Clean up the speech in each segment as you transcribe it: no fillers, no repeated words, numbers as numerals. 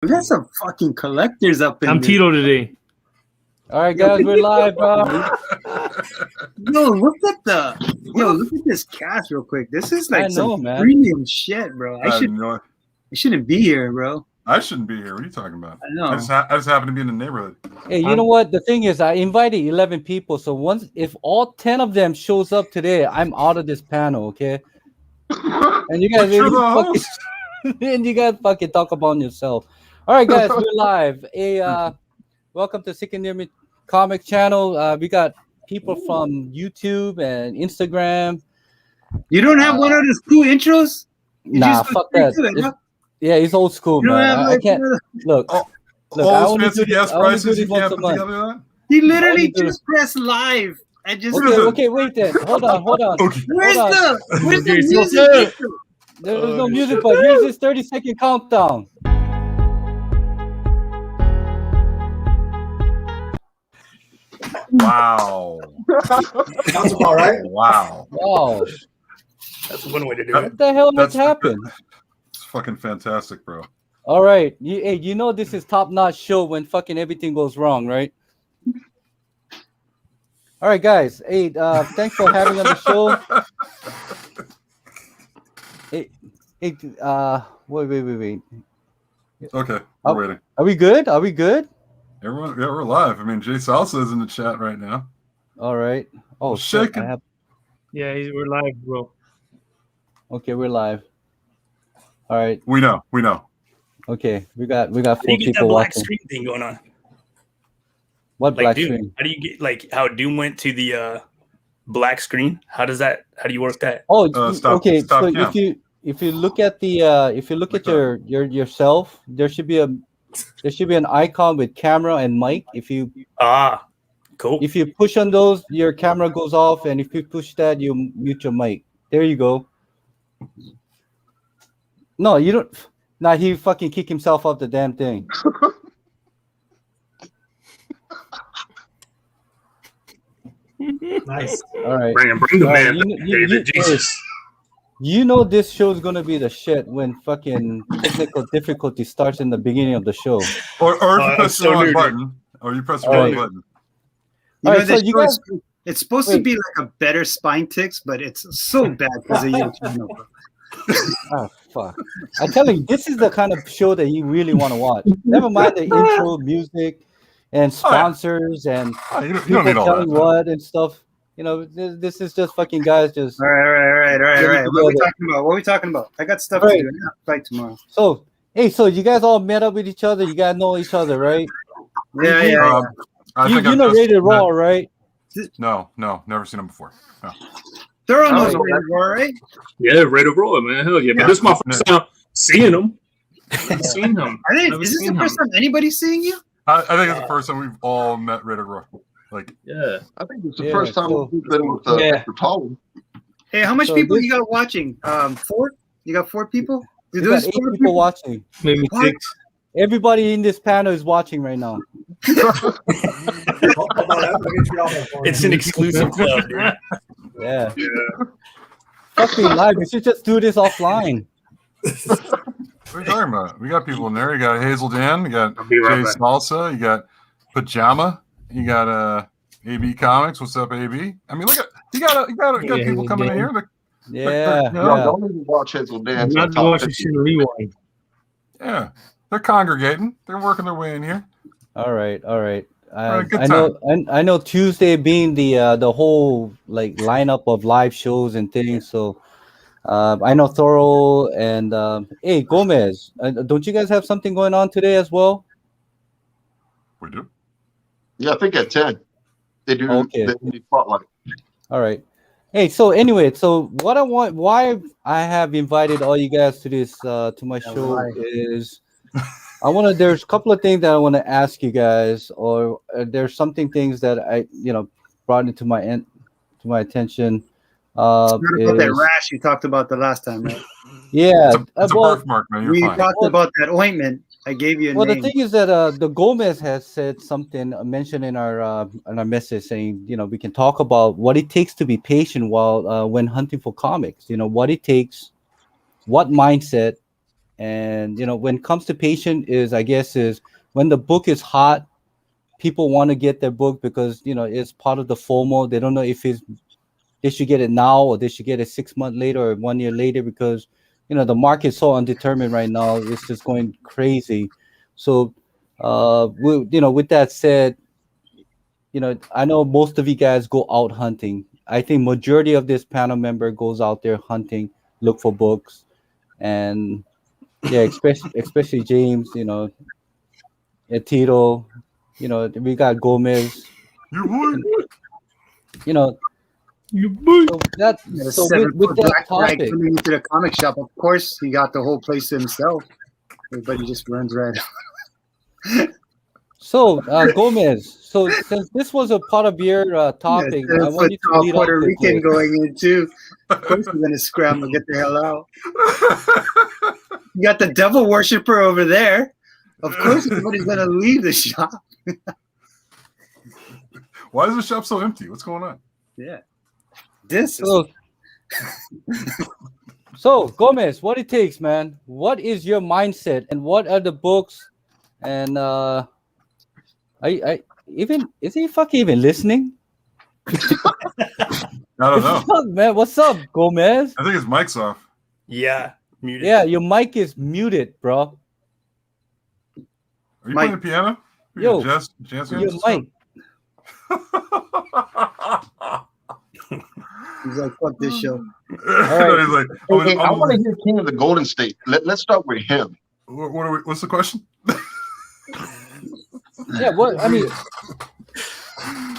We got some fucking collectors up in I'm there. Tito today. All right, guys, we're live, bro. Look at this cast real quick. This is like some premium shit, bro. I shouldn't be here, bro. I shouldn't be here. What are you talking about? I know. I just happen to be in the neighborhood. Hey, you know what? The thing is, I invited 11 people, so if all 10 of them shows up today, I'm out of this panel, okay? And you guys, fucking talk about yourself. All right, guys, we're live. Welcome to Sick and Near Me Comic Channel. We got people from YouTube and Instagram. You don't have one of those cool intros? Nah, fuck that. Yeah, he's old school, man. I can't look. I only do this once a month. He literally just pressed live. Okay, wait then. Hold on. Okay. Where's the music? There's no music, but here's this 30-second countdown. Wow. Sounds about right. Wow. That's one way to do it. What the hell has happened? It's fucking fantastic, bro. All right. You know this is top-notch show when fucking everything goes wrong, right? All right, guys. Hey, thanks for having on the show. Wait. Okay, we're waiting. Are we good? Everyone, yeah, we're live. I mean, Jay Salsa is in the chat right now. All right. Oh, shaking. Yeah, we're live, bro. Okay, we're live. All right. We know. Okay, we got 4 people watching. How do you get that black screen thing going on? What black screen? How do you get how Doom went to the black screen? How do you work that? Oh, okay. So if you look at yourself, there should be an icon with camera and mic. Cool. If you push on those, your camera goes off, and if you push that, you mute your mic. There you go. No, you don't. Nah, he fucking kicked himself off the damn thing. Nice. All right. Bring the man, David. Jesus. You know this show is gonna be the shit when fucking technical difficulty starts in the beginning of the show. Or if you press the wrong button. Or you press the wrong button. You know, this show it's supposed to be like a better Spine Ticks, but it's so bad because of your channel. Oh fuck! I'm telling you, this is the kind of show that you really want to watch. Never mind the intro music and sponsors and you don't need all that. What and stuff. You know, this is just fucking guys just. All right. What are we talking about? I got stuff to do. Fight tomorrow. So you guys all met up with each other. You guys know each other, right? Yeah. You know Rated Raw, right? No, never seen them before. No. They're almost Rated Raw, right? Yeah, Rated Raw, man. Hell yeah. But this is my first time seeing them. I've seen them. Is this the first time anybody's seeing you? I think it's the first time we've all met Rated Raw. I think it's the first time we've been with Tom. Hey, how much people you got watching? 4? You got 4 people? We got 8 people watching. Maybe 6. Everybody in this panel is watching right now. It's an exclusive club, dude. Yeah. Fucking live. We should just do this offline. What are you talking about? We got people in there. You got Hazel Dan. You got Jay Salsa. You got Pajama. You got AB Comics. What's up, AB? I mean, look at you got people coming in here. Don't even watch Hazel Dan. Yeah, they're congregating. They're working their way in here. All right. I know Tuesday being the whole lineup of live shows and things. So I know Thoro and hey Gomez. Don't you guys have something going on today as well? We do. Yeah, I think at 10 they do. Okay. They spotlight. All right. Hey, so anyway, why I have invited all you guys to this to my show is there's a couple of things that I want to ask you guys, or there's things that I brought into my attention. About that rash you talked about the last time, right? Yeah, it's a birthmark, man. We talked about that ointment. I gave you a name. The thing is that the Gomez has said something, mentioned in our message, saying we can talk about what it takes to be patient while when hunting for comics. What it takes, what mindset, And when it comes to patient is when the book is hot, people want to get their book because it's part of the FOMO. They don't know if they should get it now or they should get it 6 months later or 1 year later because the market's so undetermined right now. It's just going crazy. So with that said, I know most of you guys go out hunting. I think majority of this panel member goes out there hunting, look for books, and especially James, Tito, we got Gomez. So with that topic, coming into the comic shop, of course, he got the whole place to himself. Everybody just runs right out. So Gomez, so since this was a part of your topic, I want you to lead Puerto Rican going in too. Of course, we're gonna scramble, get the hell out. You got the devil worshiper over there. Of course, everybody's gonna leave the shop. Why is the shop so empty? What's going on? Yeah. So Gomez, what it takes, man? What is your mindset, and what are the books? And is he fucking even listening? I don't know. What's up, man? What's up, Gomez? I think his mic's off. Yeah, muted. Yeah, your mic is muted, bro. Are you playing the piano? Yo, your mic. He's like, fuck this show. Right. He's like, I want to hear King of the Golden State. Let's start with him. What's the question? Yeah, what I mean,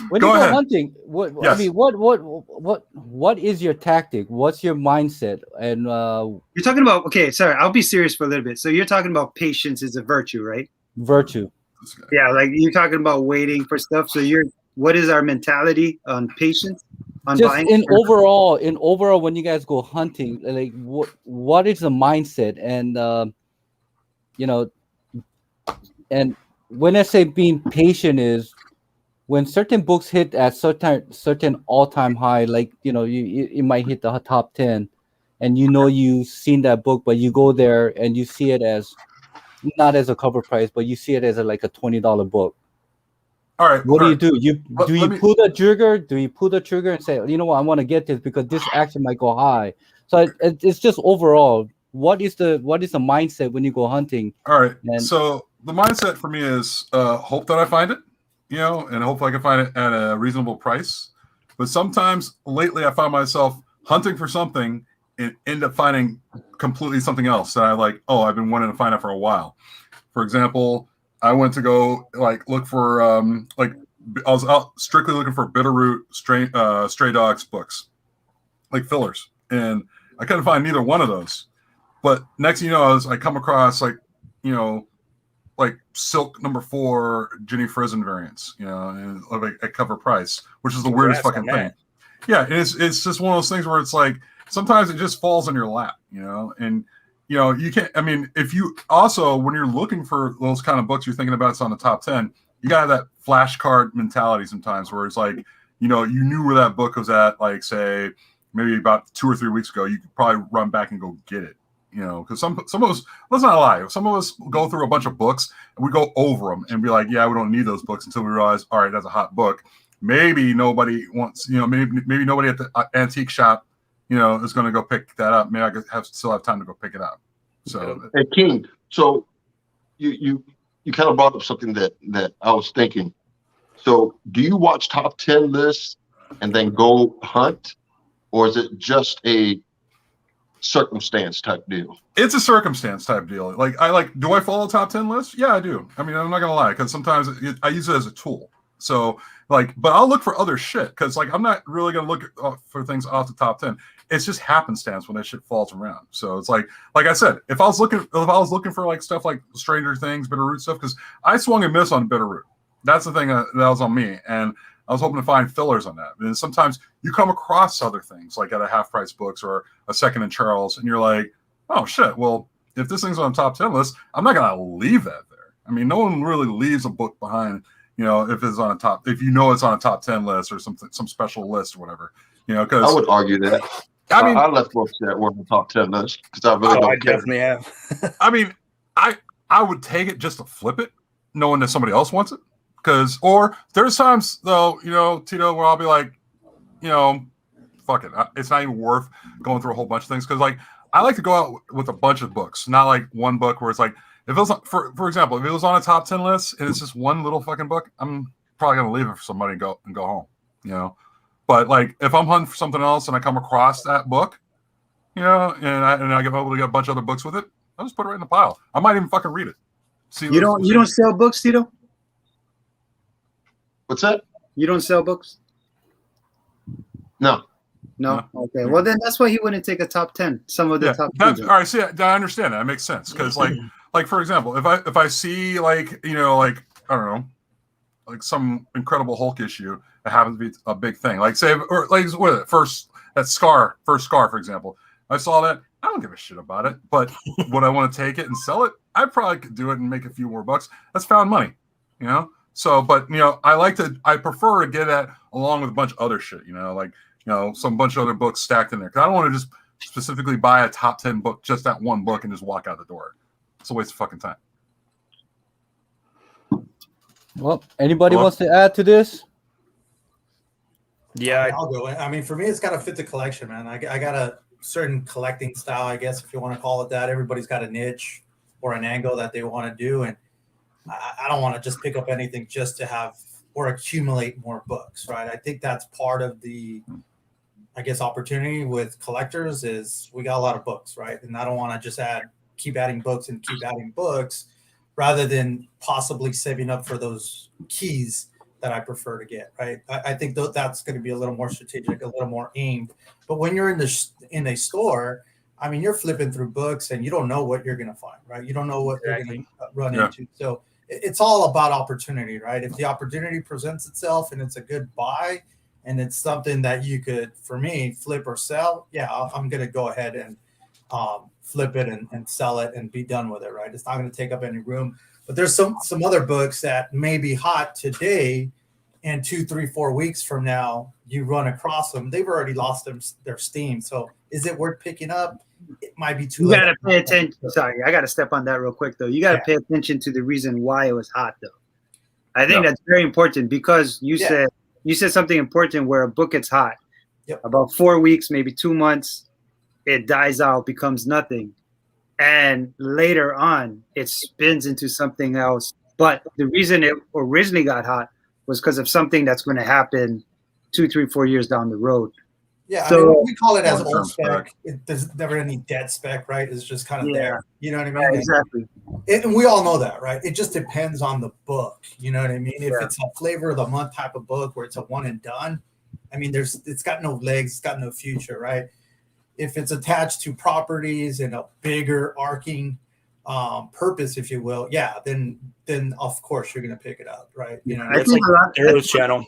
when you go hunting, what is your tactic? What's your mindset? And you're talking about, okay, sorry, I'll be serious for a little bit. So you're talking about patience is a virtue, right? Virtue. Yeah, like you're talking about waiting for stuff. So what is our mentality on patience? On just buying? in overall, when you guys go hunting, like what is the mindset? And and when I say being patient is when certain books hit at certain all-time high, like it might hit the top 10, and you've seen that book, but you go there and you see it as not as a cover price, but you see it as like a $20 book. All right. What do you do? Do you pull the trigger? Do you pull the trigger and say, you know what, I want to get this because this action might go high? So it's just overall, what is the mindset when you go hunting? All right. So the mindset for me is hope that I find it, and hopefully I can find it at a reasonable price. But sometimes lately I find myself hunting for something and end up finding completely something else that I like. Oh, I've been wanting to find out for a while. For example, I went to go look for I was out strictly looking for Bitterroot Stray Dogs books, like fillers, and I couldn't find neither one of those. But next thing you know, I come across Silk number 4 Ginny Frizen variants, and at cover price, which is the weirdest fucking thing. Yeah, it's just one of those things where it's like sometimes it just falls in your lap, and you can't. I mean, if you also when you're looking for those kind of books, you're thinking about it's on the top 10. You got that flashcard mentality sometimes, where it's like you knew where that book was at, like say maybe about 2 or 3 weeks ago. You could probably run back and go get it. Because some of us, let's not lie, some of us go through a bunch of books and we go over them and be like, yeah, we don't need those books until we realize, all right, that's a hot book. Maybe nobody wants, maybe nobody at the antique shop, is going to go pick that up. Maybe I still have time to go pick it up. So, hey, King, so you kind of brought up something that I was thinking. So, do you watch top 10 lists and then go hunt, or is it just a circumstance type deal? It's a circumstance type deal. Do I follow top 10 lists? Yeah, I do. I mean, I'm not gonna lie, because sometimes I use it as a tool. So but I'll look for other shit because I'm not really gonna look for things off the top 10. It's just happenstance when that shit falls around. So it's like I said, if I was looking for stuff like Stranger Things, Bitterroot stuff, because I swung and missed on Bitterroot. That's the thing that was on me, and I was hoping to find fillers on that. And sometimes you come across other things like at a half price books or a Second and Charles, and you're like, oh shit, well, if this thing's on the top 10 list, I'm not going to leave that there. I mean, no one really leaves a book behind, if it's on if it's on a top 10 list or some special list or whatever, because I would argue that. I mean, I left books that were in the top 10 list because I really I don't care. definitely have. I mean, I would take it just to flip it, knowing that somebody else wants it. Or there's times though, Tito, where I'll be like, fuck it, it's not even worth going through a whole bunch of things because like I like to go out with a bunch of books, not like one book where it's like if it was for example, if it was on a top 10 list and it's just one little fucking book, I'm probably gonna leave it for somebody and go home, But like if I'm hunting for something else and I come across that book, and I get able to get a bunch of other books with it, I'll just put it right in the pile. I might even fucking read it. You don't sell books, Tito? What's that? You don't sell books? No. No? Okay. Well, then that's why he wouldn't take a top 10. Some of the top 10. All right. See, I understand that. That makes sense. Because, like for example, if I see like I don't know, like some Incredible Hulk issue that happens to be a big thing, like say, or like what is it? First Scar, for example. I saw that. I don't give a shit about it. But would I want to take it and sell it? I probably could do it and make a few more bucks. That's found money, So, but I prefer to get that along with a bunch of other shit, some bunch of other books stacked in there. Because I don't want to just specifically buy a top 10 book, just that one book, and just walk out the door. It's a waste of fucking time. Well, anybody wants to add to this? Yeah, I'll go. I mean, for me, it's got to fit the collection, man. I got a certain collecting style, I guess, if you want to call it that. Everybody's got a niche or an angle that they want to do, and I don't want to just pick up anything just to have or accumulate more books, right? I think that's part of the, I guess, opportunity with collectors is we got a lot of books, right? And I don't want to just keep adding books and keep adding books rather than possibly saving up for those keys that I prefer to get, right? I think that's going to be a little more strategic, a little more aimed. But when you're in a store, I mean, you're flipping through books and you don't know what you're going to find, right? You don't know what you're going to run into. So it's all about opportunity, right? If the opportunity presents itself and it's a good buy and it's something that you could, for me, flip or sell, I'm going to go ahead and flip it and sell it and be done with it, right? It's not going to take up any room. But there's some other books that may be hot today, and 2, 3, 4 weeks from now, you run across them. They've already lost their steam. So is it worth picking up? It might be too late. You got to pay attention. Sorry, I got to step on that real quick, though. You got to pay attention to the reason why it was hot, though. I think that's very important because you said something important where a book gets hot. Yep. About 4 weeks, maybe 2 months, it dies out, becomes nothing. And later on, it spins into something else. But the reason it originally got hot was because of something that's going to happen 2, 3, 4 years down the road. Yeah, so, I mean, we call it as old spec. There's never any dead spec, right? It's just kind of there. You know what I mean? Yeah, exactly. And we all know that, right? It just depends on the book. You know what I mean? If it's a flavor of the month type of book where it's a one and done, I mean, it's got no legs, it's got no future, right? If it's attached to properties and a bigger arcing purpose, if you will, then of course you're going to pick it up, right? You know, it's like Arrow's channel.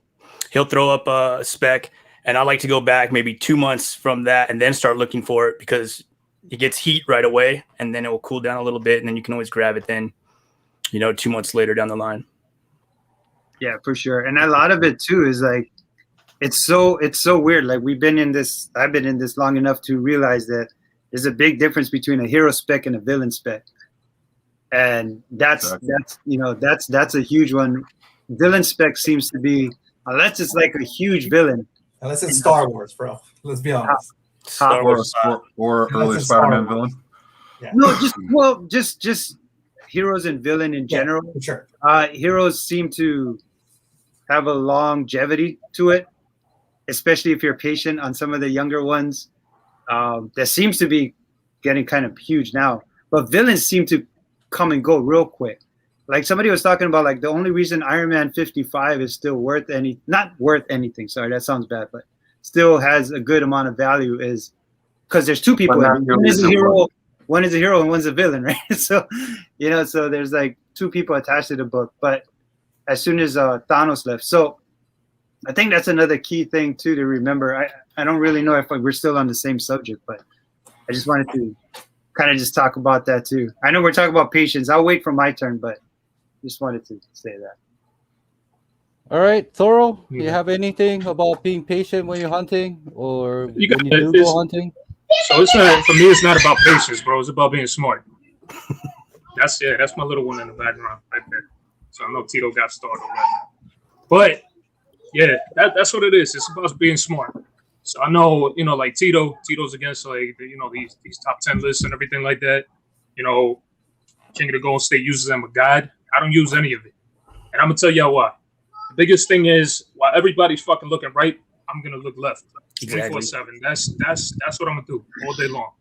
He'll throw up a spec, and I like to go back maybe 2 months from that and then start looking for it because it gets heat right away, and then it will cool down a little bit, and then you can always grab it then, 2 months later down the line. Yeah, for sure. And a lot of it too is like, it's so weird. Like I've been in this long enough to realize that there's a big difference between a hero spec and a villain spec. And that's a huge one. Villain spec seems to be, unless it's like a huge villain. Unless it's Star Wars, bro. Let's be honest. Star Wars or early Spider-Man villain. Yeah. No, just heroes and villain in general. For sure. Heroes seem to have a longevity to it, especially if you're patient on some of the younger ones. That seems to be getting kind of huge now. But villains seem to come and go real quick. Like somebody was talking about, like the only reason Iron Man 55 is still not worth anything. Sorry, that sounds bad, but still has a good amount of value is because there's two people. One is a hero and one's a villain, right? So, so there's like two people attached to the book. But as soon as Thanos left, so I think that's another key thing too to remember. I don't really know if we're still on the same subject, but I just wanted to kind of just talk about that too. I know we're talking about patience. I'll wait for my turn, but just wanted to say that. All right, Thorough, do you Yeah. have anything about being patient when you're hunting or You when got you do this. go hunting? So it's not for me. It's not about patience, bro. It's about being smart. That's my little one in the background right there. So I know Tito got started right now. But yeah, that's what it is. It's about being smart. So I know, like Tito's against like these top 10 lists and everything like that. King of the Golden State uses them a guide. I don't use any of it, and I'm gonna tell y'all why. The biggest thing is while everybody's fucking looking right, I'm gonna look left. Exactly. 24/7. That's what I'm gonna do all day long.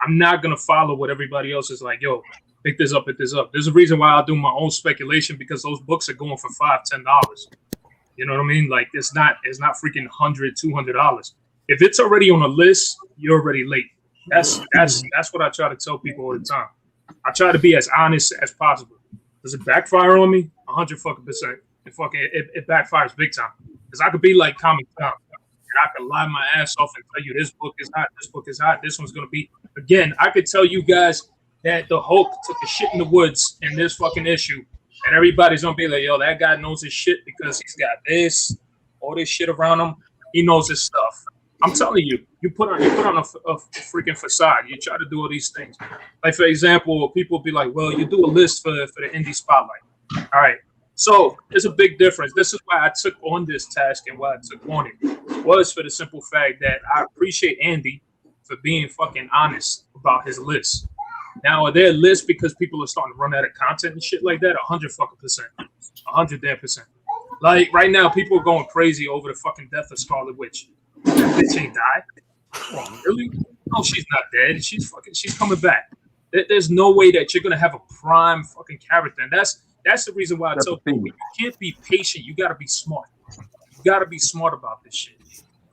I'm not gonna follow what everybody else is like. Yo, pick this up. There's a reason why I do my own speculation because those books are going for $5-10. You know what I mean? Like it's not freaking $100-200. If it's already on a list, you're already late. That's what I try to tell people all the time. I try to be as honest as possible. Does it backfire on me? 100%. It backfires big time. Because I could be like Comic Tom, and I could lie my ass off and tell you this book is hot, this one's gonna be. Again, I could tell you guys that the Hulk took a shit in the woods in this fucking issue, and everybody's gonna be like, yo, that guy knows his shit because he's got this, all this shit around him. He knows his stuff. I'm telling you, you put on a freaking facade. You try to do all these things. Like for example, people be like, well, you do a list for the indie spotlight. All right. So there's a big difference. This is why I took on this task and why I took on it was for the simple fact that I appreciate Andy for being fucking honest about his list. Now, are there lists because people are starting to run out of content and shit like that? 100%. 100%. Like right now, people are going crazy over the fucking death of Scarlet Witch. That bitch ain't died. Oh, really? No, she's not dead. She's coming back. There's no way that you're gonna have a prime fucking character, and that's the reason why I tell people you can't be patient. You gotta be smart. You gotta be smart about this shit.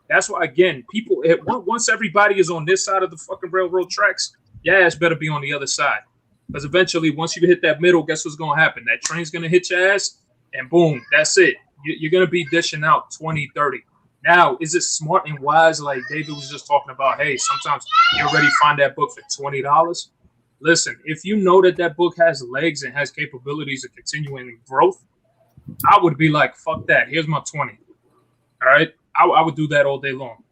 That's why, again, people once everybody is on this side of the fucking railroad tracks, your ass better be on the other side, because eventually, once you hit that middle, guess what's gonna happen? That train's gonna hit your ass, and boom, that's it. You're gonna be dishing out 20, 30. Now, is it smart and wise, like David was just talking about, hey, sometimes you already find that book for $20? Listen, if you know that book has legs and has capabilities of continuing growth, I would be like, fuck that. Here's my 20. All right? I would do that all day long.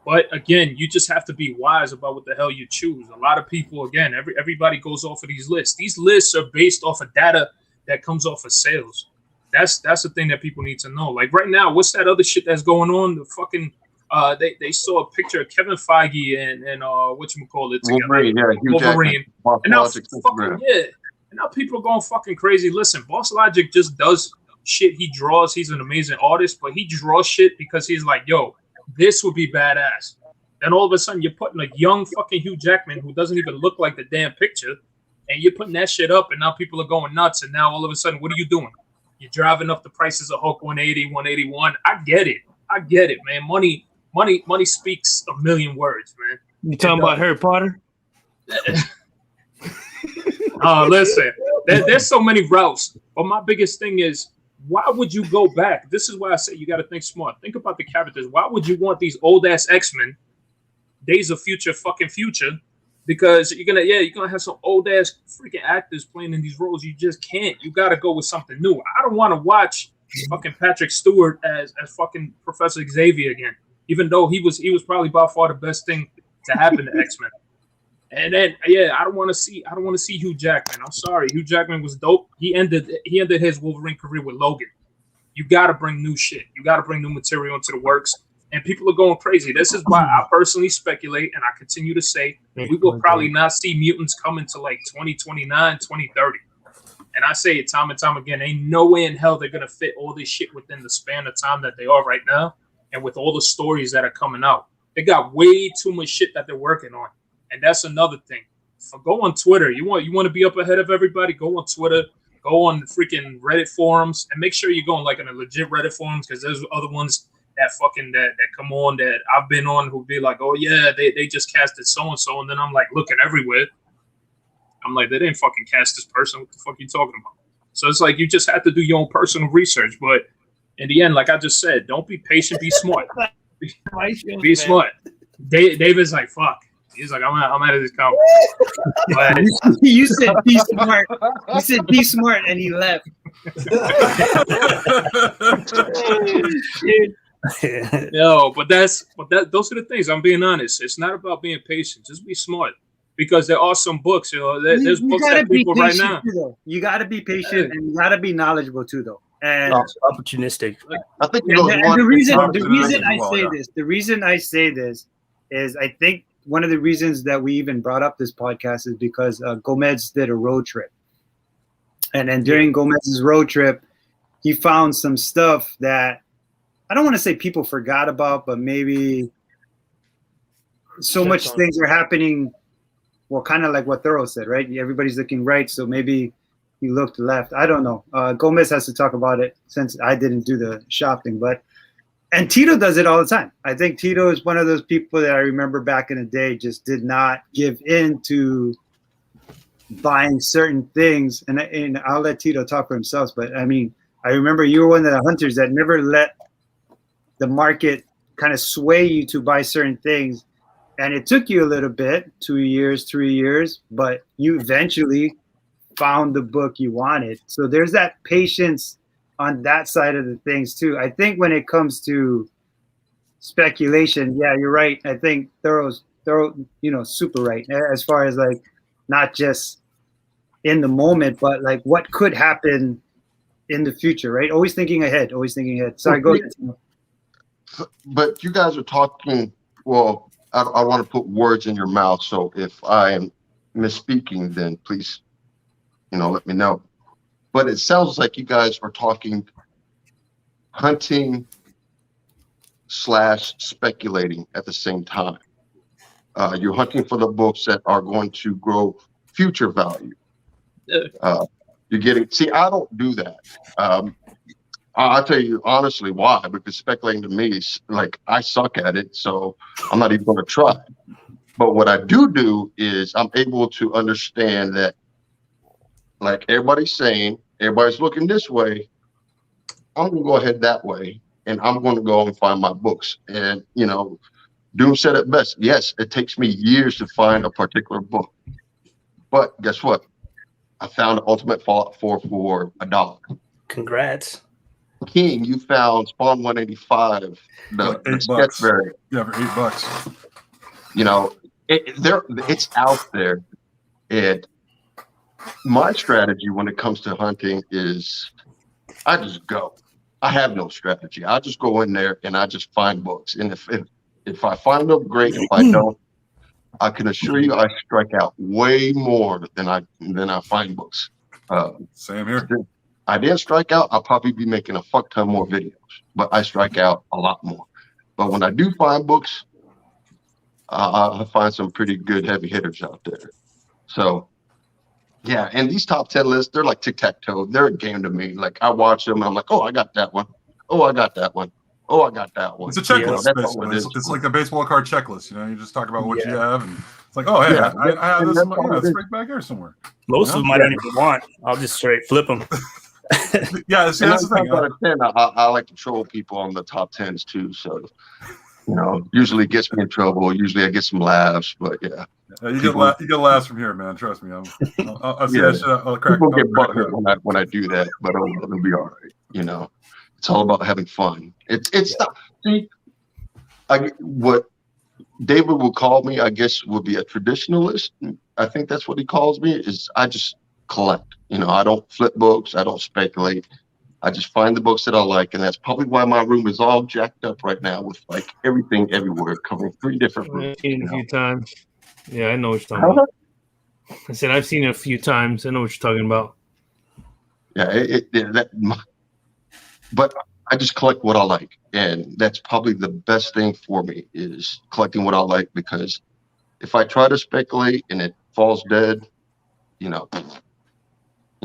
But again, you just have to be wise about what the hell you choose. A lot of people, again, everybody goes off of these lists. These lists are based off of data that comes off of sales. That's the thing that people need to know. Like right now, what's that other shit that's going on? The fucking they saw a picture of Kevin Feige and whatchamacallit together. Wolverine. And now people are going fucking crazy. Listen, Boss Logic just does shit. He draws. He's an amazing artist, but he draws shit because he's like, yo, this would be badass. Then all of a sudden you're putting a young fucking Hugh Jackman who doesn't even look like the damn picture, and you're putting that shit up, and now people are going nuts. And now all of a sudden, what are you doing? You're driving up the prices of Hulk 180, 181. I get it, man. Money speaks a million words, man. You talking about Harry Potter? Listen, there's so many routes. But my biggest thing is, why would you go back? This is why I say you got to think smart. Think about the characters. Why would you want these old ass X-Men, Days of Future, because you're gonna have some old ass freaking actors playing in these roles. You just can't. You gotta go with something new. I don't want to watch fucking Patrick Stewart as fucking Professor Xavier again, even though he was probably by far the best thing to happen to X-Men. And then I don't want to see Hugh Jackman. I'm sorry, Hugh Jackman was dope. He ended his Wolverine career with Logan. You gotta bring new shit. You gotta bring new material into the works. And people are going crazy. This is why I personally speculate, and I continue to say we will probably not see mutants come until like 2029, 2030. And I say it time and time again, ain't no way in hell they're going to fit all this shit within the span of time that they are right now. And with all the stories that are coming out, they got way too much shit that they're working on. And that's another thing. So go on Twitter. You want to be up ahead of everybody? Go on Twitter. Go on the freaking Reddit forums, and make sure you're going like in a legit Reddit forums, because there's other ones that come on that I've been on who be like, oh yeah, they just casted so and so, and then I'm like looking everywhere. I'm like, they didn't fucking cast this person. What the fuck are you talking about? So it's like you just have to do your own personal research. But in the end, like I just said, don't be patient, be smart. Be smart. David's like, fuck. He's like, I'm out of this conversation. You said be smart. You said be smart, and he left. No, but those are the things. I'm being honest. It's not about being patient. Just be smart, because there are some books. There's books that people right now. Too, you got to be patient and you got to be knowledgeable too, though. And opportunistic. I think the reason I say this is I think one of the reasons that we even brought up this podcast is because Gomez did a road trip, and then during Gomez's road trip, he found some stuff that I don't want to say people forgot about, but maybe so much things are happening. Well, kind of like what Thorough said, right? Everybody's looking right, so maybe he looked left. I don't know. Gomez has to talk about it since I didn't do the shopping, and Tito does it all the time. I think Tito is one of those people that I remember back in the day just did not give in to buying certain things. And I'll let Tito talk for himself, but I mean, I remember you were one of the hunters that never let the market kind of sway you to buy certain things. And it took you a little bit, 2 years, 3 years, but you eventually found the book you wanted. So there's that patience on that side of the things too. I think when it comes to speculation, yeah, you're right. I think Thorough's, super right as far as like not just in the moment, but like what could happen in the future, right? Always thinking ahead. Sorry, go ahead. But you guys are talking, well, I want to put words in your mouth. So if I am misspeaking, then please, let me know. But it sounds like you guys are talking hunting / speculating at the same time. You're hunting for the books that are going to grow future value. You're getting, I don't do that. I'll tell you honestly why, because speculating to me is like, I suck at it, so I'm not even going to try. But what I do is I'm able to understand that, like everybody's saying, everybody's looking this way, I'm going to go ahead that way, and I'm going to go and find my books. And, Doom said it best. Yes, it takes me years to find a particular book. But guess what? I found Ultimate Fallout 4 for $1. Congrats. King, you found Spawn 185, the sketch variant. Yeah, for $8. It's out there. And my strategy when it comes to hunting is I just go. I have no strategy. I just go in there and I just find books. And if I find them, great. If I don't, I can assure you I strike out way more than I find books. Same here. I didn't strike out, I'll probably be making a fuck ton more videos, but I strike out a lot more. But when I do find books, I find some pretty good heavy hitters out there. So, yeah, and these top 10 lists, they're like tic-tac-toe. They're a game to me. Like, I watch them, and I'm like, oh, I got that one. Oh, I got that one. Oh, I got that one. It's a checklist, basically. It's like a baseball card checklist. You just talk about what you have, and it's like, oh, hey, I have this. It's right back here somewhere. Most of them I don't even want. I'll just straight flip them. Yeah, see, that's the thing. I like to troll people on the top 10s too. So, usually gets me in trouble. Usually I get some laughs, but yeah. You get laughs from here, man. Trust me. I'll see that shit. I'll crack. People get butthurt when I do that, but it'll be all right. It's all about having fun. It's not. See, what David will call me, I guess, would be a traditionalist. I think that's what he calls me. Is I just collect. I don't flip books. I don't speculate. I just find the books that I like, and that's probably why my room is all jacked up right now with like everything everywhere, covering 3 different rooms. I've seen it a few times. Yeah, I know what you're talking about. I said I've seen it a few times. I know what you're talking about. Yeah, but I just collect what I like, and that's probably the best thing for me is collecting what I like, because if I try to speculate and it falls dead,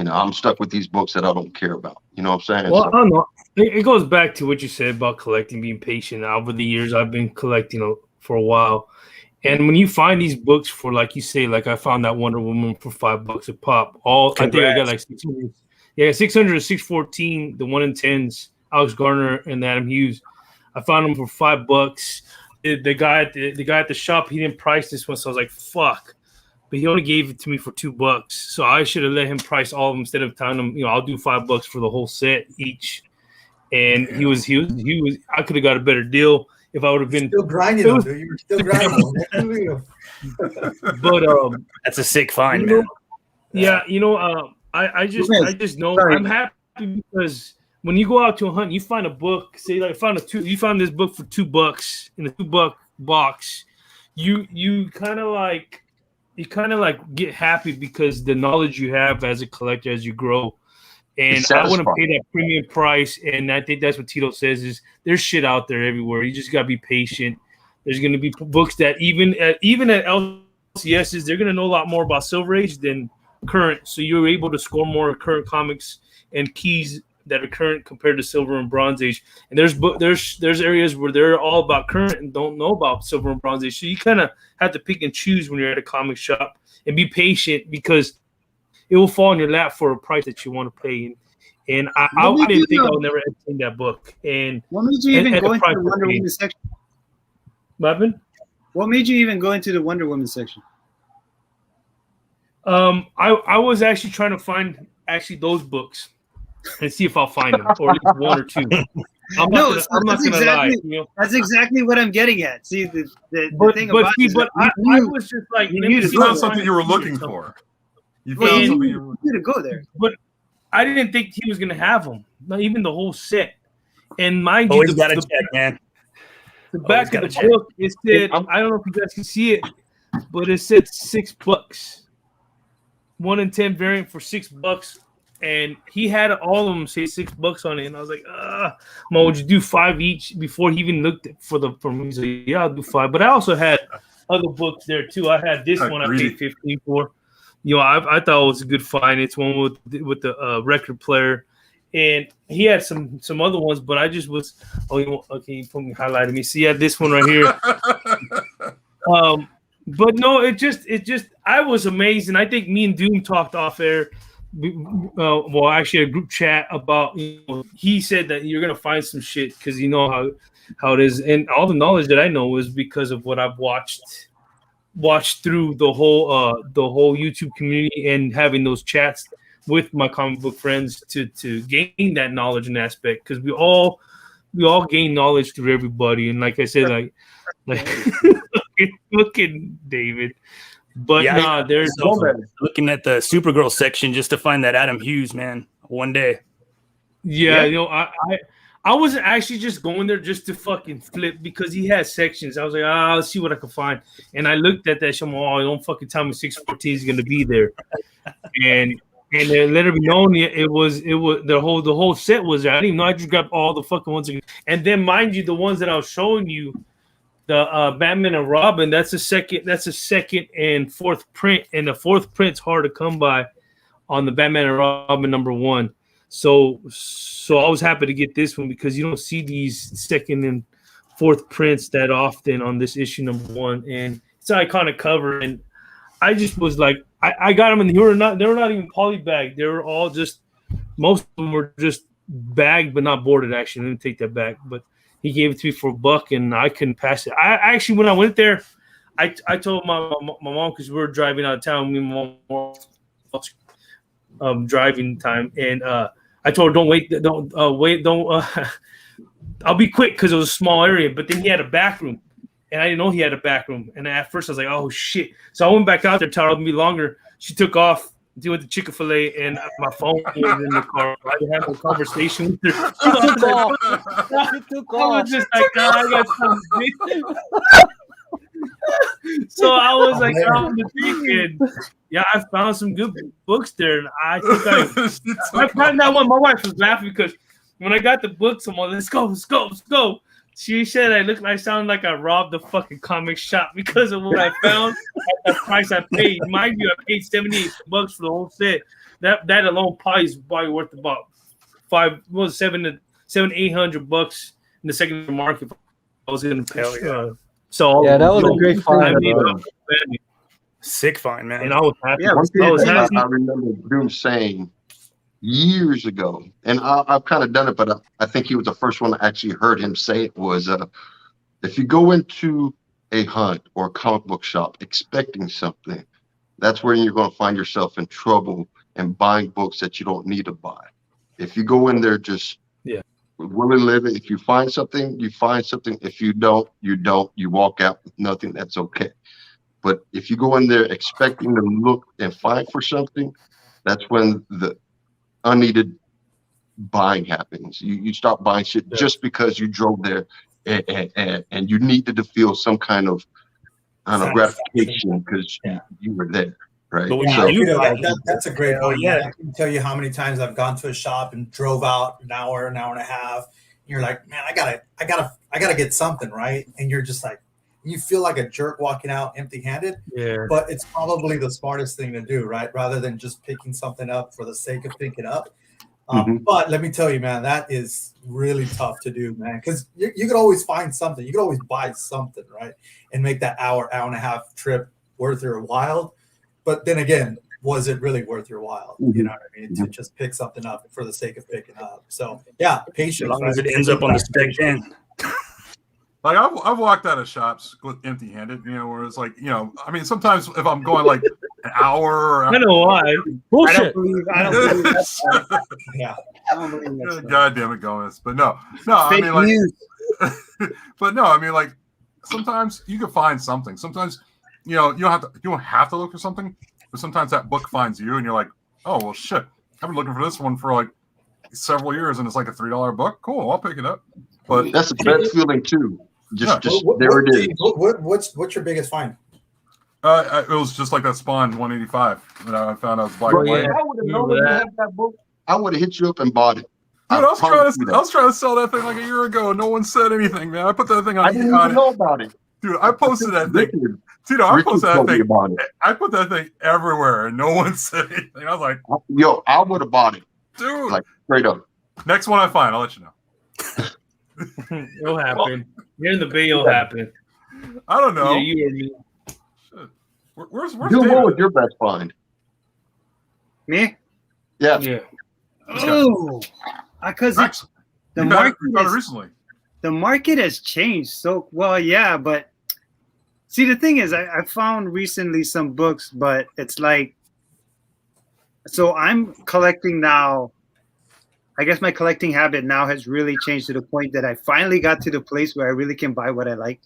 I'm stuck with these books that I don't care about. You know what I'm saying? Well, I don't know. It goes back to what you said about collecting, being patient. Over the years, I've been collecting for a while. And when you find these books for, like you say, like I found that Wonder Woman for $5 a pop. Congrats. I think I got like 600. Yeah, 600 to 614, the 1 in 10s, Alex Garner and Adam Hughes. I found them for $5. The guy at the shop, he didn't price this one, so I was like, fuck. but he only gave it to me for $2. So I should have let him price all of them instead of telling him, I'll do $5 for the whole set each. And he was. I could have got a better deal if I would have been still grinding them, dude. You were still grinding them. But that's a sick find, man. Yeah, I just know I'm happy because when you go out to a hunt, you find a book. Say like you found this book for $2 in a $2 box. You kind of like get happy because the knowledge you have as a collector as you grow. And I wouldn't pay that premium price. And I think that's what Tito says is there's shit out there everywhere. You just got to be patient. There's going to be books that even at LCSs, they're going to know a lot more about Silver Age than current. So you're able to score more current comics and keys that are current compared to Silver and Bronze Age. And there's areas where they're all about current and don't know about Silver and Bronze Age. So you kind of have to pick and choose when you're at a comic shop and be patient because it will fall in your lap for a price that you want to pay. And I didn't think I would never entertain that book. And what made you even go into the Wonder Woman section? What made you even go into the Wonder Woman section? I was actually trying to find those books and see if I'll find them, or at least one or two. I'm not gonna lie. That's exactly what I'm getting at. See, the thing about I was just like, it's not something you were looking for. You found something you were to go there, but I didn't think he was gonna have them, not even the whole set. And mind you, got to check, man. The back of the book, it said, I don't know if you guys can see it, but it said $6. 1 in 10 variant for $6. And he had all of them say $6 on it. And I was like, Mo, would you do 5 each before he even looked for me? He's like, yeah, I'll do 5. But I also had other books there too. I had this one I paid $15 for. I thought it was a good find. It's one with the record player. And he had some other ones, but I just was okay. You put me highlighted me. See, this one right here. But no, it just I was amazed, and I think me and Doom talked off air. Actually, a group chat about. He said that you're gonna find some shit because you know how it is, and all the knowledge that I know is because of what I've watched through the whole YouTube community and having those chats with my comic book friends to gain that knowledge and aspect because we all gain knowledge through everybody. And like I said, like look at David. But there's looking at the Supergirl section just to find that Adam Hughes, man, one day. Yeah. I wasn't actually just going there just to fucking flip because he has sections. I was like, let's see what I can find. And I looked at that show. Don't fucking tell me 614 is gonna be there. And let it be known it was the whole set was there. I didn't even know. I just grabbed all the fucking ones. And then mind you, the ones that I was showing you, the Batman and Robin, that's a second and fourth print, and the fourth print's hard to come by on the Batman and Robin #1. So I was happy to get this one because you don't see these second and fourth prints that often on this issue #1, and it's an iconic cover. And I just was like, I got them, and they were not even poly bagged. They were all just, most of them were just bagged but not boarded. Actually, let me take that back. But he gave it to me for $1, and I couldn't pass it. I actually, when I went there, I told my mom because we were driving out of town. Me and my mom driving time, and I told her, don't wait. I'll be quick because it was a small area. But then he had a back room. And I didn't know he had a back room. And at first I was like, oh, shit. So I went back out there, told her it'd be longer. She took off, deal with the Chick-fil-A, and my phone was in the car. I had to have a conversation with her. She took off. I was just like, God, I got something. So I was like, I'm thinking, yeah, I found some good books there. And I think I found that one. My wife was laughing because when I got the books, I'm like, let's go. She said I sounded like I robbed the fucking comic shop because of what I found at the price I paid. Mind you, I paid $78 for the whole set. That alone is probably worth about $800 in the secondary market. I was gonna pay. So yeah, that was a great find. Sick find, man. And I was happy. Yeah, I remember Doom saying years ago, and I've kind of done it, but I think he was the first one I actually heard him say it was, if you go into a hunt or a comic book shop expecting something, that's where you're going to find yourself in trouble and buying books that you don't need to buy. If you go in there just willing to live it, if you find something, you find something. If you don't, you don't. You walk out with nothing. That's okay. But if you go in there expecting to look and find for something, that's when the unneeded buying happens. You start buying shit just because you drove there and you needed to feel some kind of gratification because you were there, right? But when that's a great point. Yeah, I can tell you how many times I've gone to a shop and drove out an hour and a half. And you're like, man, I gotta get something, right? And you're just like, you feel like a jerk walking out empty-handed. Yeah. But it's probably the smartest thing to do, right? Rather than just picking something up for the sake of picking up. But let me tell you, man, that is really tough to do, man, because you could always find something. You could always buy something, right, and make that hour and a half trip worth your while. But then again, was it really worth your while? You know what I mean? To just pick something up for the sake of picking up. So yeah, patience. As long as it ends up on the spec end. Like I've walked out of shops with empty-handed, where it's like, I mean, sometimes if I'm going like an hour, I know why. Bullshit. I don't believe that. Yeah. I don't believe that. God damn it, Gomez. But no, I mean, like, but no, I mean, like, sometimes you can find something. Sometimes, you don't have to look for something, but sometimes that book finds you, and you're like, oh well, shit, I've been looking for this one for like several years, and it's like a $3 book. Cool, I'll pick it up. But that's the best feeling too. Just there it is. What's your biggest find? It was just like that Spawn 185 that I found out was black and white. I would have known that you had that book. I would have hit you up and bought it. Dude, I was trying to sell that thing like a year ago. No one said anything, man. I put that thing on. I didn't even know about it. Dude, I posted that thing. Dude, I posted that thing about it. I put that thing everywhere, and no one said anything. I was like, yo, I would have bought it, dude. Like straight up. Next one I find, I'll let you know. It'll happen. Here in the Bay, it'll happen. I don't know. Yeah, you or me. Shit. Where's Dude, David? what was your best find? Me? Yeah. Yeah. Oh, because the market has changed so well. Yeah, but see, the thing is, I found recently some books, but it's like, so I'm collecting now. I guess my collecting habit now has really changed to the point that I finally got to the place where I really can buy what I like.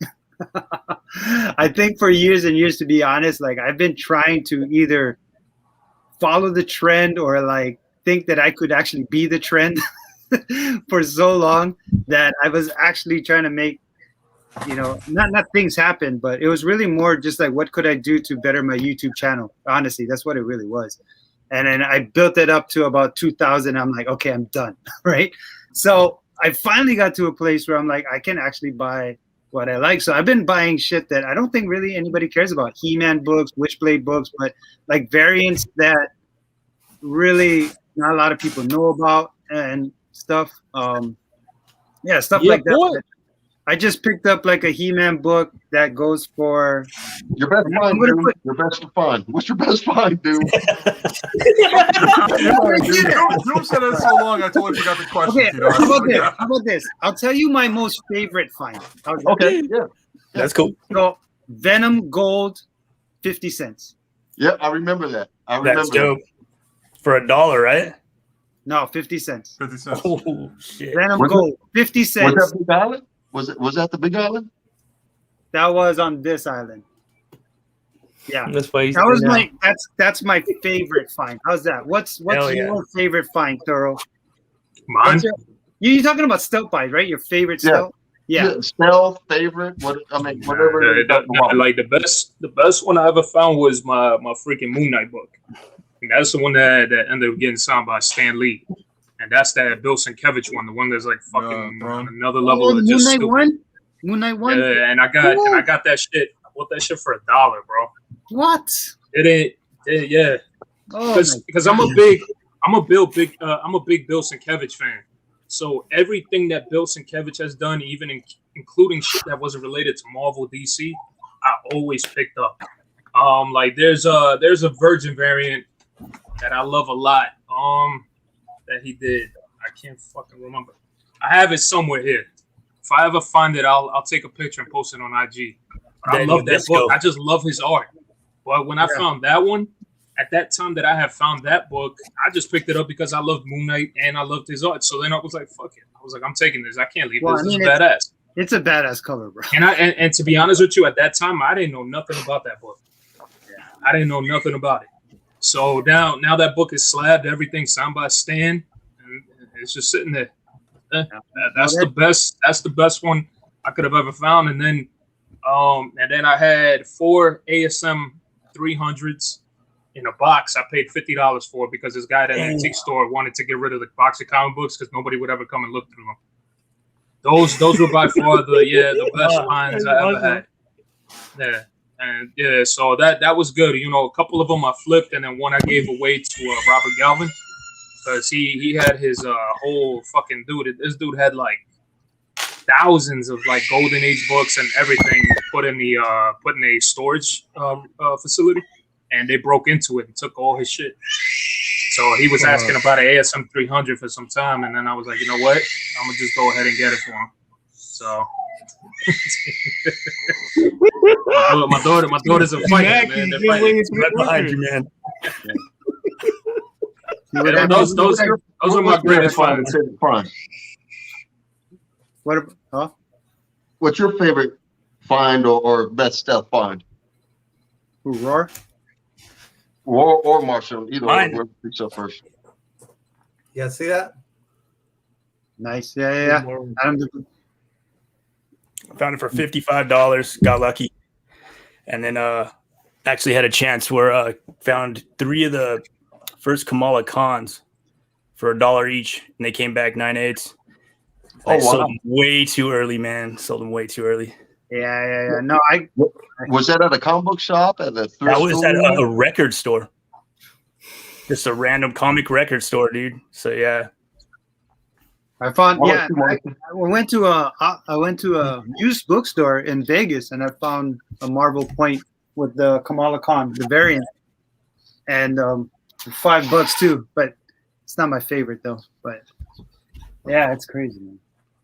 I think for years and years, to be honest, like I've been trying to either follow the trend or like think that I could actually be the trend for so long that I was actually trying to make, not things happen, but it was really more just like, what could I do to better my YouTube channel? Honestly, that's what it really was. And then I built it up to about 2,000. I'm like, okay, I'm done, right? So I finally got to a place where I'm like, I can actually buy what I like. So I've been buying shit that I don't think really anybody cares about. He-Man books, Witchblade books, but like variants that really not a lot of people know about and stuff. Stuff like that. Boy. I just picked up like a He-Man book that goes for your best find, dude. Your best find. What's your best find, dude? Doom said it so long, I totally forgot the question. Okay, how about this? I'll tell you my most favorite find. Okay, yeah. That's cool. So, Venom Gold, 50 cents. Yeah, I remember that. That's dope. For $1, right? No, 50 cents. 50 cents. Oh, shit. Venom Gold, 50 cents. Was that Big Island? Was that the Big Island? That was on this island. Yeah, that's why that was that's my favorite find. How's that? What's your favorite find, Thorough? Mine. You're talking about stealth buys, right? Your favorite stealth? Yeah, stealth favorite. Whatever. Like the best one I ever found was my freaking Moon Knight book. And that's the one that ended up getting signed by Stan Lee. And that's that Bill Sienkiewicz one, the one that's like fucking on another level. Moon Knight one? Moon Knight one? Yeah, and I got that shit. I bought that shit for $1, bro. What? Yeah. Because I'm a big Bill Sienkiewicz fan. So everything that Bill Sienkiewicz has done, even including shit that wasn't related to Marvel, DC, I always picked up. Like there's a Virgin variant that I love a lot. That he did. I can't fucking remember. I have it somewhere here. If I ever find it, I'll take a picture and post it on IG. I love that book. I just love his art. But when I found that one, at that time that I had found that book, I just picked it up because I loved Moon Knight and I loved his art. So then I was like, fuck it. I was like, I'm taking this. I can't leave this. This is badass. It's a badass cover, bro. And to be honest with you, at that time, I didn't know nothing about that book. I didn't know nothing about it. So now that book is slabbed, everything's signed by Stan, and it's just sitting there. That's the best. That's the best one I could have ever found. And then I had 4 ASM 300s in a box. I paid $50 for it because this guy at an antique store wanted to get rid of the box of comic books because nobody would ever come and look through them. Those were by far the best finds I ever had. Yeah. And yeah, so that was good. You know, a couple of them I flipped, and then one I gave away to Robert Galvin because he had his whole fucking dude. This dude had like thousands of like Golden Age books and everything put in a storage facility, and they broke into it and took all his shit. So he was asking about an ASM 300 for some time, and then I was like, you know what? I'm gonna just go ahead and get it for him. So. my daughter's a fighter, man. They're fighting right behind you, man. Yeah, those are my greatest finds. What's your favorite find or best stealth find? Who, Roar? Roar or Marshall? Either one. Pick up first. Yeah, see that? Nice. Yeah. I found it for $55. Got lucky, and then actually had a chance where found 3 of the first Kamala Khans for $1 each, and they came back 9/8. Sold them way too early, man. Sold them way too early. Yeah. No, was that at a comic book shop at the thrift store? That was at a record store, just a random comic record store, dude. So yeah. I found I went to a used bookstore in Vegas, and I found a Marvel Point with the Kamala Khan, the variant, and $5 too. But it's not my favorite though. But yeah, it's crazy, man.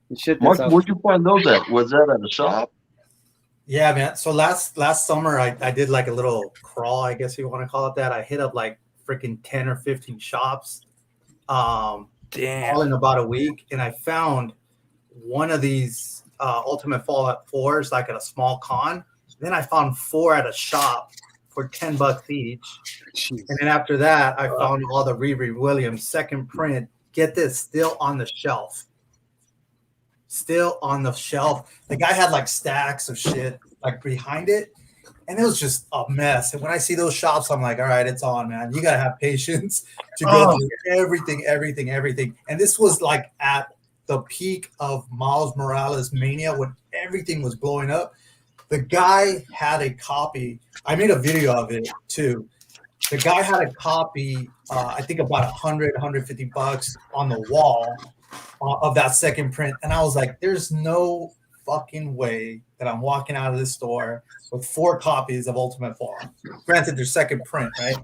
The shit. Mark, where'd you find those at? Was that at a shop? Yeah, man. So last summer, I did like a little crawl, I guess you want to call it that. I hit up like freaking 10 or 15 shops. Damn. All in about a week, and I found one of these Ultimate Fallout 4s like at a small con. Then I found 4 at a shop for $10 each. Jeez. And then after that, I found all the Riri Williams second print. Get this, still on the shelf. Still on the shelf. The guy had like stacks of shit like behind it, and it was just a mess. And when I see those shops, I'm like, all right, it's on, man. You gotta have patience to go through everything. And this was like at the peak of Miles Morales mania when everything was blowing up. The guy had a copy. I made a video of it too. The guy had a copy, I think about $150 on the wall of that second print. And I was like, there's no fucking way that I'm walking out of this store with 4 copies of Ultimate Fallout. Granted, their second print, right?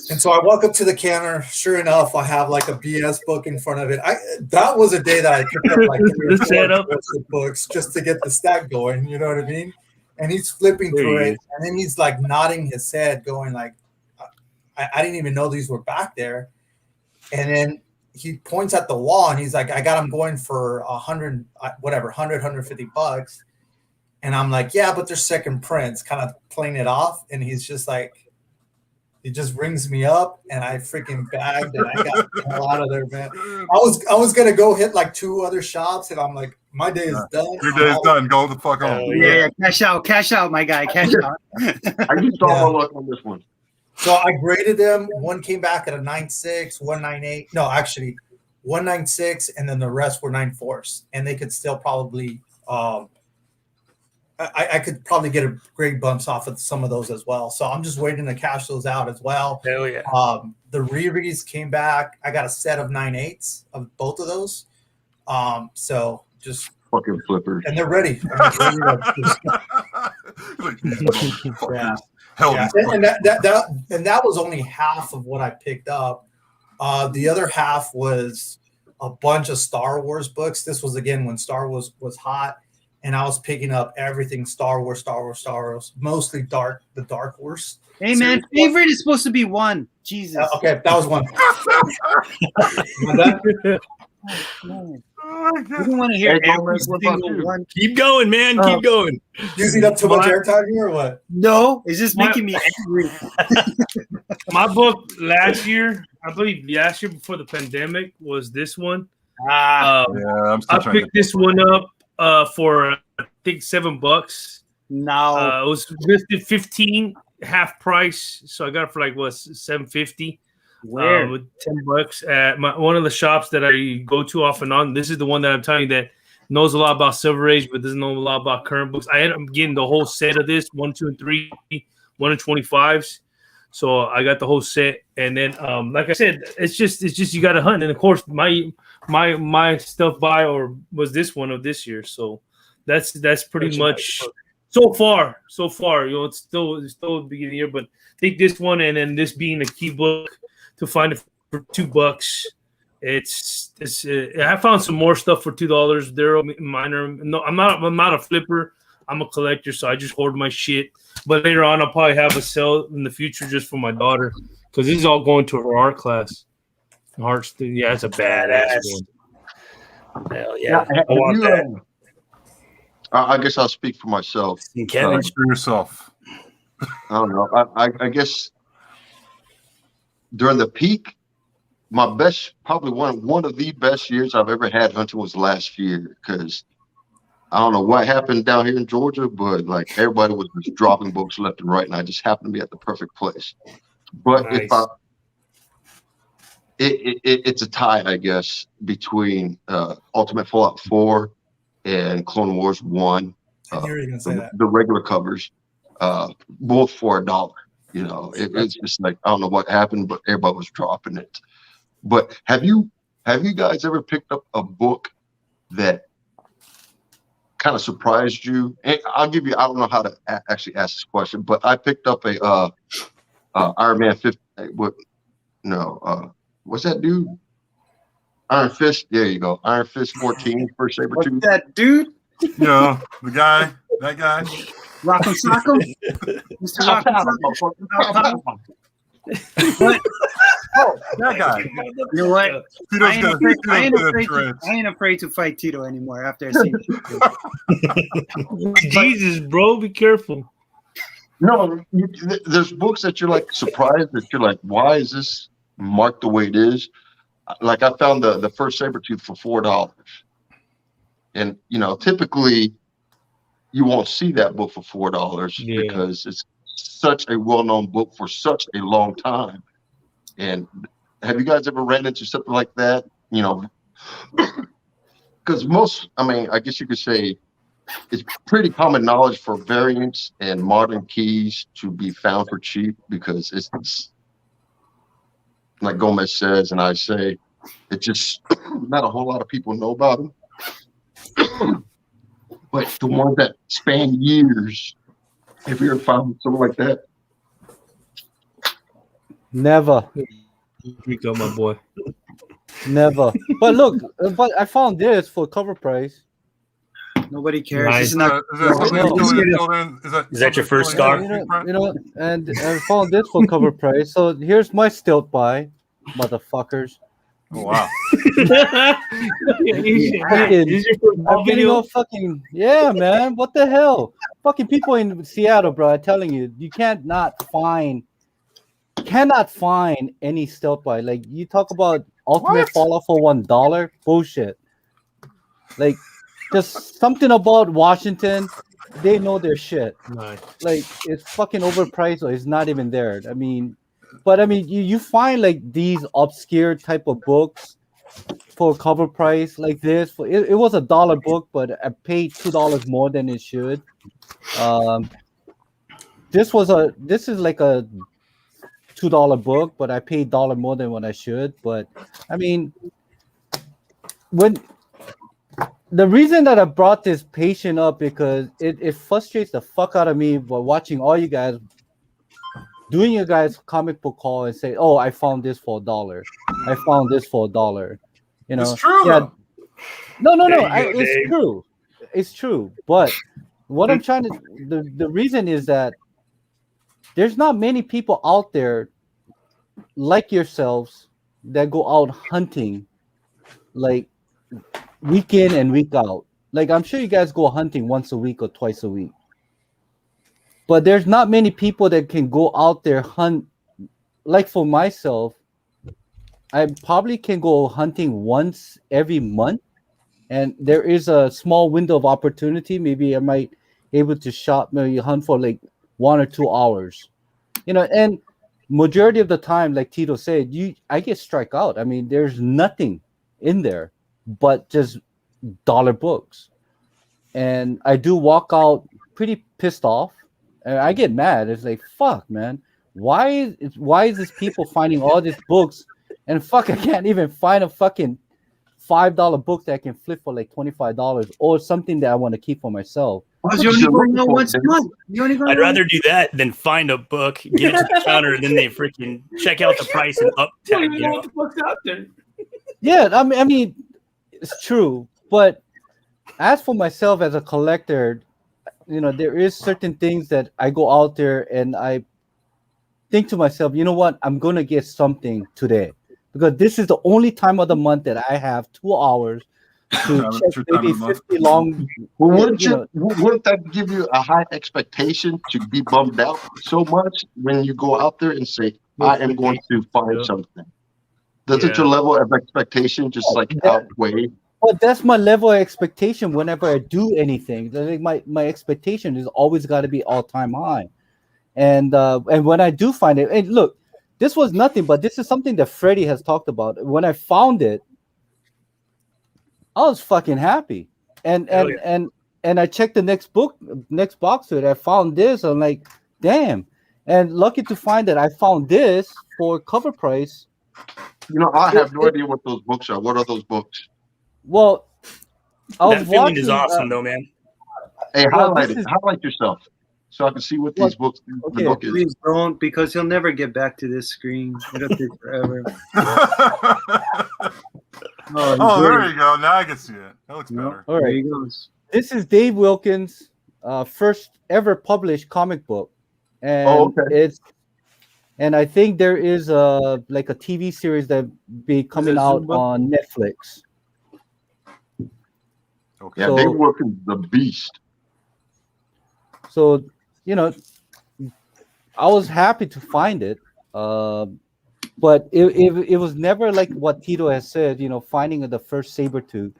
And so I walk up to the counter. Sure enough, I have like a BS book in front of it. That was a day that I picked up like 3 or 4 books just to get the stack going. You know what I mean? And he's flipping through it, and then he's like nodding his head, going like, "I didn't even know these were back there." And then he points at the wall, and he's like, "I got them going for $150." And I'm like, "Yeah, but they're second prints," kind of playing it off. And he's just like, he just rings me up, and I freaking bagged, and I got the hell out of there, man. I was gonna go hit like 2 other shops, and I'm like, my day is done. Your day is done. Go the fuck on. Yeah, cash out, my guy, cash out. I used all my luck on this one. So I graded them. One came back at a 9.6, 1.98. No, actually, 1.96, and then the rest were 9.4s, and they could still probably. I could probably get a grade bumps off of some of those as well. So I'm just waiting to cash those out as well. Hell yeah. The Riris came back. I got a set of 9.8s of both of those. So just fucking flippers. And they're ready. Yeah. And that was only half of what I picked up. The other half was a bunch of Star Wars books. This was again when Star Wars was hot. and I was picking up everything Star Wars, mostly the Dark Horse. Hey man, favorite is supposed to be one. Jesus. Okay, that was one. You don't want to hear every single one. Keep going, man. Keep going. Using up too much airtime here or what? No, it's just making me angry. My book last year, I believe last year before the pandemic, was this one. I'm still I picked this one up for I think $7. No, it was listed 15 half price, so I got it for like what, $7.50. Where? With $10 at one of the shops that I go to off and on. This is the one that I'm telling you that knows a lot about Silver Age, but doesn't know a lot about current books. I ended up getting the whole set of this 1, 2, and 3, 1 and 25s. So I got the whole set, and then like I said, it's just you got to hunt. And of course, my stuff was this one of this year. So that's pretty much so far. You know, it's still the beginning of the year, but take this one, and then this being a key book to find it for $2. It's I found some more stuff for $2. They're minor. No, I'm not a flipper. I'm a collector, so I just hoard my shit. But later on, I'll probably have a sale in the future just for my daughter, because this is all going to her art class. Yeah, it's a badass one. Hell yeah. I want that. I guess I'll speak for myself. You can't for yourself. I don't know. I guess during the peak, my best, probably one of the best years I've ever had hunting was last year, because I don't know what happened down here in Georgia, but like everybody was just dropping books left and right, and I just happened to be at the perfect place. But nice. It's a tie, I guess, between Ultimate Fallout 4 and Clone Wars 1. I knew you were gonna say that. The regular covers, both for $1. You know, it's just like, I don't know what happened, but everybody was dropping it. But have you guys ever picked up a book that kind of surprised you? And I'll give you, I don't know how to actually ask this question, but I picked up a Iron Man 50. What's that dude? Iron Fist. There you go. Iron Fist 14 First Saber 2. What's that dude? Yeah, that guy. Rock'em Sock'em? Mr. Rock'em Sock'em? Oh, that guy. You know what? I ain't afraid to fight Tito anymore after I seen it. Jesus, bro, be careful. No, there's books that you're like surprised that you're like, why is this marked the way it is? Like I found the first Sabretooth for $4. And you know, typically you won't see that book for $4 because it's such a well-known book for such a long time. And have you guys ever ran into something like that? You know, because I guess you could say it's pretty common knowledge for variants and modern keys to be found for cheap, because it's like Gomez says, and I say, it's just not a whole lot of people know about them. But the ones that span years, have you ever found something like that? Never. Drink up, my boy. Never. But look, I found this for cover price. Nobody cares. Nice. Is that your first star? You know, and I found this for cover price. So here's my stealth buy, motherfuckers. Oh, wow. I'm getting all fucking man. What the hell? Fucking people in Seattle, bro. I'm telling you, you cannot find any stealth buy. Like, you talk about Ultimate Fallout for $1. Bullshit. Like, just something about Washington, they know their shit. Nice. Like, it's fucking overpriced, or it's not even there. I mean, you find like these obscure type of books for cover price like this. It was $1 book, but I paid $2 more than it should. This is like a $2 book, but I paid $1 more than what I should. But I mean, when the reason that I brought this patient up, because it frustrates the fuck out of me by watching all you guys doing your guys' comic book call and say, "Oh, I found this for $1. I found this for $1." You know, it's true. Yeah. No. It's true. it's true. But what I'm trying to the reason is that there's not many people out there like yourselves that go out hunting like week in and week out. Like I'm sure you guys go hunting once a week or twice a week. But there's not many people that can go out there hunt. Like for myself, I probably can go hunting once every month, and there is a small window of opportunity. Maybe I might able to maybe hunt for like 1 or 2 hours, and majority of the time, like Tito said, I get strike out. I mean, there's nothing in there but just dollar books, and I do walk out pretty pissed off, and I get mad. It's like, fuck, man, why is this people finding all these books, and fuck, I can't even find a fucking $5 book that I can flip for like $25 or something that I want to keep for myself. You're only going out once a month. I'd rather do that than find a book, get it to the counter, and then they freaking check out the price and up tag. What the fuck's out there? Yeah, I mean, it's true. But as for myself as a collector, there is certain things that I go out there and I think to myself, you know what, I'm gonna get something today because this is the only time of the month that I have 2 hours to check maybe 50 long. Well, wouldn't that give you a high expectation to be bummed out so much when you go out there and say, I am going to find something? Doesn't your level of expectation just outweigh? But that's my level of expectation whenever I do anything. Like my expectation is always got to be all-time high. And when I do find it, and look, this was nothing, but this is something that Freddie has talked about. When I found it, I was fucking happy. And I checked the next box to it. I found this. I'm like, damn. And lucky to find that I found this for cover price. I have no idea what those books are. What are those books? Well, that feeling is awesome, though, man. Hey, highlight yourself so I can see what these books. Okay. The book is. Please don't, because he'll never get back to this screen. It'll take forever. There you go. Now I can see it. That looks better. All right. There he goes. This is Dave Wilkins' first ever published comic book, and and I think there is a TV series that be coming out on Netflix. Okay. Yeah, Dave Wilkins, the beast. So I was happy to find it, but it was never like what Tito has said. Finding the first Sabretooth.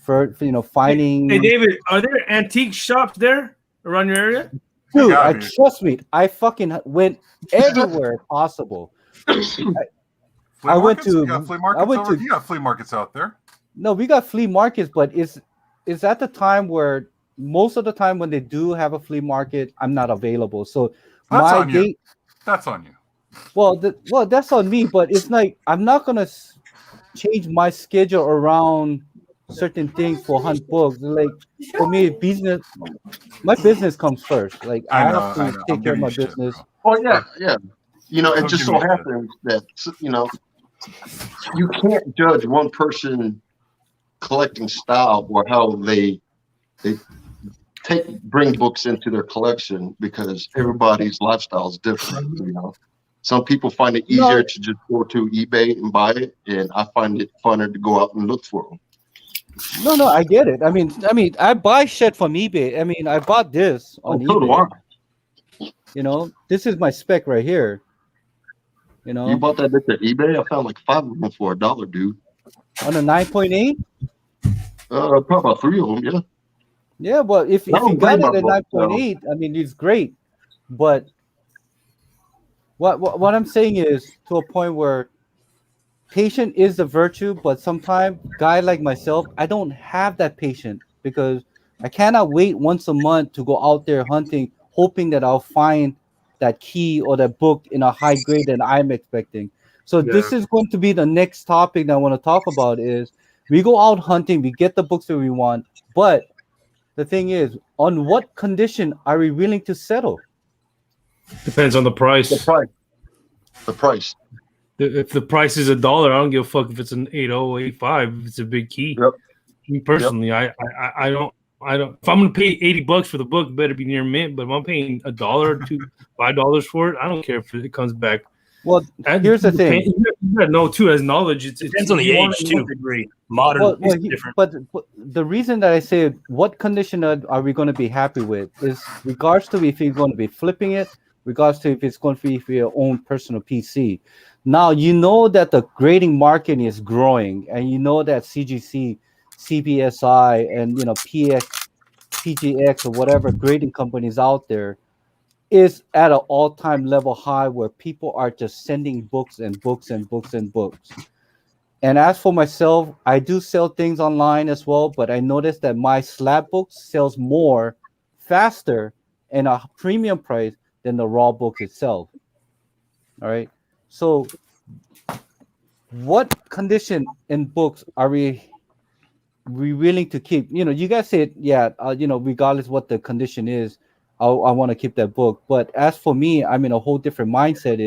Finding. Hey, David, are there antique shops there around your area? Dude, trust me, I fucking went everywhere possible. I went to. You got flea markets you got flea markets out there. No, we got flea markets, but it's at the time where most of the time when they do have a flea market, I'm not available. So that's on you. That's on you. Well, that's on me, but it's like I'm not gonna change my schedule around certain things for hunt books. Like for me, my business comes first. Like I have to take care of my business. Oh yeah. It just so happens that you can't judge one person collecting style or how they bring books into their collection because everybody's lifestyle is different. Some people find it easier to just go to eBay and buy it, and I find it funner to go out and look for them. No, I get it. I mean, I buy shit from eBay. I mean, I bought this on eBay. This is my spec right here. You bought that at eBay? I found like 5 of them for $1, dude. On a 9.8? Probably about 3 of them, yeah. Yeah, but if you got it at 9.8, I mean, it's great. But what I'm saying is to a point where patient is the virtue, but sometimes guy like myself, I don't have that patience because I cannot wait once a month to go out there hunting, hoping that I'll find that key or that book in a high grade that I'm expecting. So this is going to be the next topic that I want to talk about is we go out hunting, we get the books that we want, but the thing is, on what condition are we willing to settle? Depends on the price. The price. If the price is $1, I don't give a fuck if it's an 80, 85. If it's a big key. Yep. Me personally, I I don't. If I'm gonna pay $80 for the book, it better be near mint. But if I'm paying $1 to $5 for it, I don't care if it comes back. Well, here's the thing. You gotta know too, as knowledge. It depends on the age too. Modern is different. But the reason that I say what condition are we going to be happy with is regards to if you're going to be flipping it, regards to if it's going to be for your own personal PC. Now you know that the grading market is growing, and you know that CGC, CBSI, and PGX or whatever grading companies out there is at an all-time level high where people are just sending books and books and books and books. And as for myself, I do sell things online as well, but I noticed that my slab books sells more faster and a premium price than the raw book itself. All right. So what condition in books are we willing to keep? You guys said, yeah, regardless what the condition is, I want to keep that book. But as for me, I'm in a whole different mindset.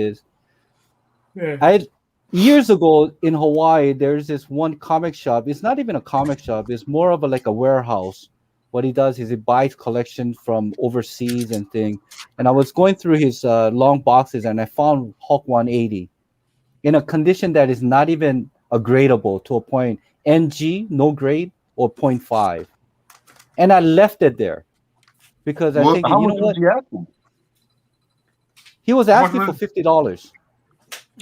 Years ago in Hawaii, there's this one comic shop. It's not even a comic shop. It's more of like a warehouse. What he does is he buys collections from overseas and things. And I was going through his long boxes, and I found Hulk 180 in a condition that is not even a gradable to a point. NG, no grade, or 0.5. And I left it there. Because I think, you know what? He was asking for $50.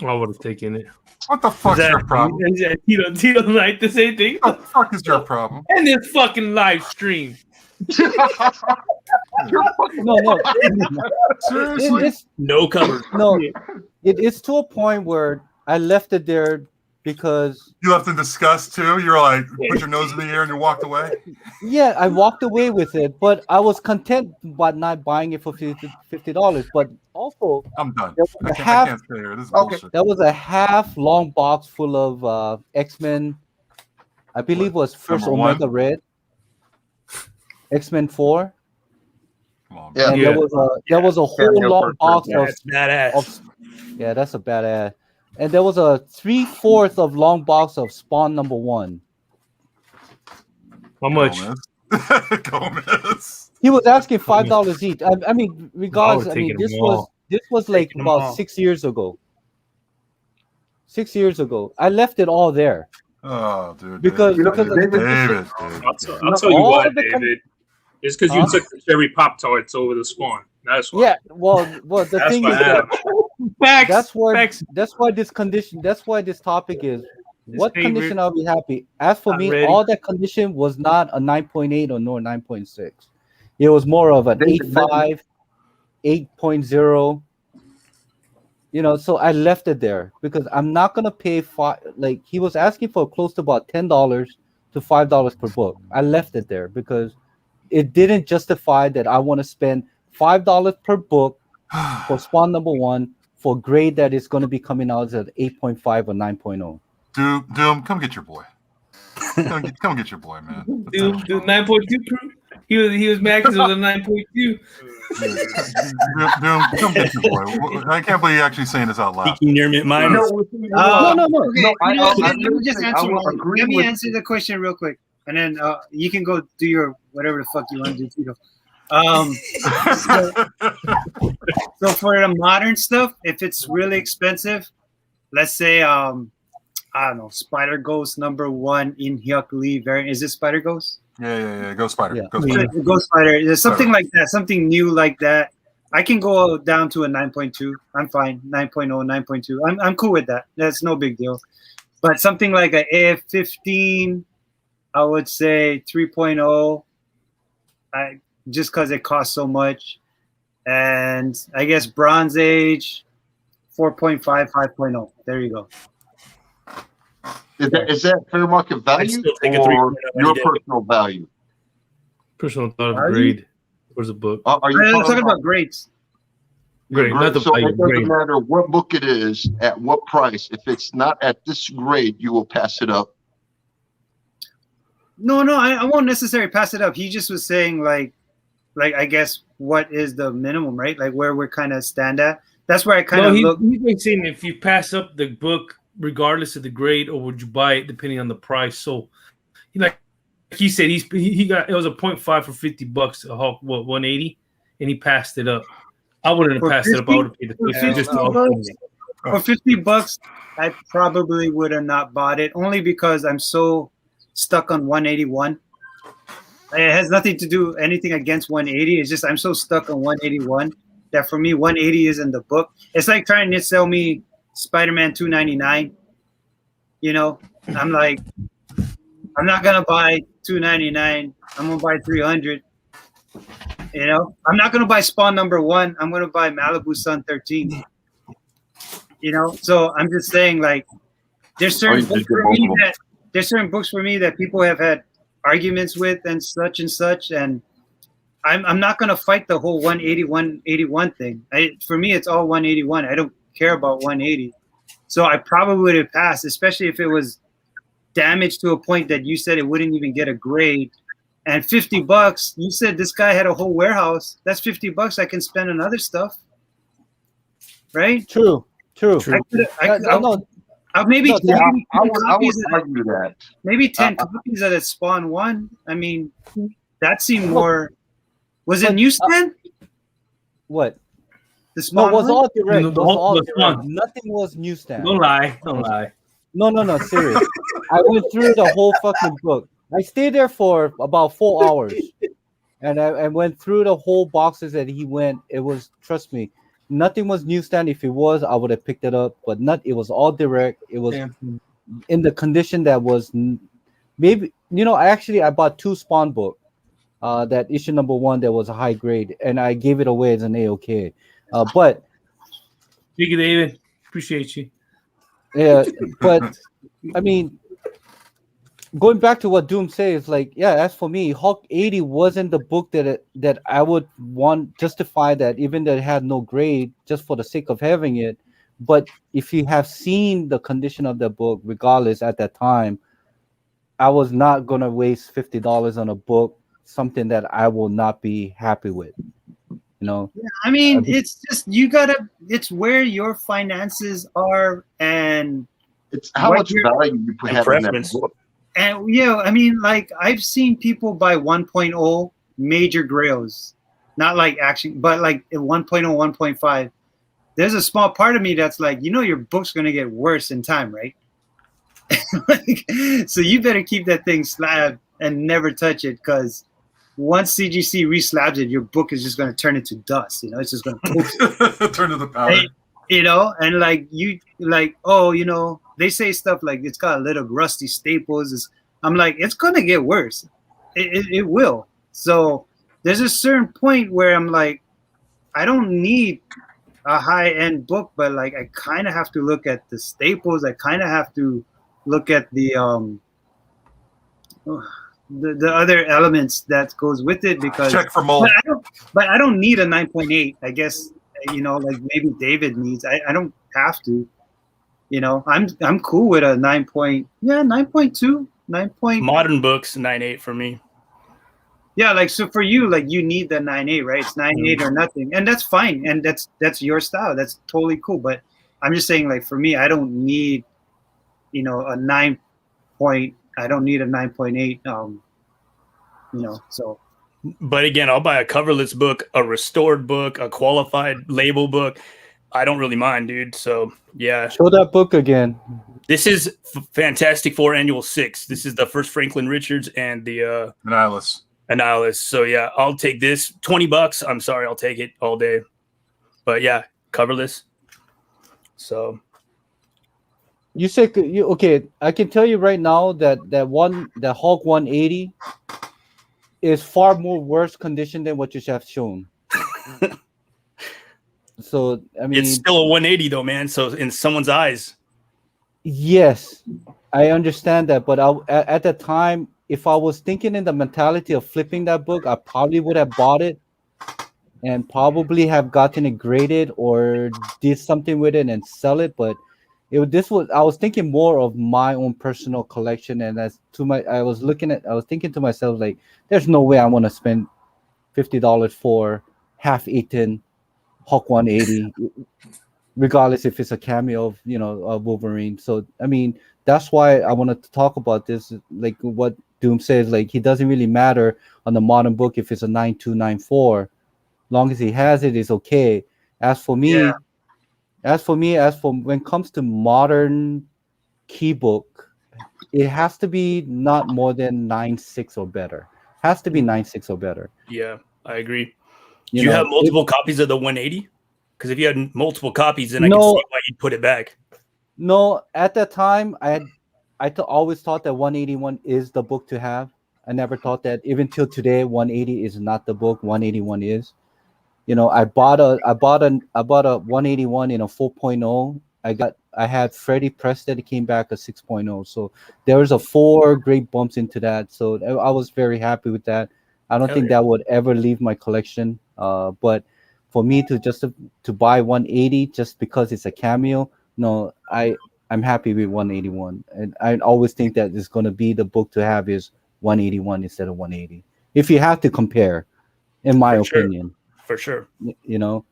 I would have taken it. What the fuck's your problem? You don't like the same thing? What the fuck is your problem? And this fucking live stream. No. Seriously? No cover. No, it's to a point where I left it there because you left in disgust too. You're like, put your nose in the air and you walked away. Yeah, I walked away with it, but I was content by not buying it for $50. But also, I'm done. I can't stay here. This is bullshit. That was a half long box full of X-Men. I believe was first Omega Red, X-Men 4. Yeah, and there was a whole long box of badass. Yeah, that's a badass. And there was a 3/4 of long box of Spawn #1. How much? Gomez. He was asking $5 each. I mean, regardless. I mean, this was like about 6 years ago. 6 years ago, I left it all there. Oh, dude. Because David. I'll tell you why, David. It's because you took the cherry Pop Tarts over the Spawn. That's why. Yeah. Well, the thing is that's why this condition. That's why this topic is. What condition are we happy? As for me, all that condition was not a 9.8 or nor 9.6. It was more of an 8.5, 8.0. So I left it there because I'm not gonna pay like he was asking for close to about $10 to $5 per book. I left it there because it didn't justify that I want to spend $5 per book for Spawn #1 for a grade that is going to be coming out at 8.5 or 9.0. Doom, come get your boy. Come get your boy, man. Doom 9.2 crew. He was mad because it was a 9.2. Doom, come get your boy. I can't believe you're actually saying this out loud. Speaking near mine. No. Okay, let me I answer the question real quick, and then you can go do your whatever the fuck you want to do, Tito. So for the modern stuff, if it's really expensive, let's say I don't know, Spider Ghost #1 in Hyuk Lee variant. Is this Spider Ghost? Yeah. Go Spider. Yeah. Go Spider. Go Spider. There's something like that, something new like that. I can go down to a 9.2. I'm fine. 9.0, 9.2. I'm cool with that. That's no big deal. But something like an AF-15, I would say 3.0. Just because it costs so much. And I guess Bronze Age, 4.5, 5.0. There you go. Is that fair market value or your personal value? Personal thought of grade. Where's the book? Are you talking about grades? Grade, not the so value. it doesn't Grade. matter what book it is, at what price. If it's not at this grade, you will pass it up. No, I won't necessarily pass it up. He just was saying like I guess what is the minimum, right? Like where we're kind of stand at. That's where I kind of look. He's been saying if you pass up the book regardless of the grade, or would you buy it depending on the price? So, like he said he got it was a 0.5 for $50, a Hulk 180, and he passed it up. I wouldn't have For passed it up. I would have paid the For $50 just to $50, upgrade it. for $50, I probably would have not bought it, only because I'm so stuck on 181. It has nothing to do anything against 180. It's just I'm so stuck on 181 that for me 180 isn't the book. It's like trying to sell me Spider-Man 299. You know, I'm like, I'm not gonna buy 299. I'm gonna buy 300. You know, I'm not gonna buy Spawn #1. I'm gonna buy Malibu Sun 13. You know, so I'm just saying, like, there's certain books for me that people have had arguments with and such, and I'm not gonna fight the whole 181 thing. For me, it's all 181. I don't care about 180. So I probably would have passed, especially if it was damaged to a point that you said it wouldn't even get a grade. And $50, you said this guy had a whole warehouse. That's $50 I can spend on other stuff, right? True. Maybe I 10 would copies argue that. maybe 10 copies of that Spawn 1. I mean, that seemed more. Was it newsstand? What? The Spawn No, it was 1? all direct. No, It was all the direct. Spawn. Nothing was newsstand. Don't lie. Don't lie. No, serious. I went through the whole fucking book. I stayed there for about 4 hours, and I went through the whole boxes that he went. It was, trust me, nothing was newsstand. If it was, I would have picked it up, but not. It was all direct. It was in the condition that was maybe, I bought 2 Spawn book, that issue #1 that was a high grade, and I gave it away as an A-OK. But Thank you, David. Appreciate you. yeah, but I mean, going back to what Doom says, like, yeah, as for me, Hulk 80 wasn't the book that I would want justify that, even though it had no grade, just for the sake of having it. But if you have seen the condition of the book, regardless at that time, I was not gonna waste $50 on a book, something that I will not be happy with. Yeah, I mean, it's just it's where your finances are, and it's how much value you put in that book. And I mean, like, I've seen people buy 1.0 major grails, not like action, but like 1.0, 1.5. There's a small part of me that's like, your book's gonna get worse in time, right? So you better keep that thing slabbed and never touch it, because once CGC reslabs it, your book is just going to turn into dust. It's just going to turn to the powder. And they say stuff like it's got a little rusty staples. I'm like, it's going to get worse. It will. So there's a certain point where I'm like, I don't need a high-end book, but like, I kind of have to look at the staples. I kind of have to look at the other elements that goes with it, because check for mold. But I don't need a 9.8. I guess like maybe David needs. I don't have to. I'm cool with a 9.2, 9. Modern books 9.8 for me. Yeah, like, so for you, like, you need the 9.8, right? It's 9.8 or nothing, and that's fine, and that's your style. That's totally cool. But I'm just saying, like, for me, I don't need a 9 point. I don't need a 9.8. So. But again, I'll buy a coverless book, a restored book, a qualified label book. I don't really mind, dude. So yeah. Show that book again. This is Fantastic Four Annual 6. This is the first Franklin Richards and the Annihilus. So yeah, I'll take this. $20. I'm sorry, I'll take it all day. But yeah, coverless. So. You say okay? I can tell you right now that Hulk 180 is far more worse condition than what you have shown. So I mean, it's still a 180 though, man. So in someone's eyes, yes, I understand that. But at the time, if I was thinking in the mentality of flipping that book, I probably would have bought it and probably have gotten it graded or did something with it and sell it. But I was thinking more of my own personal collection, and I was thinking to myself, like, there's no way I want to spend $50 for half-eaten Hulk 180, regardless if it's a cameo of Wolverine. So I mean, that's why I wanted to talk about this, like what Doom says, like, he doesn't really matter on the modern book if it's a 9294. Long as he has it, it's okay. As for me, as for when it comes to modern key book, it has to be not more than 9.6 or better. Has to be 9.6 or better. Yeah, I agree. You Do you know, have multiple copies of the 180? Because if you had multiple copies, then I No. can see why you'd put it back. No, at that time, always thought that 181 is the book to have. I never thought that. Even till today, 180 is not the book. 181 is. You know, I bought a 181 in a 4.0. I had Freddie Preston. It came back a 6.0. So there was a 4 great bumps into that. So I was very happy with that. I don't think that would ever leave my collection. But for me to buy 180 just because it's a cameo, no, I'm happy with 181. And I always think that it's going to be the book to have is 181 instead of 180. If you have to compare, in my opinion. For sure. You know,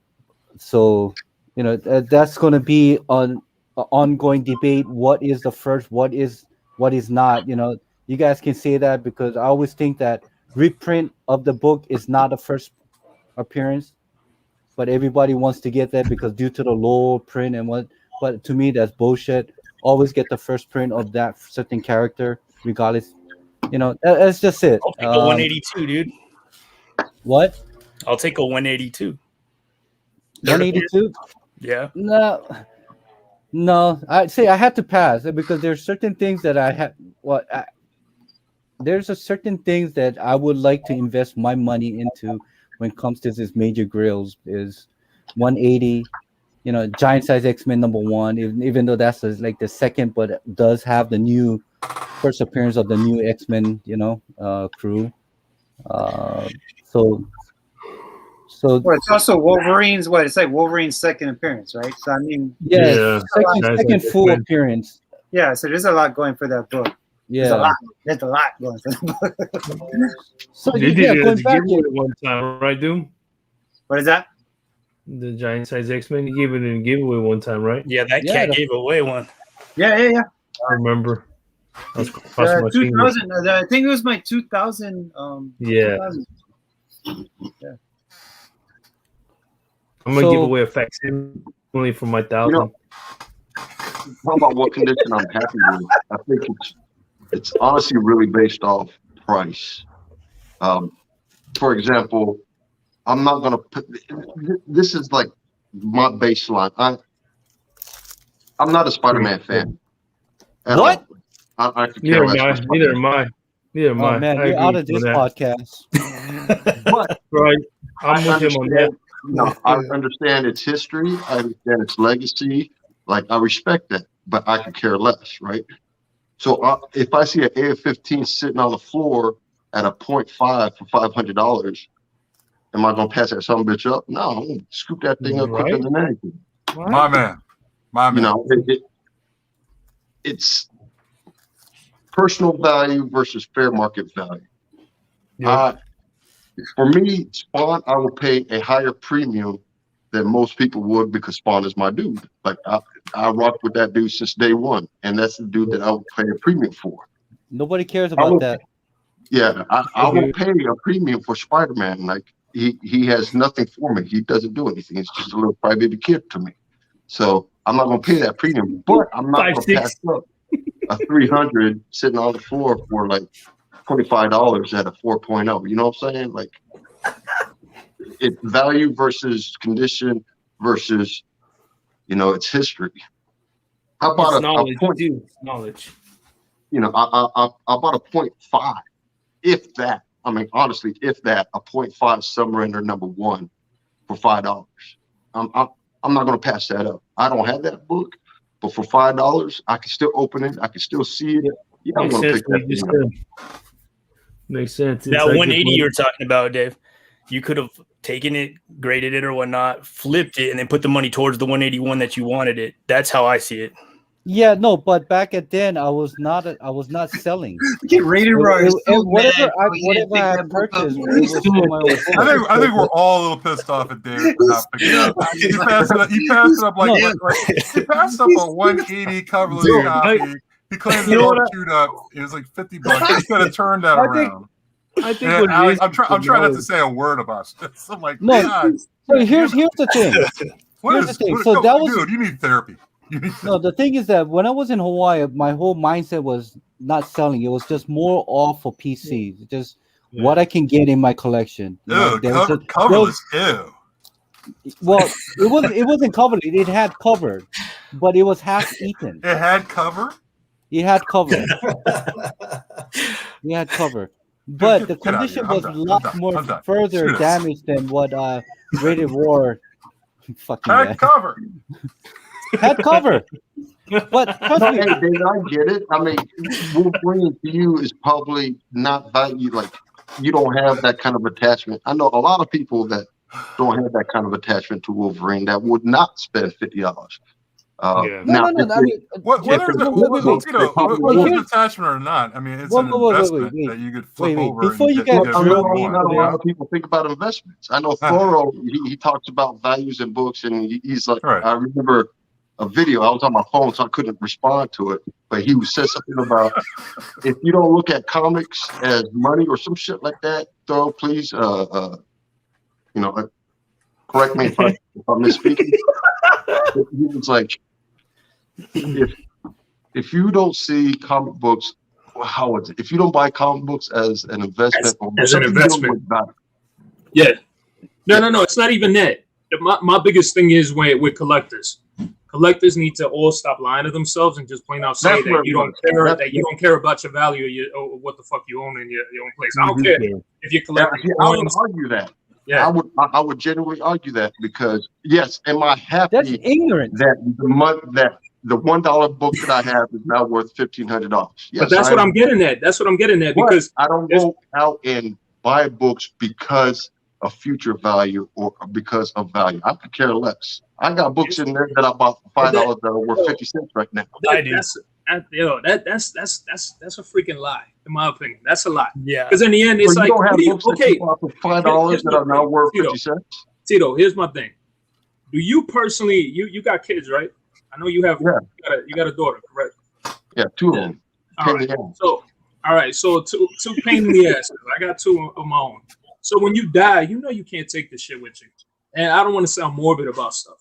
so, you know, that's going to be an ongoing debate. What is the first? What is not? You know, you guys can say that because I always think that reprint of the book is not the first appearance, but everybody wants to get that because due to the low print and what. But to me, that's bullshit. Always get the first print of that certain character, regardless. You know, that's just it. I'll take a 182, dude. What? I'll take a 182. 182? Yeah. No. I say I had to pass because there's certain things that I have. There's a certain things that I would like to invest my money into when it comes to this major grills is 180. You know, Giant Size X-Men #1, even though that's like the second, but it does have the new first appearance of the new X-Men, you know, crew. So well, it's also Wolverine's it's like Wolverine's second appearance, right? So I mean, second full appearance. Yeah, so there's a lot going for that book. Yeah, there's a lot going for that book. So you did going back one time, right, Doom? What is that? The Giant Size X-Men, you gave it in a giveaway one time, right? Yeah, that cat gave away one. Yeah. I remember. That was 2000. I think it was my 2000. Yeah. 2000. Yeah. I'm gonna give away a facsimile for my 1,000. You know, how about what condition I'm happy with? I think it's honestly really based off price. For example, I'm not gonna put this is like my baseline. I'm not a Spider-Man fan. What? I could care less. Neither am I. Oh man, you're out of this podcast. But right, I'm with him on that. No, I understand its history. I understand its legacy. Like I respect that, but I could care less, right? So if I see an AF-15 sitting on the floor at a 0.5 for $500. Am I gonna pass that some bitch up? No, I'm gonna scoop that thing up quicker than anything. My man. You know, it's personal value versus fair market value. Yeah. For me, Spawn, I will pay a higher premium than most people would because Spawn is my dude. Like I rocked with that dude since day one, and that's the dude that I would pay a premium for. Nobody cares about that. Yeah, I will pay a premium for Spider-Man. Like he has nothing for me. He doesn't do anything. It's just a little crybaby kid to me. So I'm not gonna pay that premium, but I'm not gonna pass up a 300 sitting on the floor for like $25 at a 4.0. You know what I'm saying? Like it's value versus condition versus, you know, it's history. How about knowledge? A point? Knowledge. You know, I bought a 0.5, if that. I mean, honestly, if that, a 0.5 Submariner #1 for $5. I'm not going to pass that up. I don't have that book, but for $5, I can still open it. I can still see it. Yeah, I'm going to pick that thing up. Makes sense. That 180 you're talking about, Dave, you could have taken it, graded it or whatnot, flipped it, and then put the money towards the 181 that you wanted it. That's how I see it. Yeah, no, but back at then, I was not selling. Get rated right. Whatever I purchased, it was for my own I think we're all a little pissed off at David for not picking it up. He passed it up like he passed up a 180 coverless copy. He claimed You it know all what chewed up. It was like $50. He could have turned that around. I think And what it is, I'm trying not to say a word about this. I'm like, No, God, so here's the thing. what Here's is? the thing. What, So no, that was dude, you need therapy. You need no. The thing is that when I was in Hawaii, my whole mindset was not selling. It was just more off for PCs. Just what I can get in my collection. You know, Ew, there was coverless. Ew. well, it wasn't covered. It had covered, but it was half eaten. It had cover. It had cover. It had cover. But the Get out of here. condition I'm was done. a lot I'm more done. further Screw this. damaged than what Rated War fucking Had guy. cover. Had cover. But trust No, me, hey, David, I get it. I mean, Wolverine to you is probably not value. Like, you don't have that kind of attachment. I know a lot of people that don't have that kind of attachment to Wolverine that would not spend $50. Yeah. Now, no. I mean, Whether it's an attachment or not, I mean, it's an investment that you could flip over. Before you and get get I Drew, know more. not a lot of people think about investments. I know Thoreau, he talks about values in books, and he's like, Right. I remember a video. I was on my phone, so I couldn't respond to it. But he said something about if you don't look at comics as money or some shit like that, Thoreau, please, correct me if I'm misspeaking. He was like, if you don't see comic books, how is it? If you don't buy comic books as an investment, as an investment, yeah, no, it's not even that. My biggest thing is with collectors. Collectors need to all stop lying to themselves and just plain out say that you don't care about your value or what the fuck you own in your own place. I don't care if you're collecting coins. I would argue that. Yeah, I would genuinely argue that because yes, am I happy that's ignorant. that the $1 book that I have is now worth $1,500? Yes, but that's what I'm getting at. That's what I'm getting at because I don't go out and buy books because of future value or because of value. I could care less. I got books in there that I bought for $5 that are worth 50 cents right now. That's a freaking lie, in my opinion. That's a lie. Yeah. Because in the end, it's like, okay, for $5 that are now worth 50 cents. Tito, here's my thing. Do you personally, you got kids, right? I know you have. Yeah. You got a daughter, correct? Yeah, two of them. All right. So two pain in the ass. I got two of my own. So when you die, you can't take this shit with you. And I don't want to sound morbid about stuff.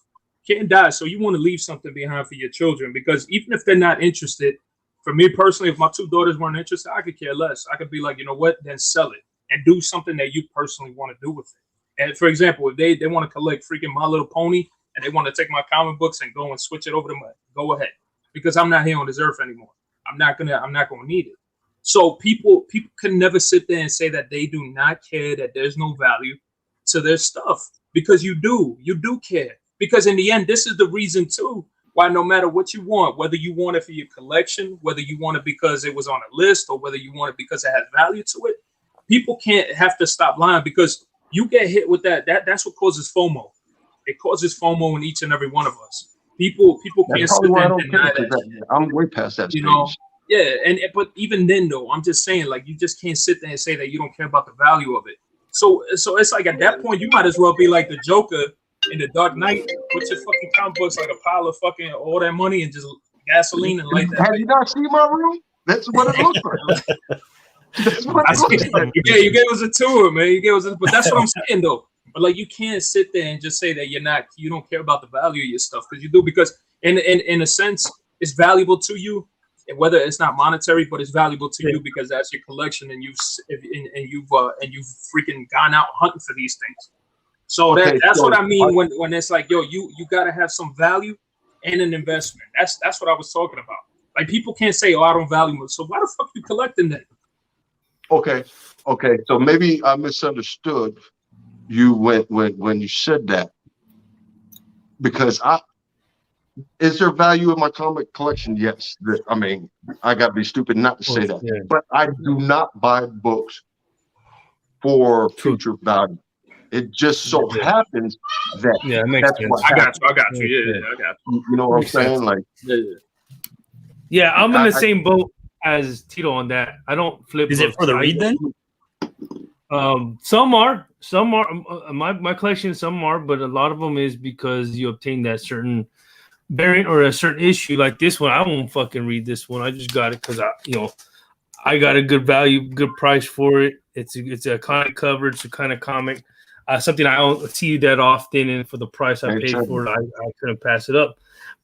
Can't die, so you want to leave something behind for your children because even if they're not interested, for me personally, if my two daughters weren't interested, I could care less. I could be like, you know what, then sell it and do something that you personally want to do with it. And for example, if they want to collect freaking My Little Pony and they want to take my comic books and go and switch it over to go ahead, because I'm not here on this earth anymore. I'm not gonna need it. So people can never sit there and say that they do not care, that there's no value to their stuff, because you do care. Because in the end, this is the reason too why no matter what you want, whether you want it for your collection, whether you want it because it was on a list, or whether you want it because it has value to it, people can't have to stop lying because you get hit with that. That's what causes FOMO. It causes FOMO in each and every one of us. People can't sit there and deny that. I'm way past that stage. Yeah, but even then though, I'm just saying, like, you just can't sit there and say that you don't care about the value of it. So it's like at that point you might as well be like the Joker in the Dark Knight with your fucking comic books, like a pile of fucking all that money and just gasoline and light that. Have you not seen my room? That's what it looks like. That's what it looks like. Yeah, you gave us a tour, man. But that's what I'm saying though. But like, you can't sit there and just say that you don't care about the value of your stuff, because you do. Because in a sense, it's valuable to you, whether it's not monetary, but it's valuable to you because that's your collection, and you've freaking gone out hunting for these things. So that's what I mean when it's like, yo, you gotta have some value and an investment. That's what I was talking about. Like, people can't say, oh, I don't value it. So why the fuck you collecting then? Okay. So maybe I misunderstood you when you said that, because is there value in my comic collection? Yes. I mean, I got to be stupid not to say that. Yeah. But I do not buy books for future value. It just so happens that it makes sense. I got you. Yeah, I got you. You know what I'm saying? Like, yeah, I'm in the same boat as Tito on that. I don't flip. Is it for the read then? Some are my collection. Some are, but a lot of them is because you obtain that certain variant or a certain issue like this one, I won't fucking read this one. I just got it because I got a good value, good price for it. It's a kind of cover, it's a kind of comic, something I don't see that often, and for the price I paid for it, I couldn't pass it up.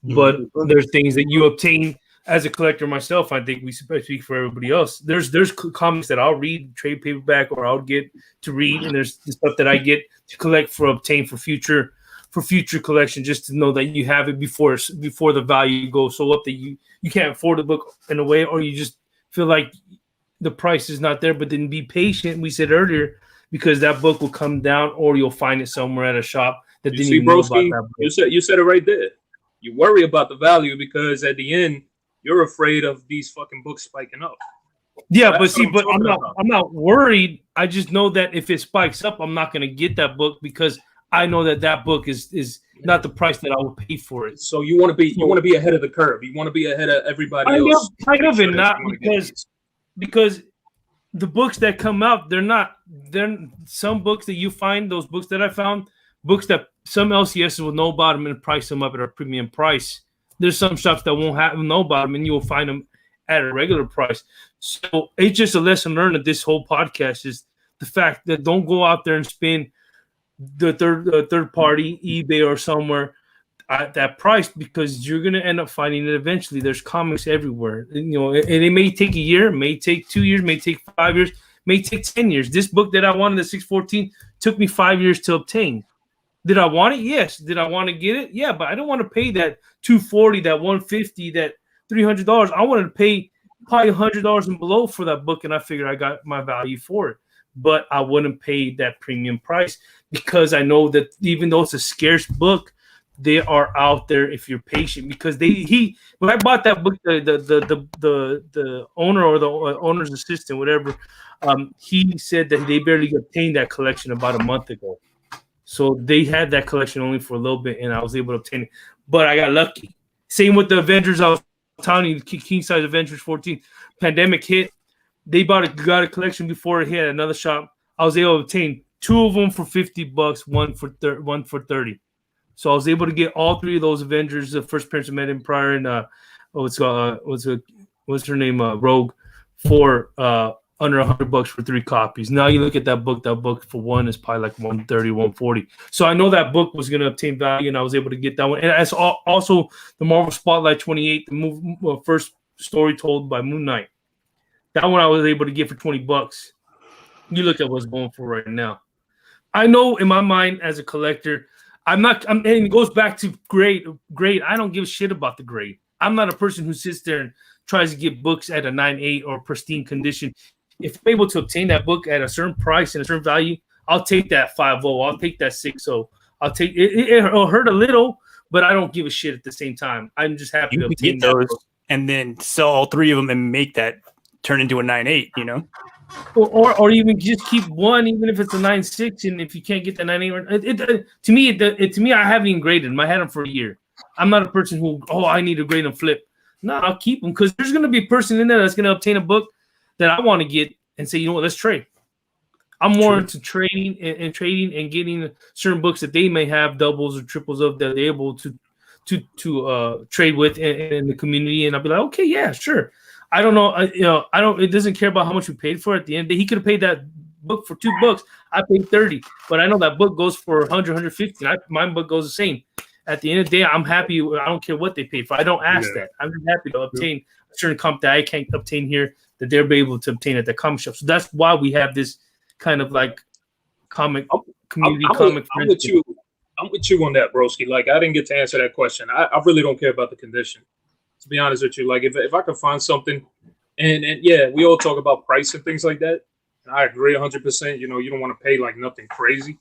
But there's things that you obtain as a collector myself. I think we speak for everybody else. There's comics that I'll read, trade paperback, or I'll get to read, and there's the stuff that I get to collect obtain for future collection, just to know that you have it before the value goes so up that you can't afford the book in a way, or you just feel like the price is not there. But then be patient, we said earlier, because that book will come down, or you'll find it somewhere at a shop that didn't even know about that book. You said it right there. You worry about the value because at the end you're afraid of these fucking books spiking up. Yeah, but I'm not worried. I just know that if it spikes up, I'm not going to get that book because I know that book is not the price that I will pay for it. So you want to be ahead of the curve. You want to be ahead of everybody else. Kind of, and not because the books that come out, they're some books that you find, those books that I found, books that some LCSs will know about them and price them up at a premium price. There's some shops that won't know about them, and you will find them at a regular price. So it's just a lesson learned of this whole podcast is the fact that don't go out there and spend the third party, eBay or somewhere at that price, because you're going to end up finding it eventually. There's comics everywhere, and it may take a year, may take 2 years, may take 5 years, may take 10 years. This book that I wanted, the 614, took me 5 years to obtain. Did I want it? Yes. Did I want to get it? Yeah, but I don't want to pay that $240, that $150, that $300. I wanted to pay probably $100 and below for that book, and I figured I got my value for it. But I wouldn't pay that premium price because I know that even though it's a scarce book, they are out there if you're patient. Because when I bought that book, the owner or the owner's assistant, whatever, he said that they barely obtained that collection about a month ago. So they had that collection only for a little bit, and I was able to obtain it. But I got lucky. Same with the Avengers. I was telling you, King Size Avengers 14. Pandemic hit. They got a collection before it hit at another shop. I was able to obtain 2 of them for $50, one for $30. So I was able to get all 3 of those Avengers, the first appearance of Med Empire and what's her name, Rogue, for under $100 for 3 copies. Now you look at that book for one is probably like $130, $140. So I know that book was going to obtain value, and I was able to get that one. And that's also the Marvel Spotlight 28, the first story told by Moon Knight. That one I was able to get for $20. You look at what's going for right now. I know in my mind as a collector, and it goes back to grade. I don't give a shit about the grade. I'm not a person who sits there and tries to get books at a 9.8 or pristine condition. If I'm able to obtain that book at a certain price and a certain value, I'll take that 5.0. I'll take that 6.0. I'll take it. It'll hurt a little, but I don't give a shit at the same time. I'm just happy to obtain those and then sell all 3 of them and make that turn into a 9.8. Or even just keep one, even if it's a 9.6, and if you can't get the 9.8, to me, I haven't even graded them. I had them for a year. I'm not a person who I need to grade and flip. No, I'll keep them because there's going to be a person in there that's going to obtain a book that I want to get and say, you know what, let's trade. I'm more into trading and getting certain books that they may have doubles or triples of that they're able to trade with in the community, and I'll be like, okay, yeah, sure. I don't know, it doesn't care about how much we paid for it. At the end of the day, he could have paid that book for $2. I paid $30, but I know that book goes for $100, $150. My book goes the same. At the end of the day, I'm happy. I don't care what they paid for. I don't ask that. I'm just happy to obtain a certain comp that I can't obtain here that they're able to obtain at the comic shop. So that's why we have this kind of like comic community. I'm with you on that, broski. Like, I didn't get to answer that question. I really don't care about the condition. To be honest with you, like if I can find something, and yeah, we all talk about price and things like that. And I agree 100%. You don't want to pay like nothing crazy.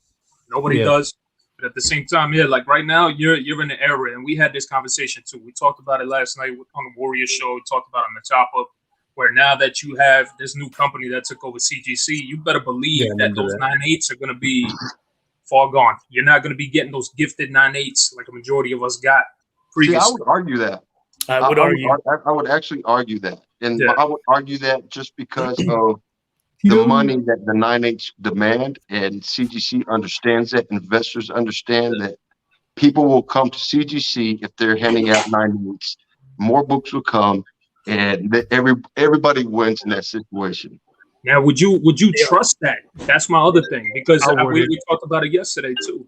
Nobody does. But at the same time, like right now, you're in the era, and we had this conversation too. We talked about it last night on the Warrior Show. We talked about it on the Chop Up, where now that you have this new company that took over CGC, you better believe that those 9.8s are going to be far gone. You're not going to be getting those gifted 9.8s like a majority of us got previously. See, I would argue that. I would actually argue that. And I would argue that just because of the money that the 9.8s demand, and CGC understands that, investors understand that people will come to CGC if they're handing out 9.8s. More books will come, and everybody wins in that situation. Now, would you trust that? That's my other thing, because we talked about it yesterday too.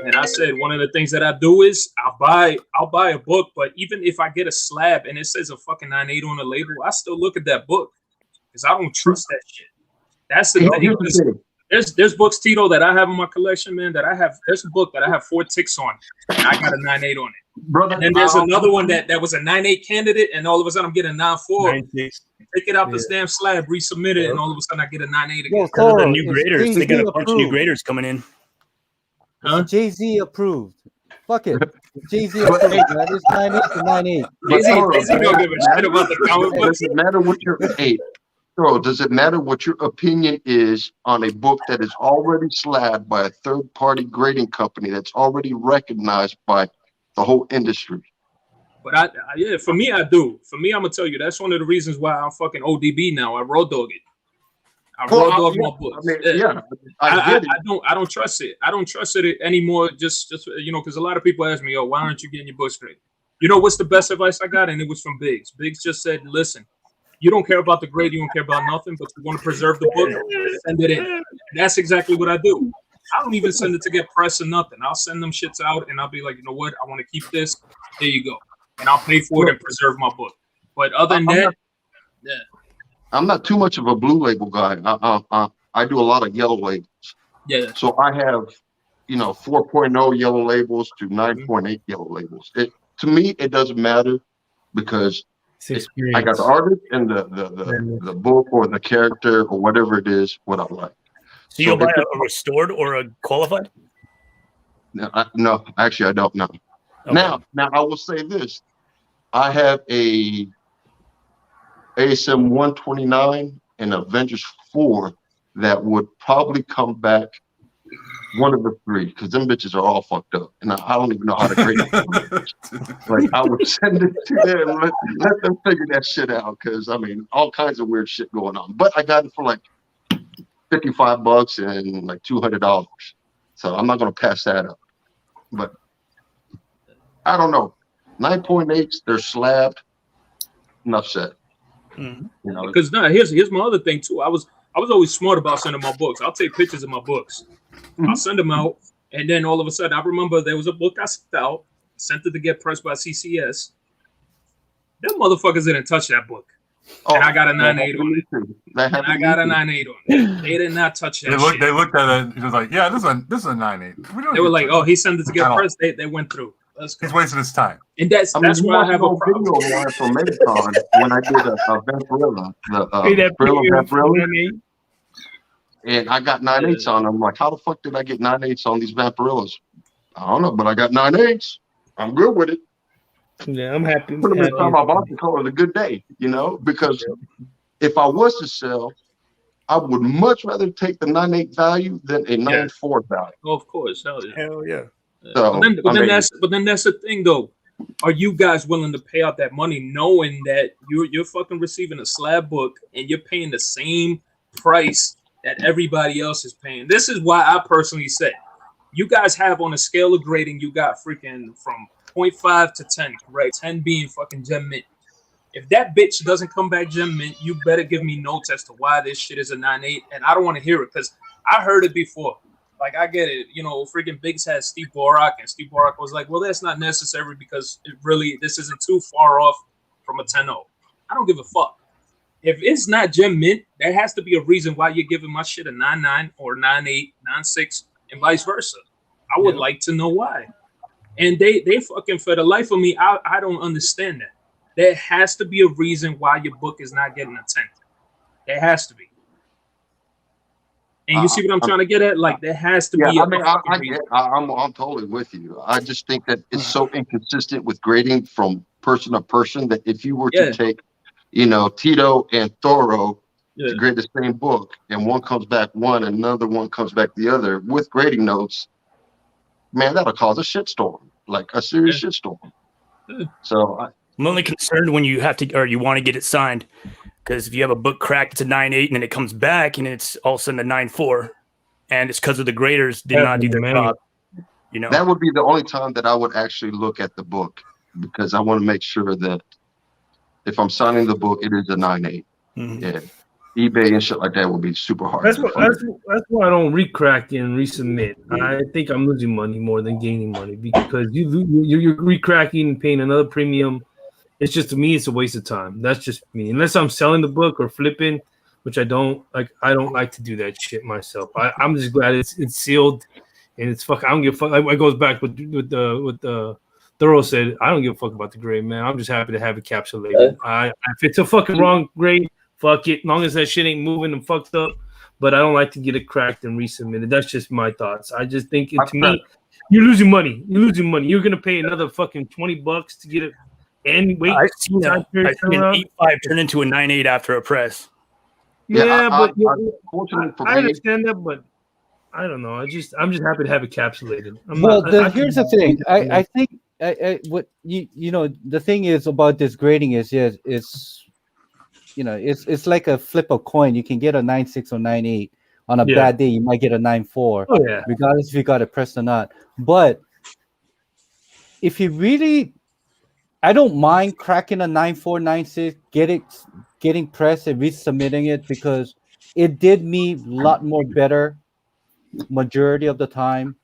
And I said one of the things that I do is I'll buy a book, but even if I get a slab and it says a fucking 9.8 on the label, I still look at that book because I don't trust that shit. That's the thing. There's books, Tito, that I have in my collection, man. There's a book that I have 4 ticks on, and I got a 9.8 on it. Brother, and then there's another one that was a 9.8 candidate, and all of a sudden I'm getting a 9.4. Take it out this damn slab, resubmit it, and all of a sudden I get a 9.8 again. Because of the new graders, they got a bunch of new graders coming in. Huh? Jay-Z approved. Fuck it. Jay-Z approved. Man. It's 9.8 to 9.8. Jay-Z don't give a shit about the comic books. Doesn't matter what your does it matter what your opinion is on a book that is already slabbed by a third-party grading company that's already recognized by the whole industry? But for me, I do. For me, I'm gonna tell you that's one of the reasons why I'm fucking ODB now. I road dog it. I road dog my books. I don't trust it. I don't trust it anymore. Just because a lot of people ask me, "Oh, why aren't you getting your books graded?" You know what's the best advice I got? And it was from Biggs. Biggs just said, "Listen, you don't care about the grade, you don't care about nothing, but you want to preserve the book, send it in." And that's exactly what I do. I don't even send it to get press or nothing. I'll send them shits out, and I'll be like, you know what? I want to keep this. There you go. And I'll pay for it and preserve my book. But other than that, I'm not too much of a blue label guy. I do a lot of yellow labels. Yeah. So I have, 4.0 yellow labels to 9.8 yellow labels. To me, it doesn't matter because I got the artist and the book or the character or whatever it is, what I like. So you'll buy a restored or a qualified? No, actually, I don't know. Okay. Now I will say this. I have a ASM 129 and Avengers 4 that would probably come back one of the three, because them bitches are all fucked up, and I don't even know how to grade them. Like, I would send it to them and let them figure that shit out, because all kinds of weird shit going on. But I got it for like $55 and like $200, so I'm not gonna pass that up. But I don't know. 9.8s, they're slabbed. Enough said. Mm-hmm. Because here's my other thing too. I was always smart about sending my books. I'll take pictures of my books. I'll send them out, and then all of a sudden, I remember there was a book I sent out, sent it to get pressed by CCS. Them motherfuckers didn't touch that book, and I got a 9.8 on it. They did not touch that. They looked at it. It was like, yeah, this is a 9.8. They were like, oh, he sent it to get pressed. They went through. He's wasting his time. And that's why I have a problem. Video from Medicon when I did a Vampirilla, Vampirilla, and I got 9.8s on them. I'm like, how the fuck did I get 9.8s on these Vampirillas? I don't know, but I got 9.8s. I'm good with it. Yeah, I'm happy. Put them in time I bought the color a good day, because if I was to sell, I would much rather take the 9.8 value than a 9.4 value. Oh, of course. Hell yeah. So, but then that's the thing though. Are you guys willing to pay out that money knowing that you're fucking receiving a slab book and you're paying the same price that everybody else is paying? This is why I personally say you guys have on a scale of grading, you got freaking from 0.5 to 10, right? 10 being fucking gem mint. If that bitch doesn't come back gem mint, you better give me notes as to why this shit is a 9.8, and I don't want to hear it because I heard it before. Like, I get it, freaking Biggs has Steve Borak, and Steve Borak was like, well, that's not necessary because this isn't too far off from a 10.0. I don't give a fuck. If it's not gem mint, there has to be a reason why you're giving my shit a 9.9 or 9.8, 9.6, and vice versa. I would like to know why. And they fucking, for the life of me, I don't understand that. There has to be a reason why your book is not getting a 10. There has to be. And you see what I'm trying to get at? Like, there has to be. I'm totally with you. I just think that it's so inconsistent with grading from person to person that if you were to take, Tito and Thoro to grade the same book, and one comes back one, and another one comes back the other with grading notes, man, that'll cause a shitstorm, like a serious shitstorm. So I'm only concerned when you have to, or you want to get it signed. Because if you have a book cracked to 9.8 and then it comes back and it's all of a sudden a 9.4, and it's because of the graders did not do their job, You know, that would be the only time that I would actually look at the book, because I want to make sure that if I'm signing the book, it is a 9.8. Mhm. Yeah. eBay and shit like that would be super hard. That's why I don't recrack and resubmit. I think I'm losing money more than gaining money, because you're recracking and paying another premium. It's just, to me, it's a waste of time. That's just me. Unless I'm selling the book or flipping, which I don't like. I don't like to do that shit myself. I'm just glad it's sealed and it's fuck. I don't give a fuck. Like, it goes back with the Thorough said, I don't give a fuck about the grade, man. I'm just happy to have it capsulated. If it's a fucking wrong grade, fuck it. As long as that shit ain't moving and fucked up. But I don't like to get it cracked and resubmitted. That's just my thoughts. I just think, to me, you're losing money. You're gonna pay another fucking $20 to get it. And wait, I've seen an 8.5 turn into a 9.8 after a press. Yeah, but I understand that, but I don't know. I'm just happy to have it capsulated. Here's the thing. I think what you know, the thing is about this grading is, yes, it's, you know, it's like a flip a coin. You can get a 9.6 or 9.8. On a bad day, you might get a 9.4. Oh, yeah. Regardless if you got it pressed or not. But if you really, I don't mind cracking a 9.4, 9.6, getting pressed and resubmitting it, because it did me a lot more better majority of the time.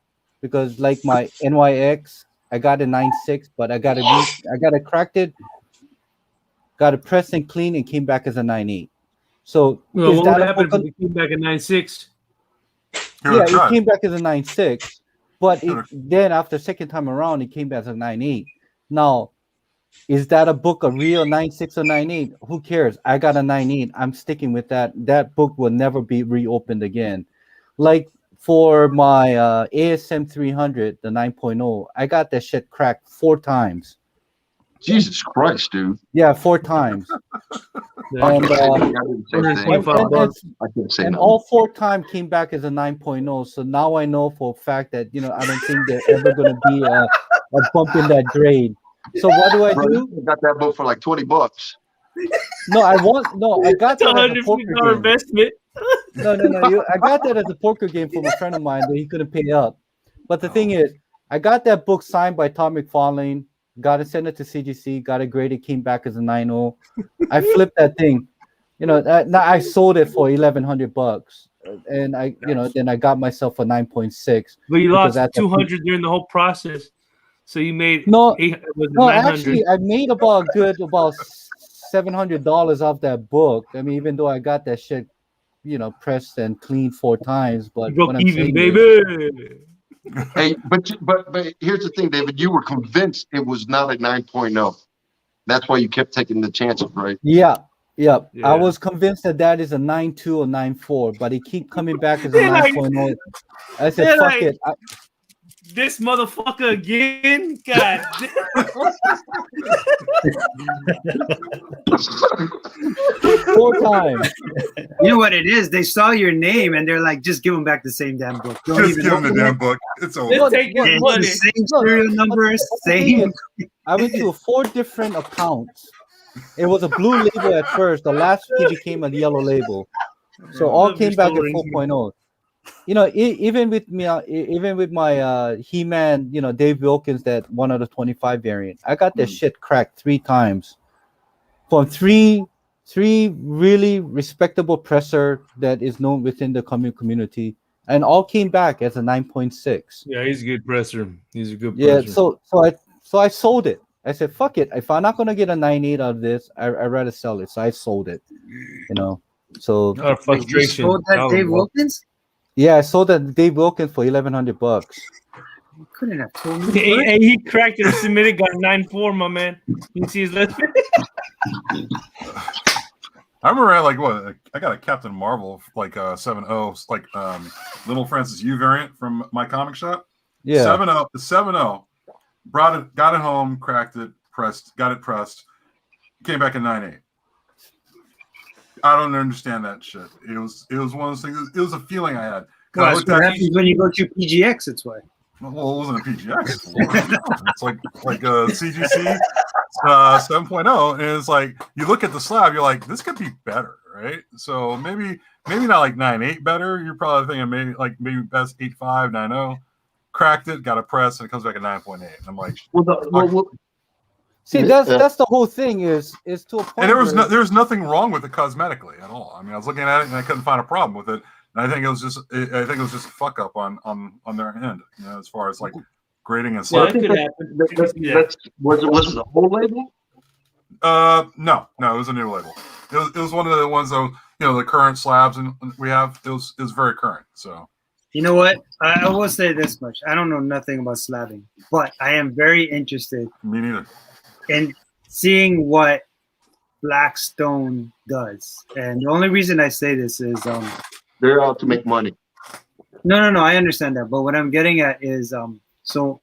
Because like my NYX, I got a 9.6, but I got it cracked it, got it pressed and clean, and came back as a 9.8. So what would happen if it came back at 9.6? Yeah, it came back as a 9.6, but then after second time around, it came back as a 9.8. Now, is that a book a real 9.6 or 9.8? Who cares? I got a 9.8. I'm sticking with that. That book will never be reopened again. Like for my ASM 300, the 9.0, I got that shit cracked 4 times. Jesus Christ, dude. Yeah, 4 times. And all 4 times came back as a 9.0. So now I know for a fact that, you know, I don't think there's ever going to be a bump in that grade. So what do I do? I got that book for like $20. I got that as a poker game. Investment. I got that as a poker game from a friend of mine that he couldn't pay up. But the thing is, I got that book signed by Tom McFarlane, got it, sent it to CGC, got it graded, came back as a 9.0. I flipped that thing. You know, I sold it for $1,100, and then I got myself a 9.6. But you lost 200 during the whole process. So you made actually, I made about $700 off that book. I mean, even though I got that shit, you know, pressed and cleaned 4 times, but broke even, baby. Hey, but here's the thing, David. You were convinced it was not a 9.0. That's why you kept taking the chances, right? Yeah. I was convinced that is a 9.2 or 9.4, but it keep coming back as a 9.0. I said, fuck it. This motherfucker again? God damn. 4 times. You know what it is? They saw your name and they're like, just give them back the same damn book. Just give them the damn book. It's over. Same serial number, same. I went to 4 different accounts. It was a blue label at first. The last key became a yellow label. So all came back at 4.0. You know, even with me, even with my He-Man, you know, Dave Wilkins, that one of the 25 variant, I got this shit cracked 3 times from three really respectable presser that is known within the community, and all came back as a 9.6. Yeah, he's a good presser. He's a good presser. Yeah, so I sold it. I said, fuck it. If I'm not gonna get a 9.8 out of this, I'd rather sell it. So I sold it. You know, so frustration. You sold that Dave Wilkins? Yeah, I sold that Dave Wilkins for $1,100. You couldn't have told me. Hey, he cracked it and submitted, got 9.4, my man. You see his list? I remember I got a Captain Marvel like 7.0, like Little Francis U variant from my comic shop. Yeah, 7.0, the 7.0. Got it home, cracked it, got it pressed, came back at 9.8. I don't understand that shit. It was one of those things. It was a feeling I had. Well, that's what happens when you go to PGX. It's why. Well, it wasn't a PGX. It's like a CGC 7.0, and it's like you look at the slab, you're like, this could be better, right? So maybe not like 9.8 better. You're probably thinking maybe best 8.5, 9.0. cracked it, got a press, and it comes back at 9.8. And I'm like, see, that's the whole thing is to a point. And there was nothing wrong with it cosmetically at all. I mean, I was looking at it and I couldn't find a problem with it. And I think it was just a fuck up on their end, as far as like grading and Well, stuff. that could happen. Was it a whole label? No, it was a new label. It was one of the ones that the current slabs and we have. It was very current. So you know what? I will say this much: I don't know nothing about slabbing, but I am very interested. Me neither. In seeing what Blackstone does, and the only reason I say this is they're out to make money. No, I understand that, but what I'm getting at is so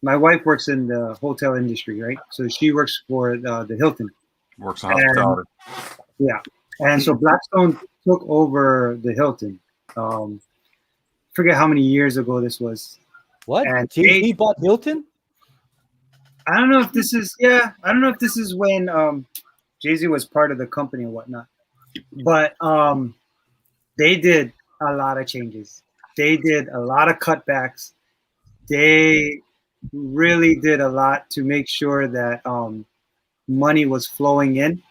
my wife works in the hotel industry, right? So she works for the Hilton. Works in hospitality. Yeah, and so Blackstone took over the Hilton. Forget how many years ago this was. What? And he bought Hilton? I don't know if this is I don't know if this is when Jay-Z was part of the company or whatnot. But they did a lot of changes. They did a lot of cutbacks. They really did a lot to make sure that money was flowing in.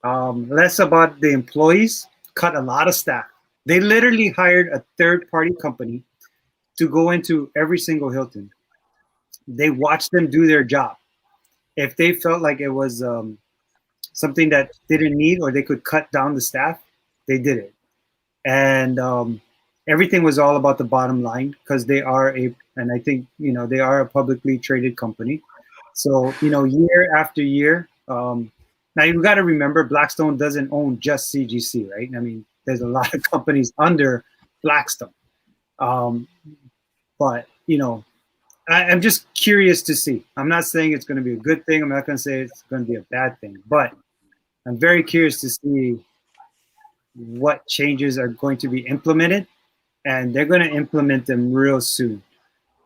Less about the employees, cut a lot of staff. They literally hired a third-party company to go into every single Hilton. They watched them do their job. If they felt like it was something that they didn't need or they could cut down the staff, they did it. And everything was all about the bottom line because they are and I think, they are a publicly traded company. So, year after year, now you've got to remember Blackstone doesn't own just CGC, right? I mean, there's a lot of companies under Blackstone. But, I'm just curious to see. I'm not saying it's going to be a good thing. I'm not going to say it's going to be a bad thing, but I'm very curious to see what changes are going to be implemented, and they're going to implement them real soon.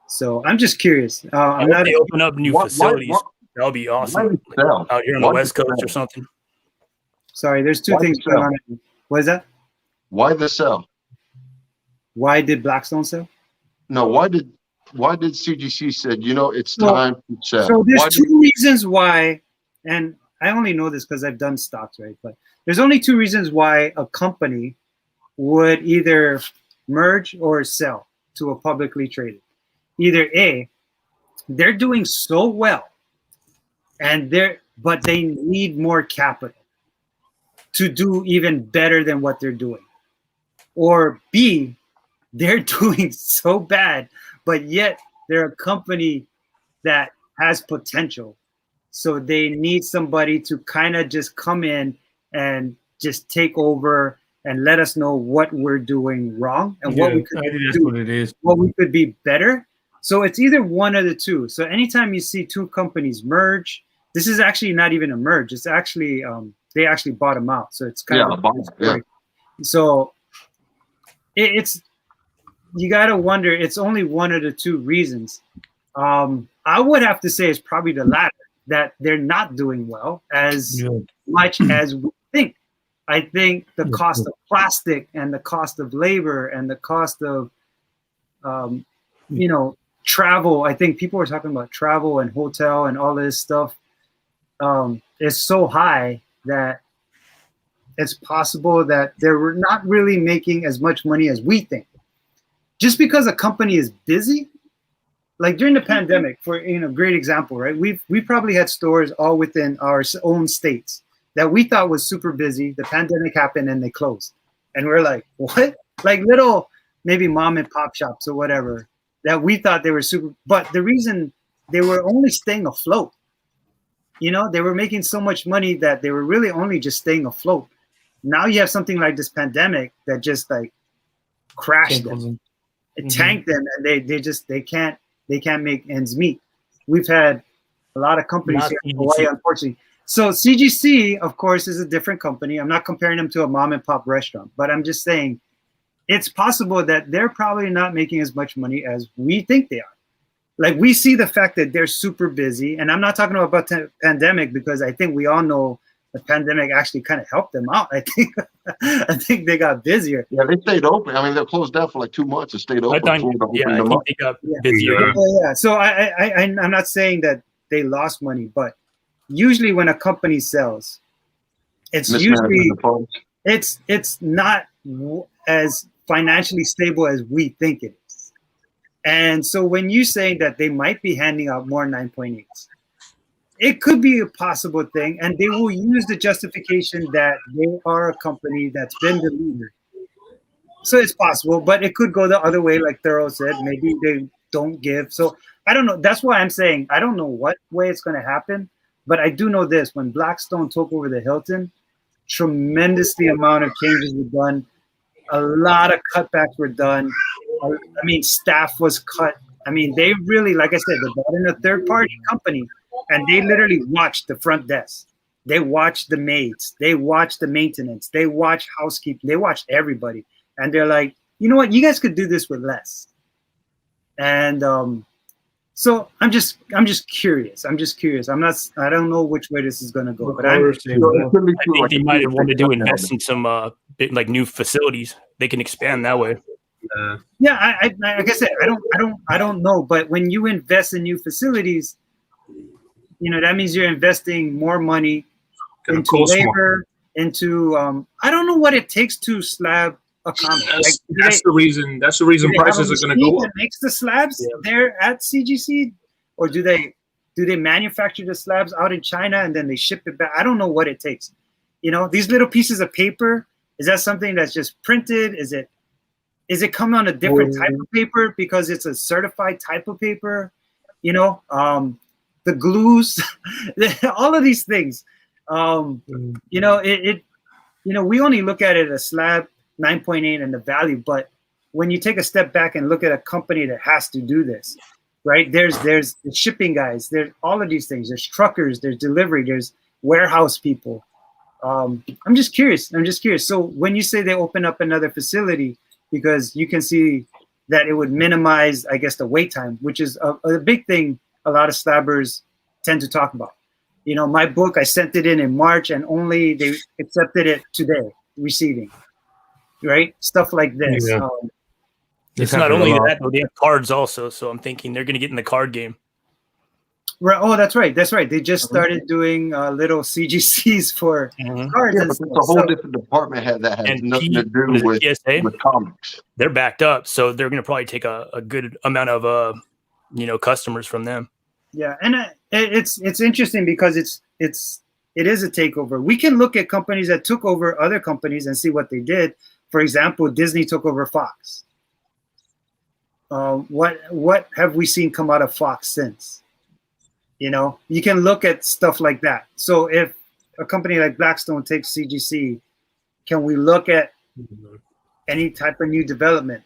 So I'm just curious. I'm not. They open up new facilities. That'll be awesome. Out here on the West Coast or something. Sorry, there's two things going on. What is that? Why the sell? Why did Blackstone sell? No, why did CGC said, it's time to sell? So there's two reasons why, and I only know this because I've done stocks, right? But there's only two reasons why a company would either merge or sell to a publicly traded. Either A, they're doing so well, but they need more capital to do even better than what they're doing. Or B, they're doing so bad, but yet they're a company that has potential. So they need somebody to kind of just come in and just take over and let us know what we're doing wrong and what we could do, what it is. what we could be better. So it's either one of the two. So anytime you see two companies merge, this is actually not even a merge. It's actually they actually bought them out. So it's kind of right. So it's you got to wonder. It's only one of the two reasons. I would have to say it's probably the latter, that they're not doing well as much as we think. I think the cost of plastic and the cost of labor and the cost of, travel. I think people were talking about travel and hotel and all this stuff is so high that it's possible that they're not really making as much money as we think. Just because a company is busy, like during the pandemic, for great example, right? We probably had stores all within our own states that we thought was super busy. The pandemic happened and they closed, and we're like, what? Like little maybe mom and pop shops or whatever that we thought they were super. But the reason they were only staying afloat, they were making so much money that they were really only just staying afloat. Now you have something like this pandemic that just like crashed them. It tanked them, and they can't make ends meet. We've had a lot of companies here in Hawaii, unfortunately. So CGC, of course, is a different company. I'm not comparing them to a mom and pop restaurant, but I'm just saying it's possible that they're probably not making as much money as we think they are. Like we see the fact that they're super busy, and I'm not talking about the pandemic because I think we all know the pandemic actually kind of helped them out. I think they got busier. Yeah, they stayed open. I mean, they're closed down for like 2 months and stayed open. I think they got busier. Yeah. So I'm not saying that they lost money, but usually when a company sells, it's usually it's not as financially stable as we think it is. And so when you say that they might be handing out more 9.8s, it could be a possible thing, and they will use the justification that they are a company that's been the leader. So it's possible, but it could go the other way, like Thorough said. Maybe they don't give. So I don't know. That's why I'm saying I don't know what way it's going to happen, but I do know this: when Blackstone took over the Hilton, tremendously amount of changes were done. A lot of cutbacks were done. I mean, staff was cut. I mean, they really, like I said, they bought in a third-party company, and they literally watched the front desk. They watched the maids. They watched the maintenance. They watched housekeeping. They watched everybody. And they're like, you know what? You guys could do this with less. And so I'm just curious. I don't know which way this is going to go. But I think they might have wanted to invest in some like new facilities. They can expand that way. Yeah, I like I said, I don't know. But when you invest in new facilities, you know, that means you're investing more money into labor, into I don't know what it takes to slab a comic. That's the reason prices are going to go up. That makes the slabs there at CGC, or do they manufacture the slabs out in China and then they ship it back? I don't know what it takes. You know, these little pieces of paper, is that something that's just printed? Is it come on a different type of paper because it's a certified type of paper? You know, the glues, all of these things. You know, we only look at it as slab 9.8 and the value, but when you take a step back and look at a company that has to do this, right? There's the shipping guys, there's all of these things. There's truckers, there's delivery, there's warehouse people. I'm just curious. So when you say they open up another facility, because you can see that it would minimize, I guess, the wait time, which is a big thing a lot of slabbers tend to talk about. You know, my book, I sent it in March and only they accepted it today, receiving, right? Stuff like this. Yeah. It's not only that, though, they have cards also. So I'm thinking they're going to get in the card game. Right. Oh, that's right. They just started doing little CGCs for cards. Yeah, but it's a whole different department that has nothing to do with comics. They're backed up, so they're going to probably take a good amount of customers from them. Yeah, and it's interesting because it is a takeover. We can look at companies that took over other companies and see what they did. For example, Disney took over Fox. What have we seen come out of Fox since? You know, you can look at stuff like that. So if a company like Blackstone takes CGC, can we look at any type of new development?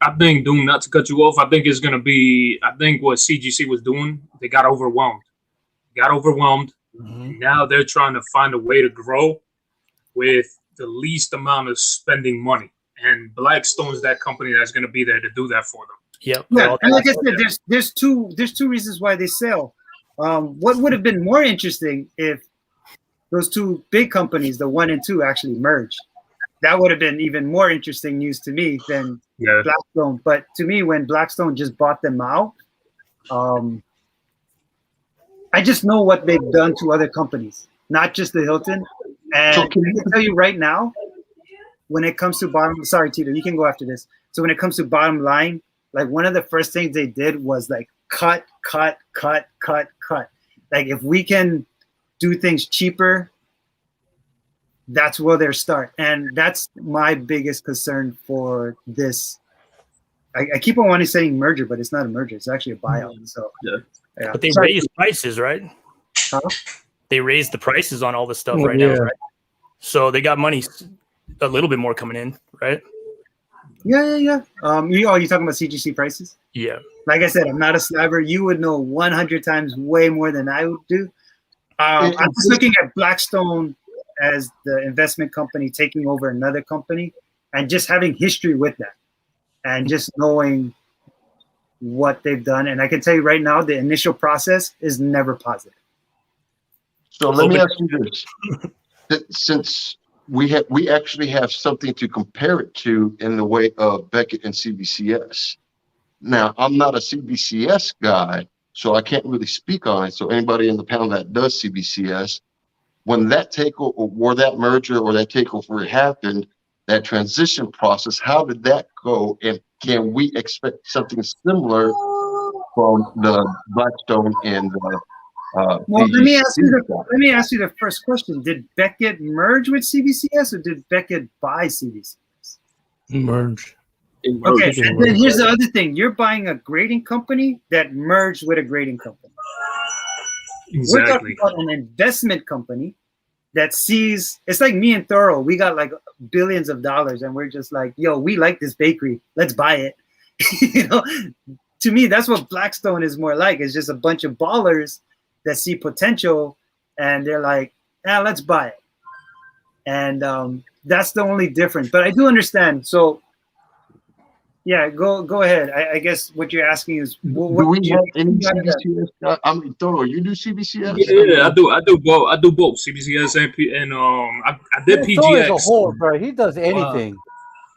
I think, Doom, not to cut you off, I think it's going to be, I think what CGC was doing, they got overwhelmed. Now they're trying to find a way to grow with the least amount of spending money. And Blackstone's that company that's going to be there to do that for them. Yep. Yeah, and like I said, there's two reasons why they sell. What would have been more interesting if those two big companies, the 1 and 2, actually merged? That would have been even more interesting news to me than Blackstone. But to me, when Blackstone just bought them out, I just know what they've done to other companies, not just the Hilton. And I can tell you right now, when it comes to sorry, Tito, you can go after this. So when it comes to bottom line, like one of the first things they did was like cut. Like if we can do things cheaper, that's where they'll start. And that's my biggest concern for this. I keep on wanting to say merger, but it's not a merger. It's actually a buyout. So yeah. But they raised prices, right? Huh? They raised the prices on all this stuff now, right? So they got money, a little bit more coming in, right? Yeah. You talking about CGC prices? Yeah. Like I said, I'm not a slabber. You would know 100 times way more than I would do. I'm just looking at Blackstone as the investment company taking over another company and just having history with that and just knowing what they've done. And I can tell you right now, the initial process is never positive. So let me ask you this: since we actually have something to compare it to in the way of Beckett and CBCS. Now, I'm not a CBCS guy, so I can't really speak on it. So anybody in the panel that does CBCS, when that takeover or that merger or that takeover happened, that transition process, how did that go? And can we expect something similar from the Blackstone and the Well, let me ask you the first question. Did Beckett merge with CBCS or did Beckett buy CBCS? Merge. Okay, and then here's the other thing. You're buying a grading company that merged with a grading company. We're talking about an investment company that sees, it's like me and Thorough. We got like billions of dollars and we're just like, yo, we like this bakery. Let's buy it. You know, to me, that's what Blackstone is more like. It's just a bunch of ballers that see potential and they're like, yeah, let's buy it. And that's the only difference. But I do understand. So yeah, go ahead. I guess what you're asking is, do we have any CBCS? I mean, Thorough, you do CBCS? Yeah, I do both. I do both CBCS and I did PGX. Thorough is a whole, bro. He does anything.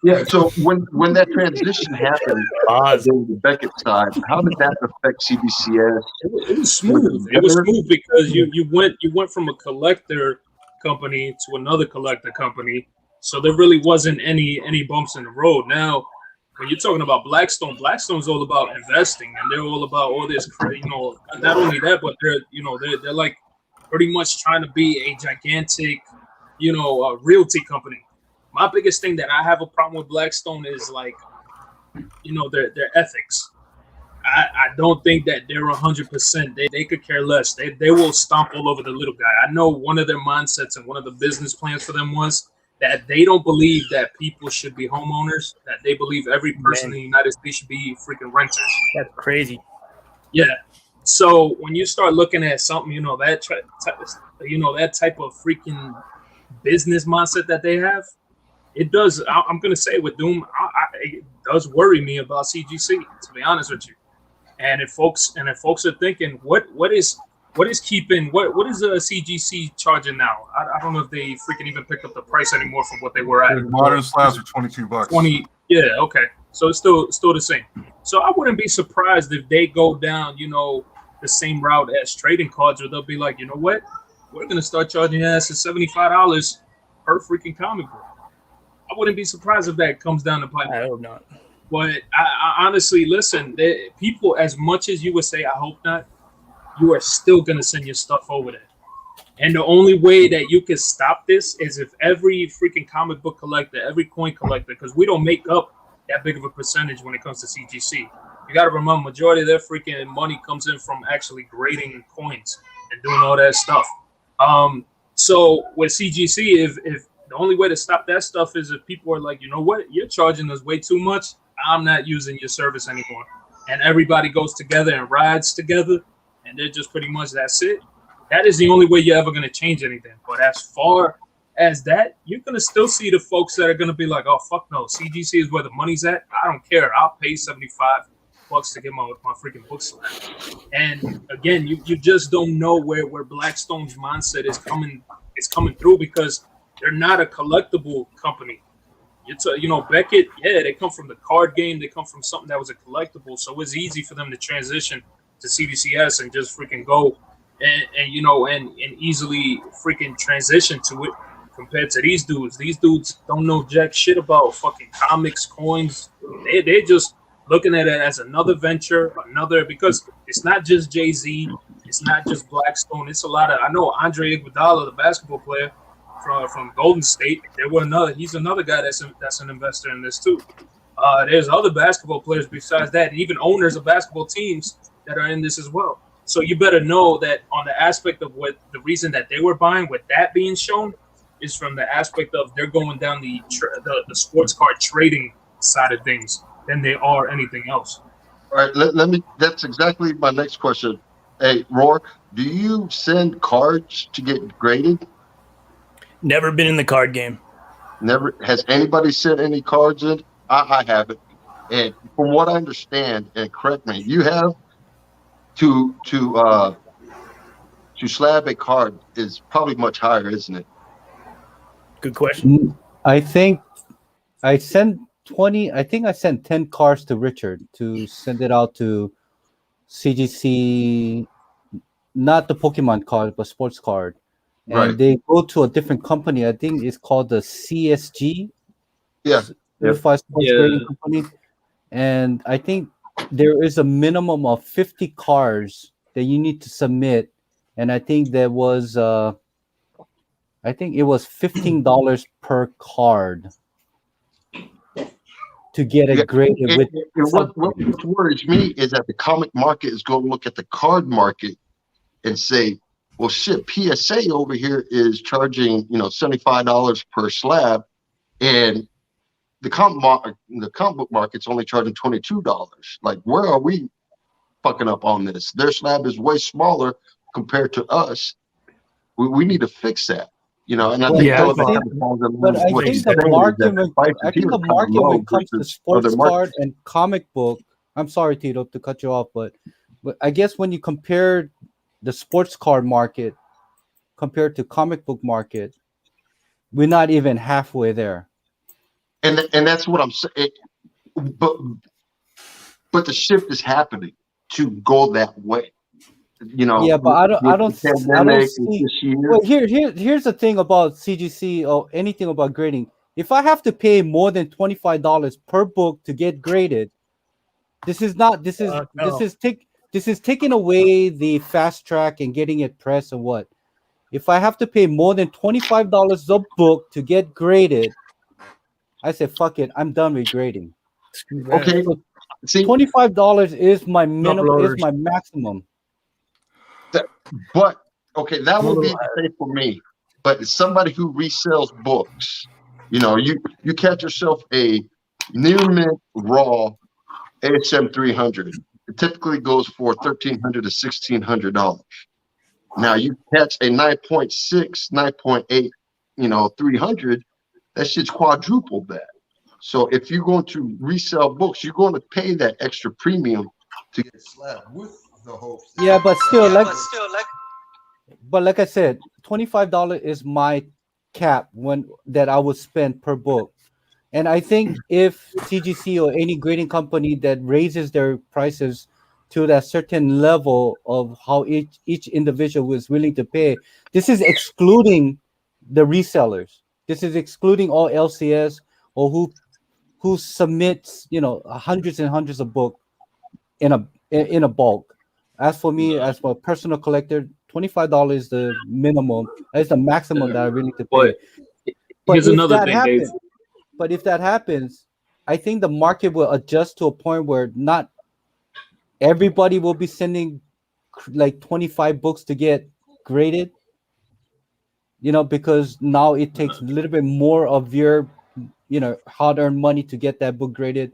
Yeah. So when that transition happened on the Beckett side, how did that affect CBCS? It was smooth. It was smooth because you went from a collector company to another collector company, so there really wasn't any bumps in the road. Now, when you're talking about Blackstone's all about investing, and they're all about all this, you know, not only that, but they're like pretty much trying to be a gigantic, you know, realty company. My biggest thing that I have a problem with Blackstone is like, you know, their ethics. I don't think that they're 100%. They could care less. They will stomp all over the little guy. I know one of their mindsets and one of the business plans for them was that they don't believe that people should be homeowners, that they believe every person in the United States should be freaking renters. That's crazy. Yeah. So when you start looking at something, you know, that type of freaking business mindset that they have, it does. I'm going to say with Doom, it does worry me about CGC, to be honest with you. And if folks are thinking, what is CGC charging now? I don't know if they freaking even picked up the price anymore from what they were at. Modern slabs are $22. 20, yeah, okay. So it's still the same. So I wouldn't be surprised if they go down, you know, the same route as trading cards, where they'll be like, you know what, we're gonna start charging your ass $75 per freaking comic book. I wouldn't be surprised if that comes down the pipe. I hope not. But I honestly, listen, people, as much as you would say, I hope not, you are still going to send your stuff over there. And the only way that you can stop this is if every freaking comic book collector, every coin collector, because we don't make up that big of a percentage when it comes to CGC. You got to remember, majority of their freaking money comes in from actually grading coins and doing all that stuff. So with CGC, if the only way to stop that stuff is if people are like, you know what, you're charging us way too much, I'm not using your service anymore. And everybody goes together and rides together, and they're just pretty much, that's it. That is the only way you're ever going to change anything. But as far as that, you're going to still see the folks that are going to be like, oh, fuck no, CGC is where the money's at. I don't care. I'll pay $75 to get my freaking book slapped. And again, you just don't know where Blackstone's mindset is coming through, because they're not a collectible company. You know, Beckett, yeah, they come from the card game. They come from something that was a collectible. So it's easy for them to transition to CBCS and just freaking go and easily freaking transition to it, compared to these dudes. These dudes don't know jack shit about fucking comics, coins. They're just looking at it as another venture, because it's not just Jay-Z, it's not just Blackstone. It's a lot of, I know Andre Iguodala, the basketball player from Golden State. He's another guy that's an investor in this too. There's other basketball players besides that, and even owners of basketball teams that are in this as well. So you better know that on the aspect of what the reason that they were buying, with that being shown, is from the aspect of they're going down the sports card trading side of things than they are anything else. All right, let me. That's exactly my next question. Hey, Roar, do you send cards to get graded? Never been in the card game. Never. Has anybody sent any cards in? I haven't. And from what I understand, and correct me, you have to to slab a card is probably much higher, isn't it? Good question. I think I sent 20. I think I sent 10 cards to Richard to send it out to CGC, not the Pokemon card, but sports card. And Right. they go to a different company. I think it's called the CSG. Yeah. Certified Sports Grading Company. And I think there is a minimum of 50 cards that you need to submit. And I think there was I think it was $15 per card to get it graded with. What worries me is that the comic market is going to look at the card market and say, well, shit, PSA over here is charging, $75 per slab, and the comic book market's only charging $22. Like, where are we fucking up on this? Their slab is way smaller compared to us. We need to fix that, and I think the market when it comes to sports card and comic book. I'm sorry, Tito, to cut you off, but I guess when you compare the sports card market compared to comic book market, we're not even halfway there. And that's what I'm saying. But the shift is happening to go that way. Yeah, but I don't see. Well, here's the thing about CGC or anything about grading. If I have to pay more than $25 per book to get graded, this is taking away the fast track and getting it pressed and what. If I have to pay more than $25 a book to get graded, I said, fuck it, I'm done with grading. Okay. So $25 is my minimum, is my maximum. But okay, that would be the same for me. But it's somebody who resells books. You catch yourself a near mint raw ASM 300. It typically goes for $1,300 to $1,600. Now you catch a 9.6, 9.8, 300. That shit's quadrupled that. So if you're going to resell books, you're going to pay that extra premium to get slabbed with the hopes. Yeah, but still, like I said, $25 is my cap that I would spend per book. And I think if CGC or any grading company that raises their prices to that certain level of how each individual is willing to pay, this is excluding the resellers. This is excluding all LCS or who submits, hundreds and hundreds of books in a bulk. As for me, as for a personal collector, $25 is the minimum. That's the maximum that I really need to pay. But here's another thing, Dave. But if that happens, I think the market will adjust to a point where not everybody will be sending like 25 books to get graded. Because now it takes a little bit more of your, hard-earned money to get that book graded.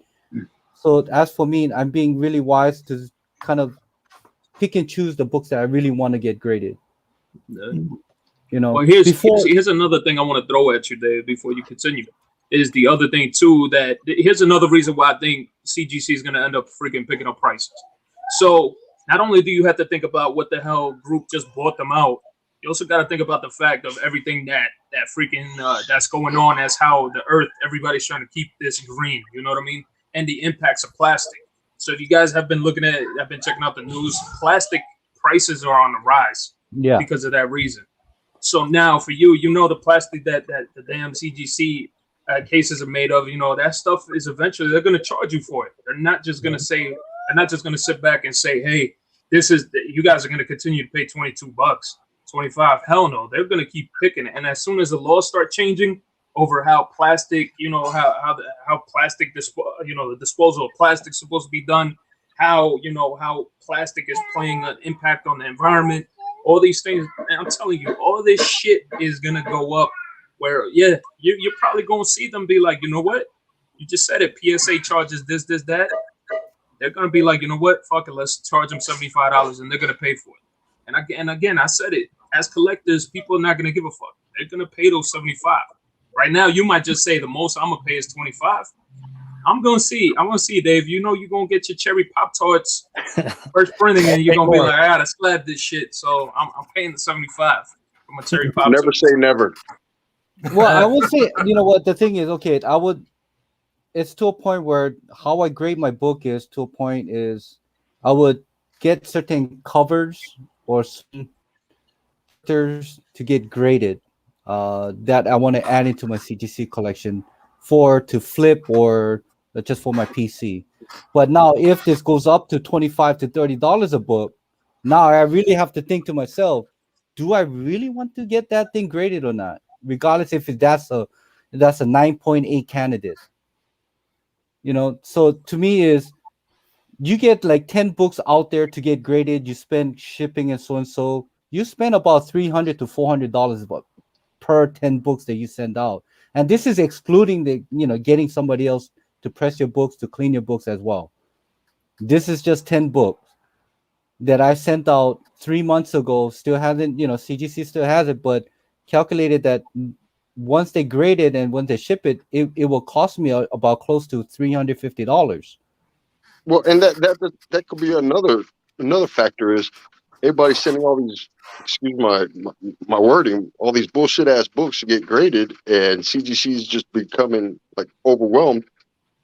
So as for me, I'm being really wise to kind of pick and choose the books that I really want to get graded. Well, here's another thing I want to throw at you, Dave, before you continue. Is the other thing too that here's another reason why I think CGC is going to end up freaking picking up prices. So not only do you have to think about what the hell group just bought them out, you also got to think about the fact of everything that freaking that's going on, as how the earth, everybody's trying to keep this green, you know what I mean? And the impacts of plastic. So if you guys have been I've been checking out the news, plastic prices are on the rise because of that reason. So now for you, the plastic that the damn CGC cases are made of, that stuff is eventually, they're going to charge you for it. They're not just going to sit back and say, hey, you guys are going to continue to pay $22, $25. Hell no, they're going to keep picking it. And as soon as the laws start changing over how plastic, how plastic, the disposal of plastic is supposed to be done, how plastic is playing an impact on the environment, all these things, and I'm telling you, all this shit is going to go up. Where, you're probably going to see them be like, you know what? You just said it. PSA charges this, that. They're going to be like, you know what? Fuck it. Let's charge them $75 and they're going to pay for it. And again, I said it. As collectors, people are not going to give a fuck. They're going to pay those $75. Right now, you might just say the most I'm going to pay is $25. I'm gonna see, Dave. You know you're gonna get your cherry Pop Tarts first printing, and you're gonna be like, I gotta slab this shit. So I'm paying the $75 for my cherry Pop Never Tarts. say never. Well, I would say, you know what, the thing is, okay, it's to a point where how I grade my book is to a point is I would get certain covers or certain characters to get graded that I want to add into my CGC collection to flip or just for my PC. But now if this goes up to $25 to $30 a book, now I really have to think to myself, do I really want to get that thing graded or not? Regardless if that's a 9.8 candidate. You know, so to me is you get like 10 books out there to get graded, you spend shipping and so, you spend about $300 to $400 per 10 books that you send out. And this is excluding the, you know, getting somebody else to press your books, to clean your books as well. This is just 10 books that I sent out 3 months ago, still hasn't, you know, CGC still has it, but calculated that once they grade it and when they ship it, it will cost me about close to $350. Well, and that could be another factor is everybody's sending all these, excuse my wording, all these bullshit ass books to get graded, and CGC is just becoming like overwhelmed.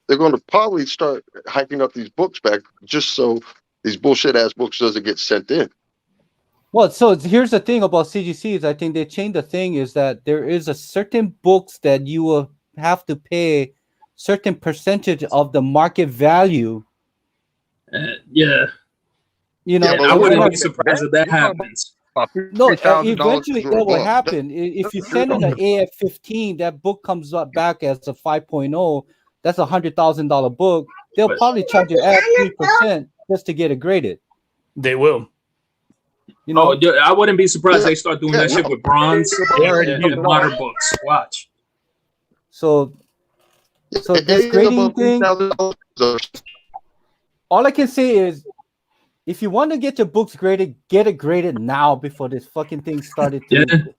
They're going to probably start hiking up these books back just so these bullshit ass books doesn't get sent in. Well, so here's the thing about CGCs. I think they changed the thing is that there is a certain books that you will have to pay certain percentage of the market value. Yeah. You know, I wouldn't be surprised if that happens. No, eventually that will happen. If you send in an AF-15, that book comes up back as a 5.0. That's $100,000 book. They'll probably charge you at 3% just to get it graded. They will. You know, I wouldn't be surprised they start doing that shit with bronze and modern books. Watch. So this grading thing, all I can say is, if you want to get your books graded, get it graded now before this fucking thing started to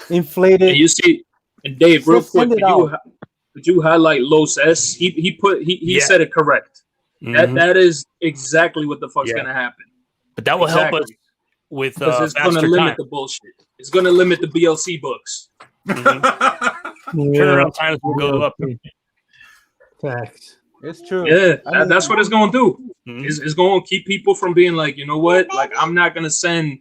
inflate it. And you see, and Dave, real quick, could you highlight Los S? He said it correct. Mm-hmm. That is exactly what the fuck's gonna happen. But that will help us with it's gonna limit the bullshit. It's gonna limit the BLC books. Mm-hmm. Turnaround times will go up. Facts. It's true. Yeah, that's what it's gonna do. Mm-hmm. It's gonna keep people from being like, you know what? Like, I'm not gonna send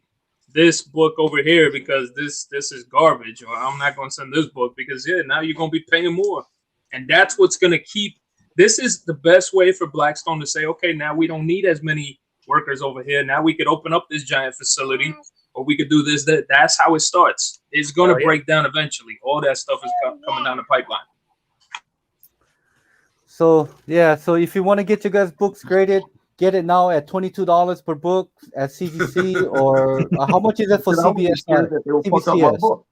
this book over here because this is garbage, or I'm not gonna send this book because now you're gonna be paying more. And that's what's gonna keep. This is the best way for Blackstone to say, okay, now we don't need as many workers over here. Now we could open up this giant facility, or we could do this. That's how it starts. It's gonna break down eventually. All that stuff is coming down the pipeline. So so if you want to get your guys' books graded, get it now at $22 per book at CGC, or how much is it for CBS? CBCS.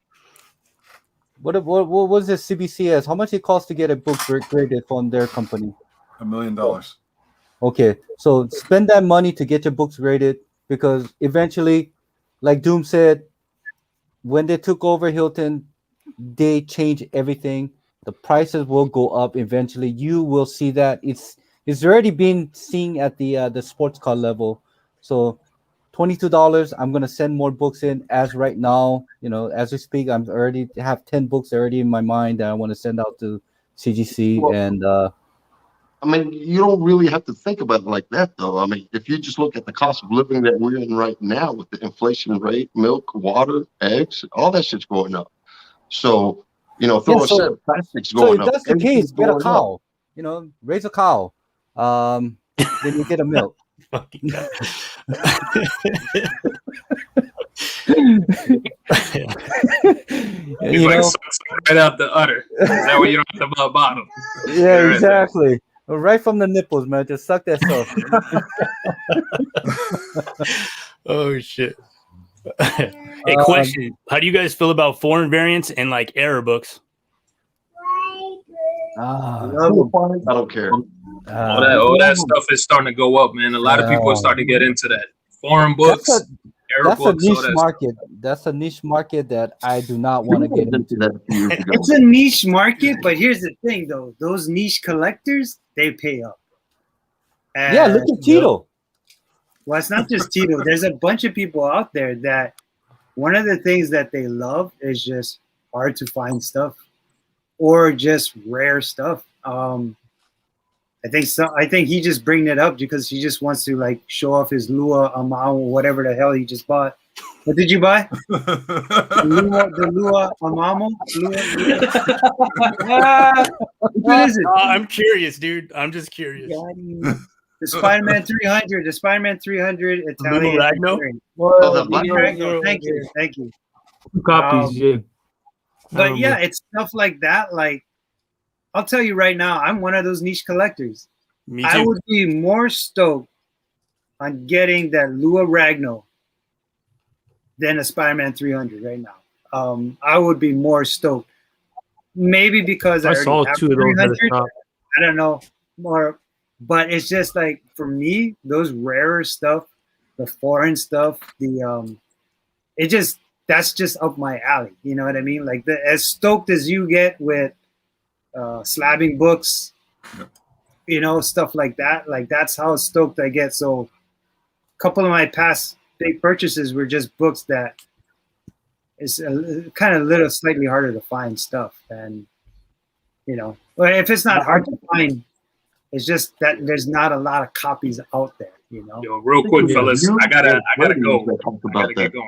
What was this CBCS? How much it costs to get a book graded from their company? $1 million. Okay, so spend that money to get your books graded, because eventually, like Doom said, when they took over Hilton, they changed everything. The prices will go up eventually. You will see that it's already been seen at the sports car level. So $22. I'm gonna send more books in as right now. You know, as we speak, I'm already have 10 books already in my mind that I want to send out to CGC. Well, and I mean, you don't really have to think about it like that, though. I mean, if you just look at the cost of living that we're in right now with the inflation rate, milk, water, eggs, all that shit's going up. So, you know, plastics going up. So if that's the case, get a cow. You know, raise a cow. Then you get a milk. You know, right out the udder. That way you don't have to bottom. Yeah, exactly. Right from the nipples, man. Just suck that stuff. Oh shit. Hey, question. How do you guys feel about foreign variants and like error books? I don't care. All that stuff is starting to go up, man. A lot of people are starting to get into that. Foreign books, that's a niche market. that's a niche market that I do not want to get into. That a few years ago. It's a niche market, but here's the thing, though: those niche collectors, they pay up. Yeah, look at Tito. Well, it's not just Tito. There's a bunch of people out there that one of the things that they love is just hard to find stuff or just rare stuff. I think he just bringing it up because he just wants to like show off his Lua Amau or whatever the hell he just bought. What did you buy? the Lua Amamo? What is it? I'm curious, dude. I'm just curious. The Spider-Man 300. The Spider-Man 300 Italian. Thank you. Thank you. 2 copies, yeah. But yeah, it's stuff like that. Like, I'll tell you right now, I'm one of those niche collectors. Me too. I would be more stoked on getting that Lua Ragno than a Spider-Man 300 right now. I would be more stoked. Maybe because I saw 2 of those at the top. I don't know more, but it's just like for me, those rarer stuff, the foreign stuff, that's just up my alley. You know what I mean? Like as stoked as you get with slabbing books, you know, stuff like that. Like that's how stoked I get. So a couple of my past big purchases were just books that is kind of slightly harder to find stuff. And, you know, well, if it's not hard to find, it's just that there's not a lot of copies out there, you know. Yo, real quick, fellas, I gotta go. I gotta get going.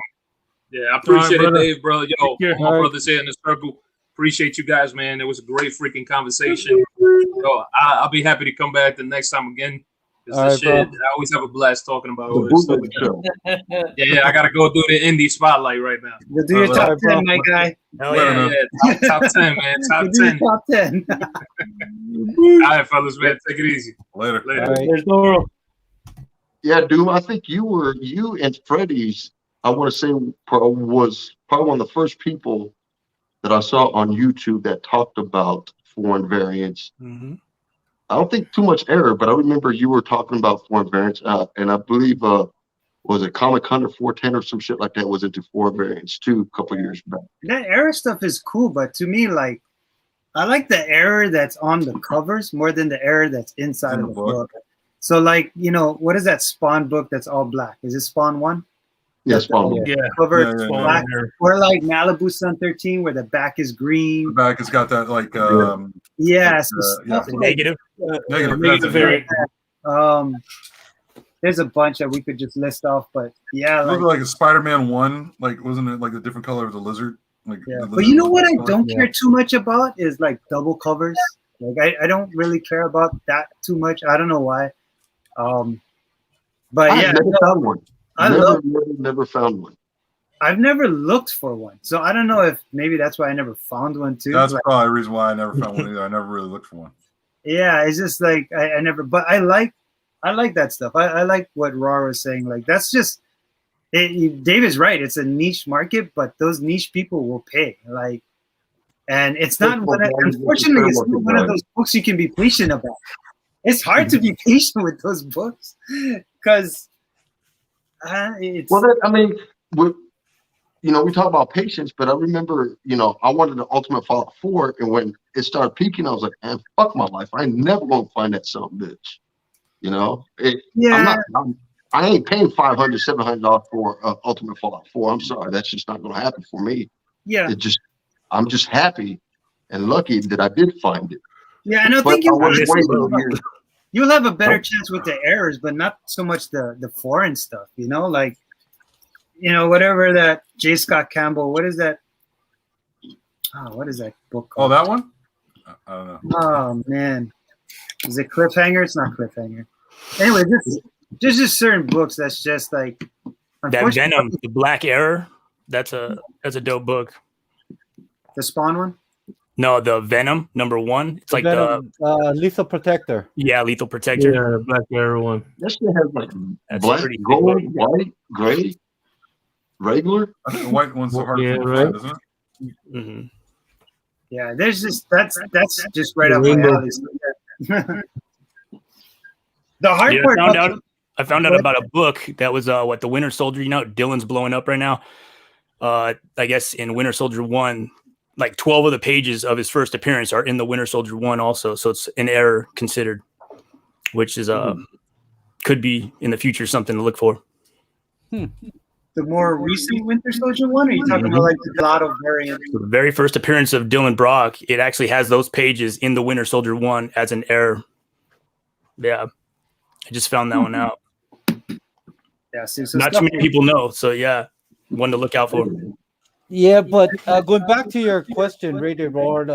Yeah, I appreciate it, Dave, bro. Yo, all my brothers here in the circle. Appreciate you guys, man. It was a great freaking conversation. Yo, I'll be happy to come back the next time again. Right, shit, I always have a blast talking about all this stuff. Yeah, I gotta go do the indie spotlight right now. You'll do your top 10, my guy. Hell yeah. Top 10, man. Top 10. Top 10. All right, fellas, man. Take it easy. Later. Right. Yeah, Doom. I think you and Freddie's, I want to say, was probably one of the first people that I saw on YouTube that talked about foreign variants. Mm-hmm. I don't think too much error, but I remember you were talking about foreign variants, and I believe was it Comic Hunter 410 or some shit like that was into foreign variants too a couple of years back. That error stuff is cool, but to me, like, I like the error that's on the covers more than the error that's inside of the book. So, like, you know, what is that Spawn book that's all black? Is it Spawn 1? Yeah, Spawn 1. Yeah. Cover black. Or like Malibu Sun 13 where the back is green. The back has got that like negative. Negative variant. There's a bunch that we could just list off, but yeah, like a Spider-Man 1, like wasn't it like a different color of the lizard? Like but you know what I don't care too much about is like double covers. Like I don't really care about that too much. I don't know why. But I've never found one. Never found one. I've never looked for one, so I don't know if maybe that's why I never found one too. That's probably the reason why I never found one either. I never really looked for one. Yeah, it's just like I never. But I like that stuff. I like what Raw was saying. Like that's just. Dave is right. It's a niche market, but those niche people will pay. Like, and it's not. Unfortunately, it's not one of those books you can be patient about. It's hard to be patient with those books because. We talk about patience, but I remember, I wanted the Ultimate Fallout 4, and when it started peaking, I was like, man, fuck my life. I ain't never gonna find that son of a bitch. I ain't paying $500, $700 for Ultimate Fallout 4. I'm sorry, that's just not gonna happen for me. Yeah. I'm just happy and lucky that I did find it. Yeah, and I think you'll have a better chance with the errors, but not so much the foreign stuff, like, whatever that J. Scott Campbell, what is that? Oh, what is that book called? Oh, that one? I don't know. Oh, man. Is it Cliffhanger? It's not Cliffhanger. Anyway, there's just certain books that's just like... That Venom, the Black Error, that's a dope book. The Spawn one? No, the Venom #1. It's like Venom, Lethal Protector. Yeah, Lethal Protector. Yeah, Black Arrow one. That shit has like black, gold, white, gray, regular. I think the white one's so hard to find, isn't it? Mm-hmm. Yeah, there's just that's just right up my alley. The hard part. I found out about a book that was the Winter Soldier. Dylan's blowing up right now. I guess in Winter Soldier 1, like 12 of the pages of his first appearance are in the Winter Soldier 1 also. So it's an error considered, which is could be in the future something to look for. The more recent Winter Soldier one, or are you talking about like the Lotto variant? The very first appearance of Dylan Brock, it actually has those pages in the Winter Soldier 1 as an error. Yeah. I just found that one out. Yeah, see, so not too many people know. So yeah, one to look out for. Yeah, but going back to your question, Rated Lord,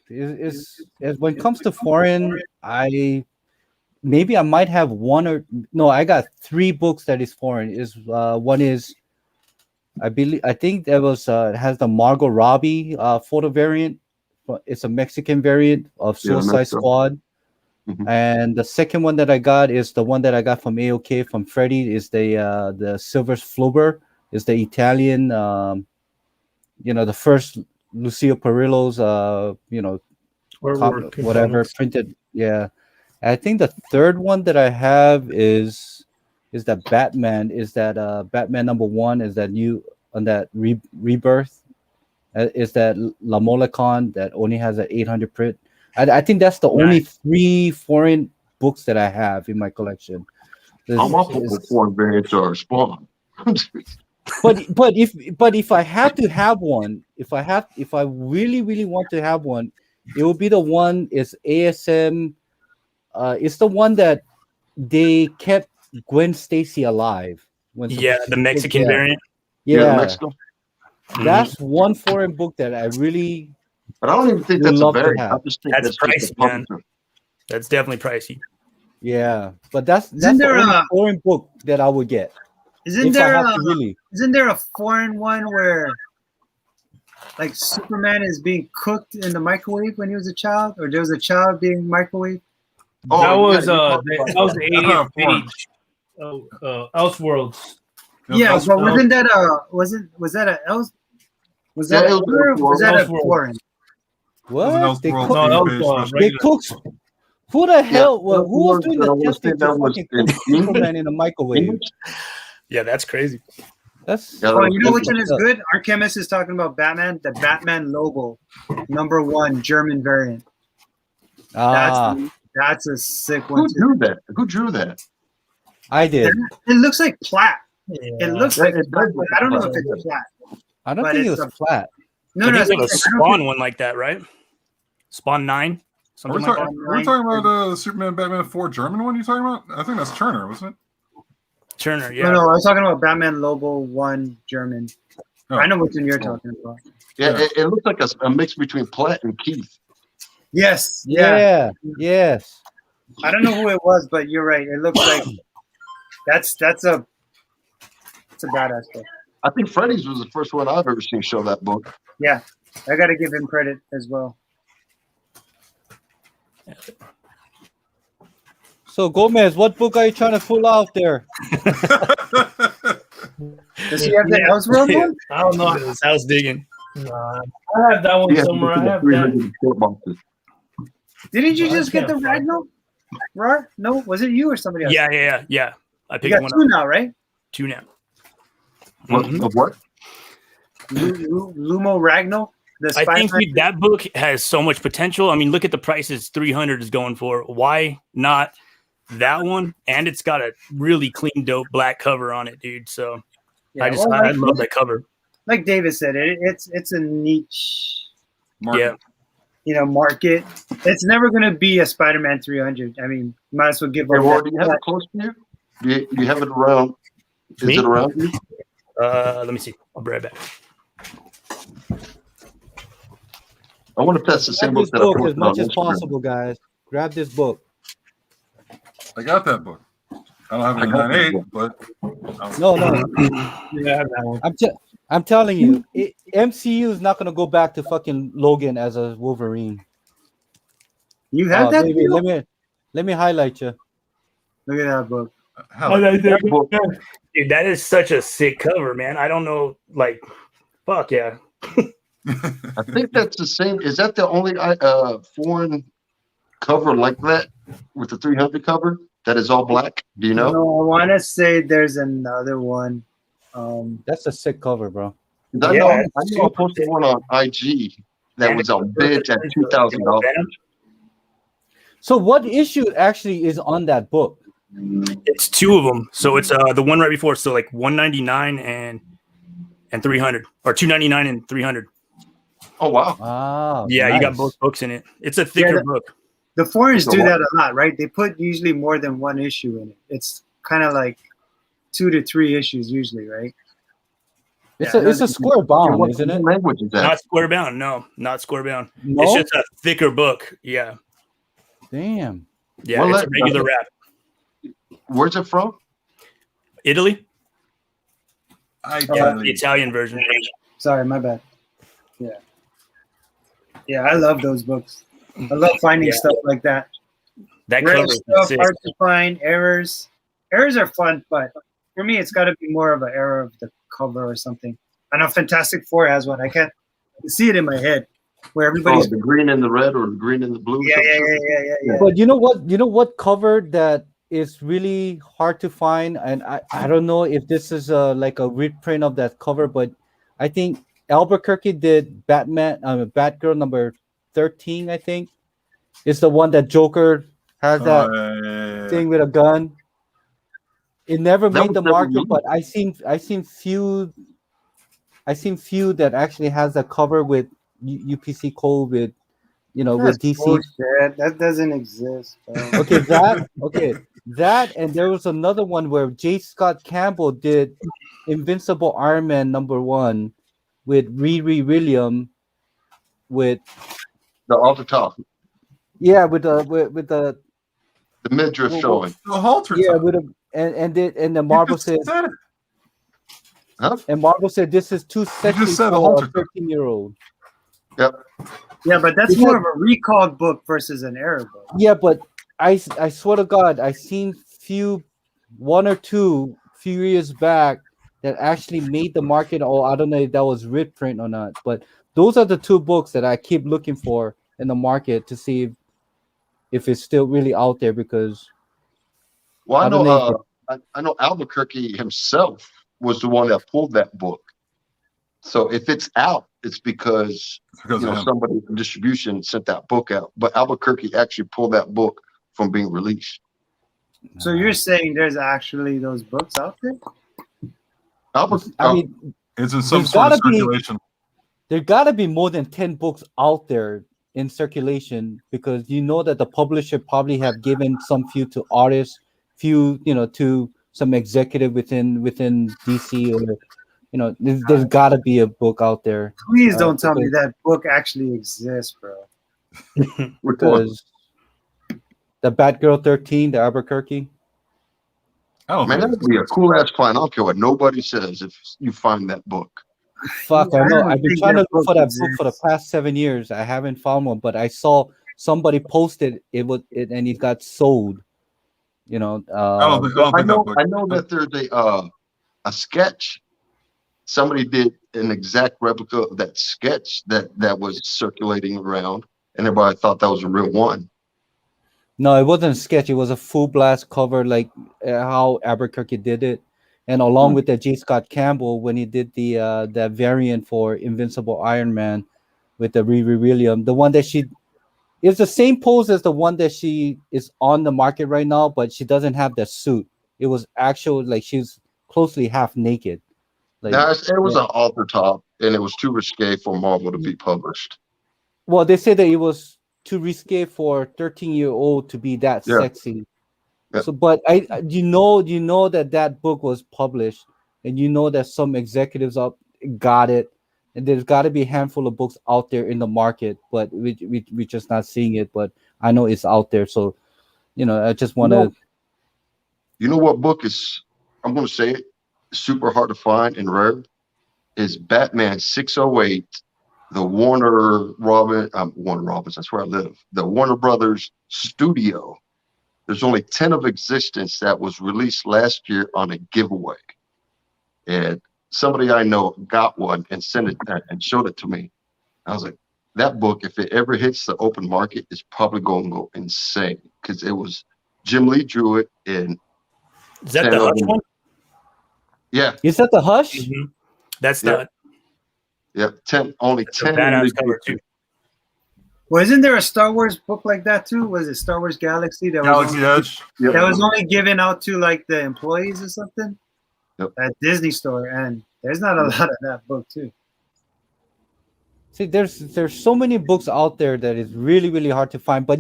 is when it comes to foreign, I might have one or no. I got 3 books that is foreign. Is one is I think that was has the Margot Robbie photo variant. It's a Mexican variant of Suicide Squad. And the second one that I got is the one that I got from AOK from Freddie. Is the Silver Flubber. Is the Italian, the first Lucio Perillo's, whatever printed. Yeah, I think the third one that I have is that Batman. Is that Batman #1? Is that new on that rebirth? Is that La Molecon that only has an 800 print? I think that's the only 3 foreign books that I have in my collection. I'm also foreign variants are Spawn. but if I had to have one, if I really want to have one, it will be the one is ASM. It's the one that they kept Gwen Stacy alive. The Mexican variant. Yeah, that's one foreign book that I really. But I don't even think that's a variant. I just think that's pricey, man. That's definitely pricey. Yeah, but that's the only foreign book that I would get. Isn't there a foreign one where like Superman is being cooked in the microwave when he was a child, or there was a child being microwaved? That was the 80th page. Elseworlds. Yeah, but wasn't that was that a else? Was that a foreign? What? They cooked. Who the hell? Who was doing the testing to fucking cook Superman in a microwave? Yeah, that's crazy. That's. Oh, you know which one is good? Our chemist is talking about Batman. The Batman logo, #1 German variant. That's a sick one. Who drew that? I did. It looks like Platt. It looks like I don't know if it's Platt. I don't think it was flat. No, it's like a Spawn one like that, right? Spawn 9, something like that. Are we talking about the Superman Batman 4 German one? You talking about? I think that's Turner, wasn't it? Turner, yeah. No, I was talking about Batman logo 1 German. Oh. I know which one you're talking about. Yeah, it looks like a mix between Platt and Keith. Yes. Yeah. Yes. I don't know who it was, but you're right. It looks like that's a badass book. I think Freddy's was the first one I've ever seen show that book. Yeah, I got to give him credit as well. So Gomez, what book are you trying to pull out there? Does he have the Elseworld one? I don't know. I was digging. I have that one somewhere. I have that. Didn't you just get the Ragnar? No, was it you or somebody else? Yeah. I picked you got one 2 now, right? 2 now. What? Lumo Ragnar? I think that book has so much potential. I mean, look at the prices 300 is going for. Why not that one? And it's got a really clean, dope black cover on it, dude. So I love that cover. Like David said, it's a niche market. Market. It's never going to be a Spider-Man 300. I mean, you might as well give up. Do you have it close to you? Do you have it around? Is it around you? Let me see. I'll be right back. I wonder if that's the same book that I put as much as possible, guys. Grab this book. I got that book. I don't have it in 9.8, but no. Yeah, I have that one. I'm telling you, MCU is not gonna go back to fucking Logan as a Wolverine. You have that? Baby, let me highlight you. Look at that book. Dude, that is such a sick cover, man. I don't know, fuck yeah. I think that's the same. Is that the only foreign cover like that with the 300 cover that is all black? Do you know? No, I want to say there's another one. That's a sick cover, bro. I Yeah, know I super posted thick. one on IG that And was it on bid at $2,000. So what issue actually is on that book? It's two of them. So it's the one right before. So like 199 and 300, or 299 and 300. Oh wow! Ah, Yeah, nice. you got both books in it. It's a thicker book. The foreigners So do what- that a lot, right? They put usually more than one issue in it. It's kind of like 2 to 3 issues usually, right? It's Yeah, a square bound, What isn't it? language is that? Not square bound. No, not square bound. No. It's just a thicker book. Yeah. Damn. Yeah, Well, it's a regular wrap. Where's it from? Italy? I Yeah, the Italian version. Sorry, my bad. Yeah. Yeah, I love those books. I love finding stuff like that. That Rare cover is stuff, sick. hard to find, errors. Errors are fun, but for me, it's got to be more of an error of the cover or something. I know Fantastic Four has one. I can see it in my head where Oh, everybody's. the green and the red, or the green and the blue. Yeah, yeah. But you know what? You know what cover that is really hard to find, and I don't know if this is like a reprint of that cover, but I think Albuquerque did Batgirl number 13. I think it's the one that Joker has that thing with a gun. It never That made was the never market, released. but I seen few that actually has a cover with UPC code with, you know, with That's DC. bullshit. That doesn't exist. Bro. That and there was another one where J. Scott Campbell did Invincible Iron Man #1 with Riri William with The off the top, with the the midriff showing. The halter top. with a and the Marvel just said said it. Huh? and Marvel said this is too sexy said a for a halter top. 13-year-old. Yep. Yeah, but that's more of a recalled book versus an error book. Yeah, but I swear to God, I seen one or two few years back that actually made the market. Oh, I don't know if that was reprint or not, but those are the two books that I keep looking for in the market to see if it's still really out there. Because Well, I don't know I know Albuquerque himself was the one that pulled that book. So if it's out, it's because Because of him. somebody from distribution sent that book out. But Albuquerque actually pulled that book from being released. So you're saying there's actually those books out there? I mean, It's in some there's sort of gotta be- circulation. there gotta be more than 10 books out there in circulation, because you know that the publisher probably have given some few to artists, few to some executive within DC, or there's got to be a book out there. Please don't tell me that book actually exists, bro. Because the Batgirl 13, the Albuquerque. I don't Man, think that'd be a cool ass plan. I don't care what nobody says if you find that book. Fuck, I know. don't I've been think trying to that look for book that book for the exists. past 7 years. I haven't found one, but I saw somebody posted and it got sold. I don't think I that know, book. I know that there's a sketch. Somebody did an exact replica of that sketch that was circulating around, and everybody thought that was a real one. No, it wasn't a sketch. It was a full blast cover, like how Albuquerque did it, and along with that J. Scott Campbell when he did the that variant for Invincible Iron Man with the Riri William, the one that it's the same pose as the one that she is on the market right now, but she doesn't have the suit. It was actual, like she's closely half naked. Like, Now, it was an altar top, and it was too risque for Marvel to be published. well, they said that it was too risque for a 13-year-old to be that Yeah. sexy. Yeah. So, but you know that book was published, and you know that some executives got it, and there's got to be a handful of books out there in the market, but we're just not seeing it. But I know it's out there, so I just want to. You know what book is? I'm going to say it. Super hard to find and rare is Batman 608, the Warner Robbins. That's where I live. The Warner Brothers studio. There's only 10 of existence that was released last year on a giveaway, and somebody I know got one and sent it and showed it to me. I was like, that book, if it ever hits the open market, is probably going to go insane, because it was Jim Lee drew it in. Is that the Hush one? Yeah. Is that the Hush? Mm-hmm. That's Yeah. Yeah, only It's a 10 in badass this cover book. too. Well, isn't there a Star Wars book like that too? Was it Star Wars Galaxy? That Galaxy Edge. Yep. that was only given out to like the employees or something Yep. at Disney Store, and there's not a lot of that book too. See, there's so many books out there that is really really hard to find. But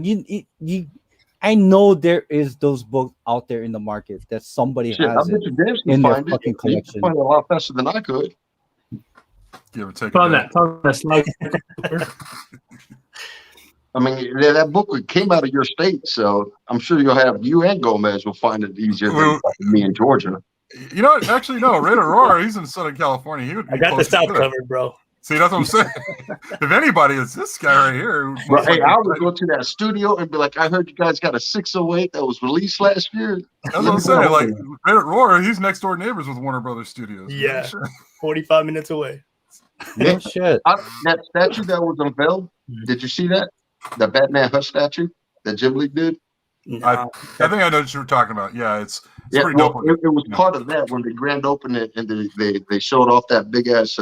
I know there is those books out there in the market that somebody Shit, I has bet it you James can in their find it. fucking You can collection. find it a lot faster than I could. Give or take Found a day. that slide. I mean, that book came out of your state, so I'm sure you and Gomez will find it easier than me in Georgia. You know, actually, no. Ray Aurora, he's in Southern California. He would be I got the closer South to it. covered, bro. See, that's what I'm saying. If anybody, it's this guy right here. But hey, I would go to that studio and be like, I heard you guys got a 608 that was released last year. That's what I'm saying. Like Ray Aurora, he's next door neighbors with Warner Brothers Studios. Yeah. Sure. 45 minutes away. No shit. That statue that was unveiled, did you see that? The Batman Hush statue that Jim Lee did? I think I know what you were talking about. Yeah, it's pretty well, dope. it was part of that when they grand opened it and they showed off that big ass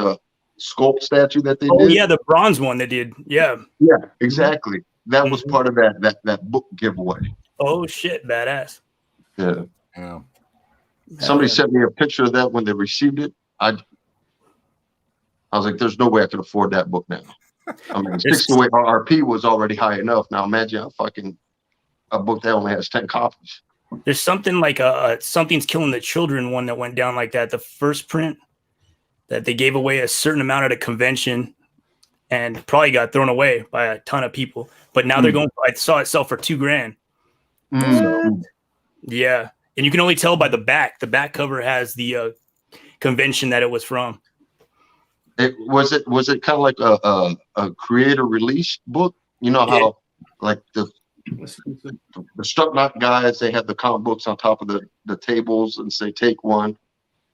sculpt statue that they did. Oh yeah, the bronze one they did. Yeah. Yeah, exactly. That was part of that book giveaway. Oh shit, badass. Yeah. Yeah. Somebody sent me a picture of that when they received it. I was like, there's no way I could afford that book now. I mean, 608 RRP was already high enough. Now imagine a book that only has 10 copies. There's something like Something's Killing the Children one that went down like that. The first print that they gave away a certain amount at a convention and probably got thrown away by a ton of people. But now they're going. I saw it sell for $2,000. Yeah, and you can only tell by the back. The back cover has the convention that it was from. Was it kind of like a creator release book? You know how like the Struck Knot guys, they have the comic books on top of the tables and say take one.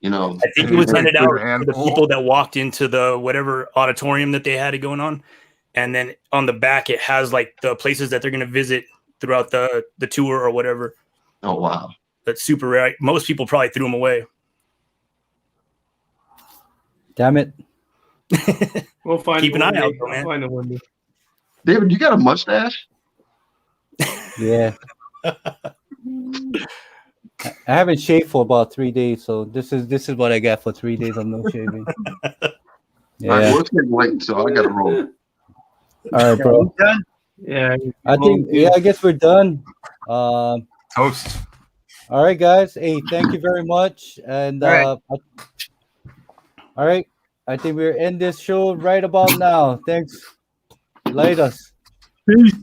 You know, I think it was handed out to the people that walked into the whatever auditorium that they had it going on, and then on the back it has like the places that they're going to visit throughout the tour or whatever. Oh wow, that's super rare. Most people probably threw them away. Damn it. We'll find. Keep an eye out, though, man. Find a window. David, you got a mustache? Yeah. I haven't shaved for about 3 days, so this is what I got for 3 days of no shaving. Yeah. All right, well, it's getting late, so I gotta roll. All right, bro. Yeah. I guess we're done. Toast. All right, guys. Hey, thank you very much. And all right. I think we're end this show right about now. Thanks. Later. Peace.